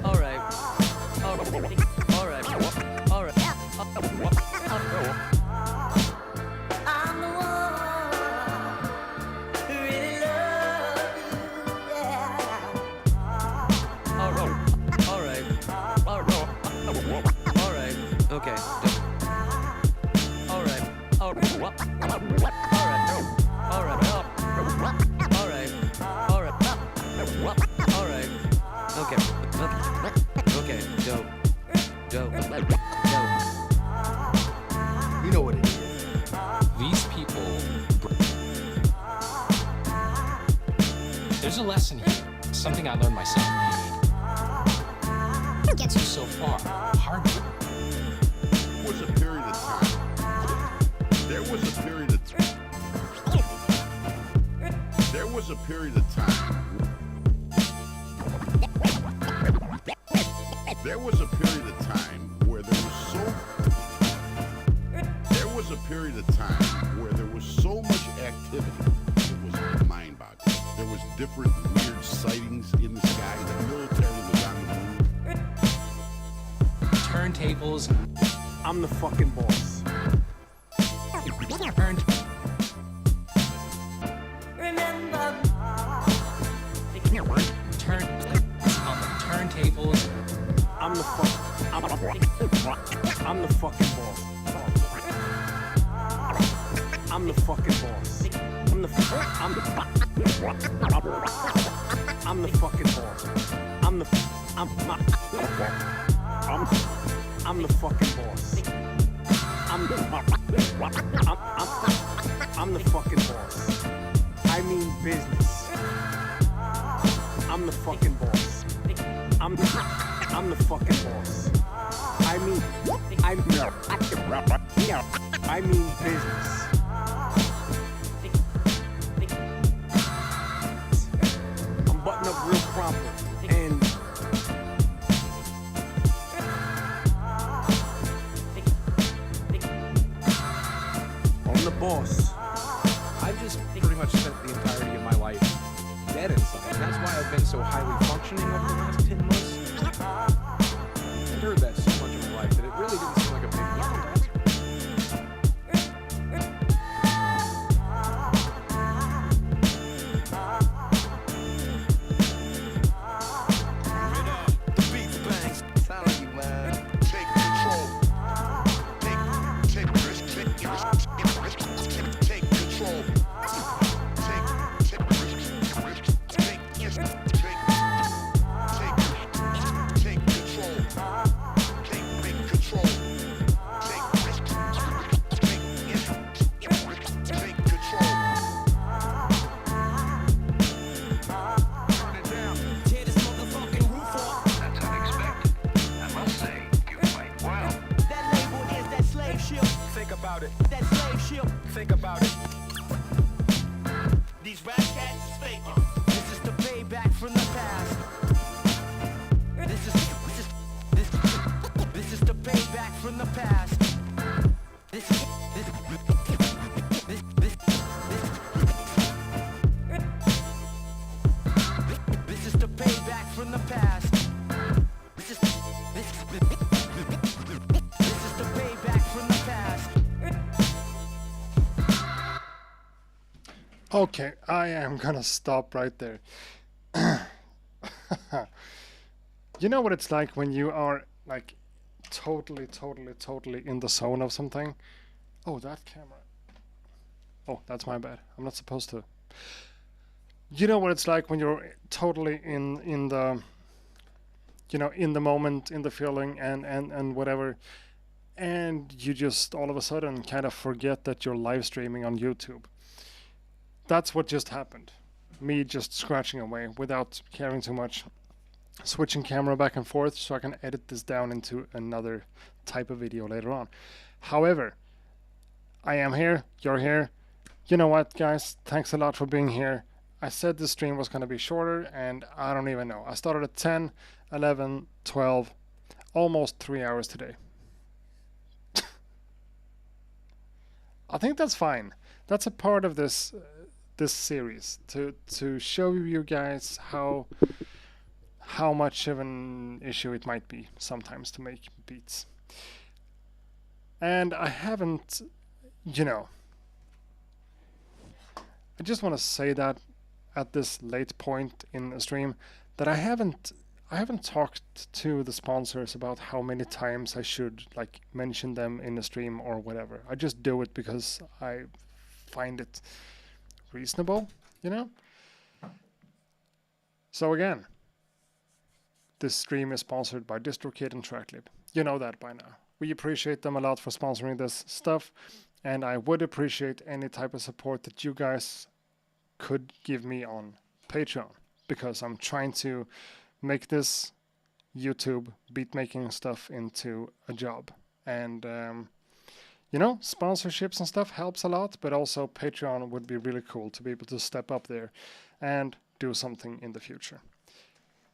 [SPEAKER 7] All right. All right. All right. All right.
[SPEAKER 3] I'm the one who really loves you, yeah.
[SPEAKER 7] All right. All right. All right. All right. Okay. Dope. All right. All right. All right. All right. All right. All right. All right. Okay. Okay. Okay. Dope. dope.
[SPEAKER 8] You know what it is.
[SPEAKER 9] These people. There's a lesson here. Something I learned myself. It gets you so far. Hard work.
[SPEAKER 10] There was a period of time. There was a period of time. There was a period of time. There was a period of time where there was so. There was a period of time where there was so much activity. It was mind-boggling. There was different weird sightings in the sky. The military was on the move.
[SPEAKER 9] Turntables.
[SPEAKER 4] I'm the fucking boss.
[SPEAKER 9] Turn.
[SPEAKER 3] Remember,
[SPEAKER 9] Turn. On the turntables.
[SPEAKER 4] I'm the fuck. I'm the fucking boss. I'm the fucking boss. I'm the fucking boss. I'm the fucking boss. I'm the fucking boss. I mean business. I'm the fucking boss. I'm the fucking boss. I mean business. I'm button up real proper and I'm the boss.
[SPEAKER 11] I've just pretty much spent the entirety of my life dead inside. And that's why I've been so highly functioning over the last 10 months. I've heard that so much in my life that it really didn't seem like a big deal.
[SPEAKER 10] The beats bang. Sound like you, man. Take control. Take risk. Take control. Take control. Take risk. Take control. Take big control. Take risk. Take control. Turn it down. Tear this motherfucking roof off.
[SPEAKER 12] That's unexpected. I must say, you fight well.
[SPEAKER 3] that label is that slave ship.
[SPEAKER 11] Think about it.
[SPEAKER 3] That slave ship.
[SPEAKER 11] Think about it.
[SPEAKER 3] These rap cats is fake. This is the payback from the past. This is the payback from the past. This is the payback from the past. This is the payback from the past.
[SPEAKER 1] Okay, I am gonna stop right there. You know what it's like when you are like totally in the zone of something? Oh, that camera. Oh, that's my bad. I'm not supposed to. You know what it's like when you're totally in the, you know, in the moment, in the feeling and whatever, and you just all of a sudden kind of forget that you're live streaming on YouTube. That's what just happened. Me just scratching away without caring too much. Switching camera back and forth so I can edit this down into another type of video later on. However, I am here, you're here. You know what, guys? Thanks a lot for being here. I said this stream was going to be shorter, and I don't even know. I started at 10, 11, 12, almost 3 hours today. I think that's fine. That's a part of this series to show you guys how much of an issue it might be sometimes to make beats. And I haven't, you know, I just want to say that at this late point in a stream that I haven't talked to the sponsors about how many times I should like mention them in a stream or whatever. I just do it because I find it reasonable, you know? So again, this stream is sponsored by DistroKid and Tracklib. You know that by now. We appreciate them a lot for sponsoring this stuff, and I would appreciate any type of support that you guys could give me on Patreon, because I'm trying to make this YouTube beat making stuff into a job. And you know, sponsorships and stuff helps a lot, but also Patreon would be really cool to be able to step up there and do something in the future.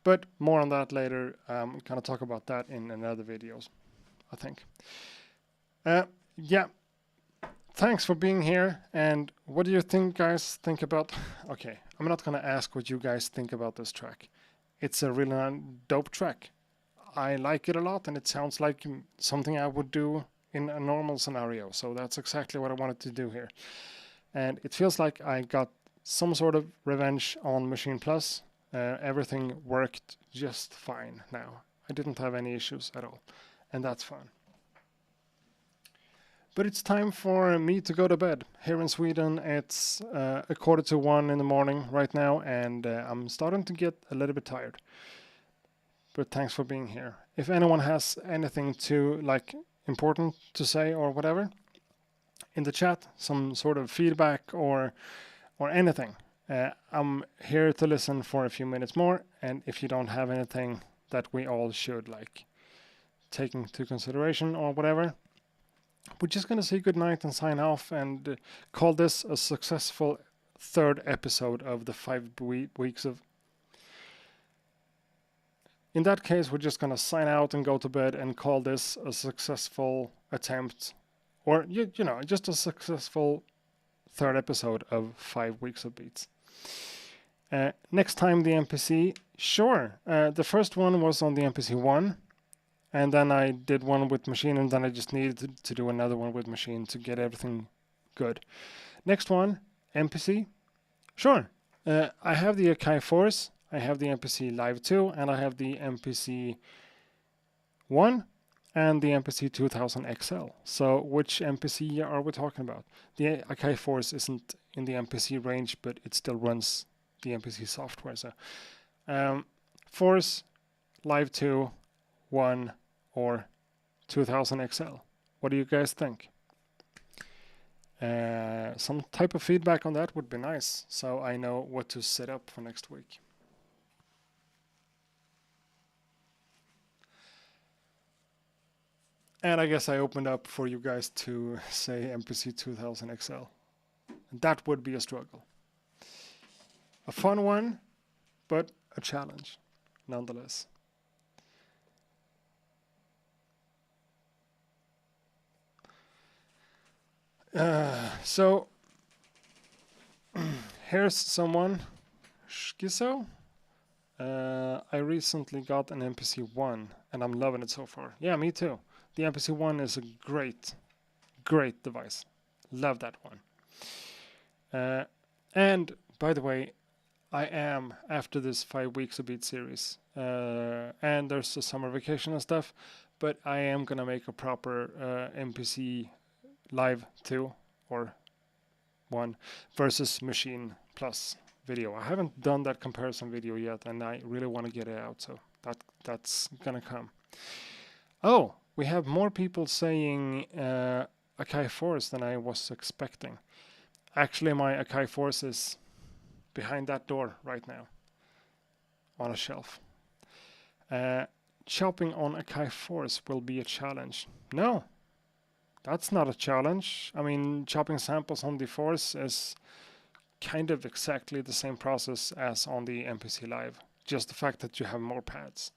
[SPEAKER 1] But more on that later. I'm gonna talk about that in another videos, I think. Yeah, thanks for being here. And what do you guys think about? Okay, I'm not gonna ask what you guys think about this track. It's a really dope track. I like it a lot, and it sounds like something I would do in a normal scenario. So that's exactly what I wanted to do here. And it feels like I got some sort of revenge on Maschine Plus. Everything worked just fine now. I didn't have any issues at all, and that's fine. But it's time for me to go to bed. Here in Sweden, it's 1:45 in the morning right now, and I'm starting to get a little bit tired. But thanks for being here. If anyone has anything important to say or whatever in the chat, some sort of feedback or anything, I'm here to listen for a few minutes more. And if you don't have anything that we all should take into consideration or whatever, we're just gonna say goodnight and sign off and call this a successful third episode of the 5 weeks of. In that case, we're just gonna sign out and go to bed and call this a successful attempt, or you know, just a successful third episode of 5 weeks of beats. Next time the MPC, sure. The first one was on the MPC 1, and then I did one with Maschine, and then I just needed to do another one with Maschine to get everything good. Next one, MPC, sure. I have the Akai Force, I have the MPC Live 2, and I have the MPC 1 and the MPC 2000 XL. So which MPC are we talking about? The Akai Force isn't in the MPC range, but it still runs the MPC software. So Force, Live 2, 1, or 2000 XL. What do you guys think? Some type of feedback on that would be nice, so I know what to set up for next week. And I guess I opened up for you guys to say MPC 2000 XL. That would be a struggle. A fun one, but a challenge, nonetheless. So, here's someone, Schizo. I recently got an MPC 1, and I'm loving it so far. Yeah, me too. The MPC 1 is a great device. Love that one. And by the way, I am after this 5 weeks of beat series, and there's a summer vacation and stuff, but I am gonna make a proper MPC Live 2 or 1 versus Maschine Plus video. I haven't done that comparison video yet, and I really want to get it out, so that's gonna come. Oh, we have more people saying Akai Force than I was expecting. Actually, my Akai Force is behind that door right now on a shelf. Chopping on Akai Force will be a challenge. No, that's not a challenge. I mean, chopping samples on the Force is kind of exactly the same process as on the MPC Live, just the fact that you have more pads.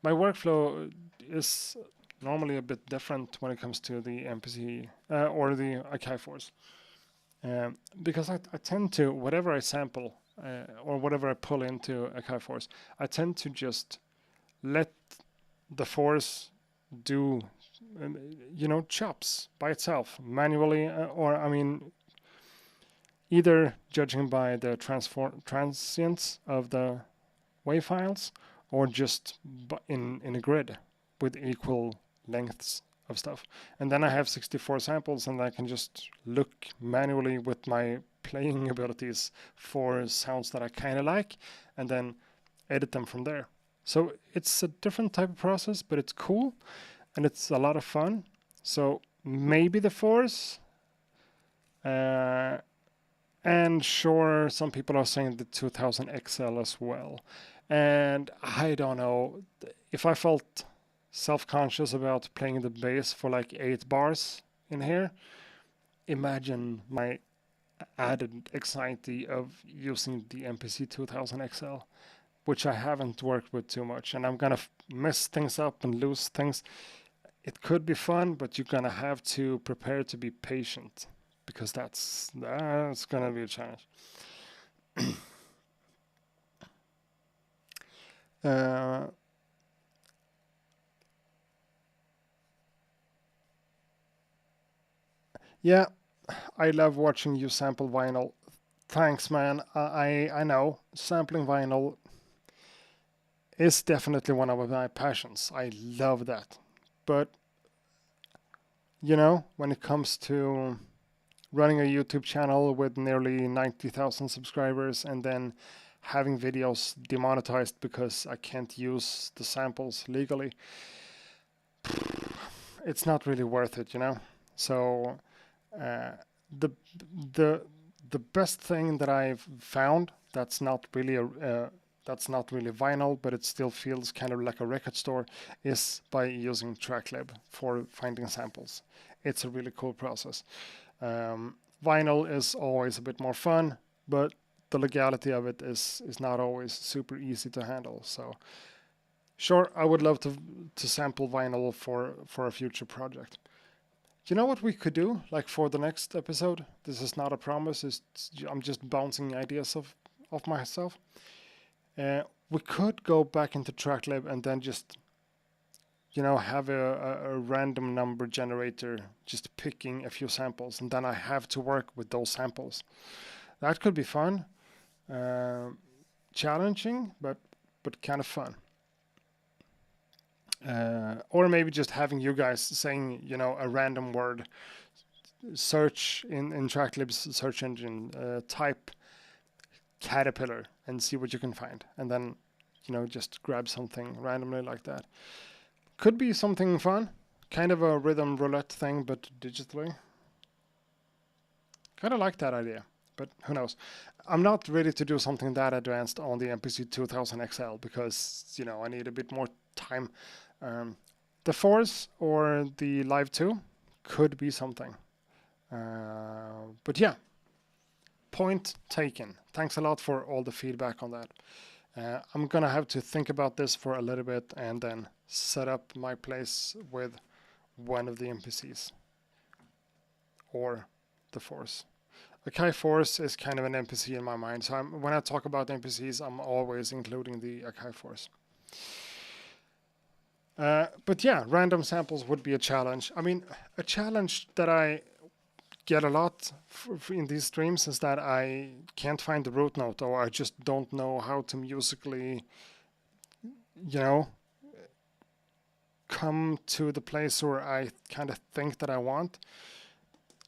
[SPEAKER 1] My workflow is normally a bit different when it comes to the MPC or the Akai Force, because I tend to, whatever I sample or whatever I pull into Akai Force, I tend to just let the Force do, chops by itself manually, or I mean, either judging by the transients of the wave files, or just in a grid with equal lengths of stuff. And then I have 64 samples, and I can just look manually with my playing abilities for sounds that I kind of like, and then edit them from there. So it's a different type of process, but it's cool and it's a lot of fun. So maybe the Force, and sure, some people are saying the 2000 XL as well. And I don't know, if I felt self-conscious about playing the bass for like 8 bars in here, imagine my added anxiety of using the MPC 2000 XL, which I haven't worked with too much, and I'm gonna mess things up and lose things. It could be fun, but you're gonna have to prepare to be patient, because that's gonna be a challenge. Yeah, I love watching you sample vinyl. Thanks, man. I know sampling vinyl is definitely one of my passions. I love that. But, you know, when it comes to running a YouTube channel with nearly 90,000 subscribers and then having videos demonetized because I can't use the samples legally, it's not really worth it, you know? So the best thing that I've found that's not really vinyl, but it still feels kind of like a record store, is by using TrackLab for finding samples. It's a really cool process. Vinyl is always a bit more fun, but the legality of it is not always super easy to handle. So sure, I would love to sample vinyl for a future project. You know what we could do, like for the next episode? This is not a promise, I'm just bouncing ideas of myself. We could go back into TrackLab and then just, you know, have a random number generator just picking a few samples, and then I have to work with those samples. That could be fun. Challenging, but kind of fun. Or maybe just having you guys saying, you know, a random word, search in TrackLab's search engine, type caterpillar and see what you can find, and then, you know, just grab something randomly like that. Could be something fun, kind of a rhythm roulette thing, but digitally. Kind of like that idea, but who knows. I'm not ready to do something that advanced on the MPC 2000 XL because, you know, I need a bit more time. The Force or the Live 2 could be something. But yeah, point taken. Thanks a lot for all the feedback on that. I'm gonna have to think about this for a little bit and then set up my place with one of the MPCs or the Force. Akai Force is kind of an MPC in my mind, so when I talk about MPCs, I'm always including the Akai Force. But yeah, random samples would be a challenge. I mean, a challenge that I get a lot in these streams is that I can't find the root note, or I just don't know how to musically, you know, come to the place where I kind of think that I want.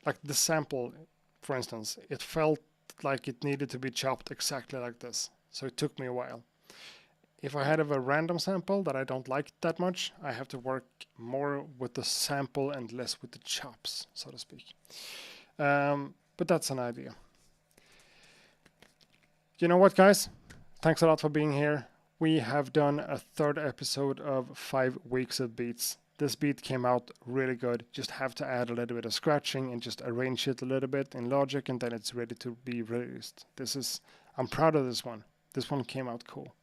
[SPEAKER 1] Like the sample, for instance, it felt like it needed to be chopped exactly like this, so it took me a while. If I had a random sample that I don't like that much, I have to work more with the sample and less with the chops, so to speak. But that's an idea. You know what, guys? Thanks a lot for being here. We have done a third episode of 5 weeks of beats. This beat came out really good. Just have to add a little bit of scratching and just arrange it a little bit in Logic, and then it's ready to be released. I'm proud of this one. This one came out cool.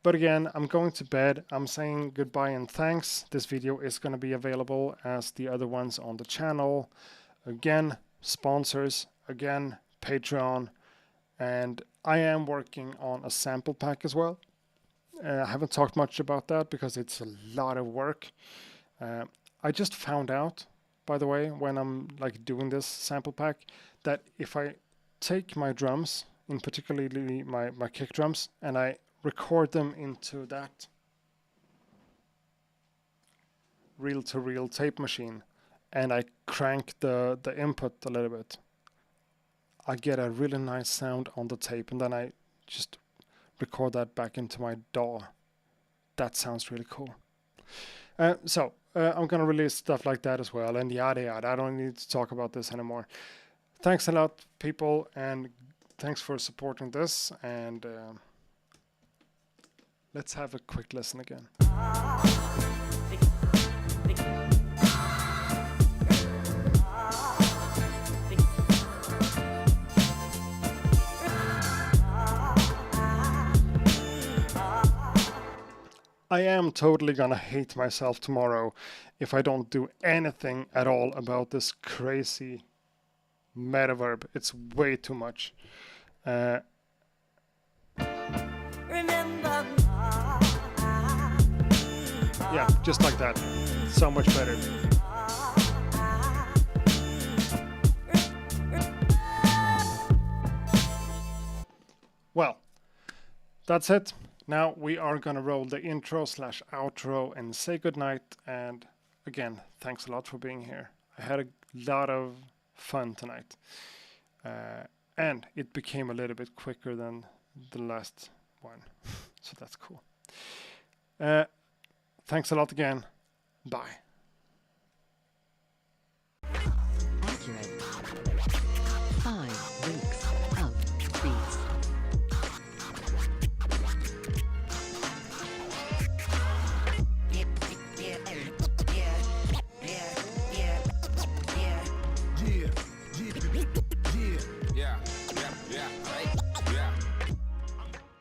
[SPEAKER 1] But again, I'm going to bed. I'm saying goodbye and thanks. This video is going to be available as the other ones on the channel. Again, sponsors. Again, Patreon. And I am working on a sample pack as well. I haven't talked much about that because it's a lot of work. I just found out, by the way, when I'm like doing this sample pack, that if I take my drums, in particularly my kick drums, and I record them into that reel-to-reel tape machine, and I crank the input a little bit, I get a really nice sound on the tape, and then I just record that back into my DAW. That sounds really cool. So I'm gonna release stuff like that as well, and yada yada. I don't need to talk about this anymore. Thanks a lot, people, and thanks for supporting this. And let's have a quick listen again. I am totally gonna hate myself tomorrow if I don't do anything at all about this crazy metaverb. It's way too much. Yeah, just like that. So much better. Well, that's it. Now we are gonna roll the intro / outro and say goodnight. And again, thanks a lot for being here. I had a lot of fun tonight. And it became a little bit quicker than the last one. So that's cool. Thanks a lot again. Bye.
[SPEAKER 2] Accurate.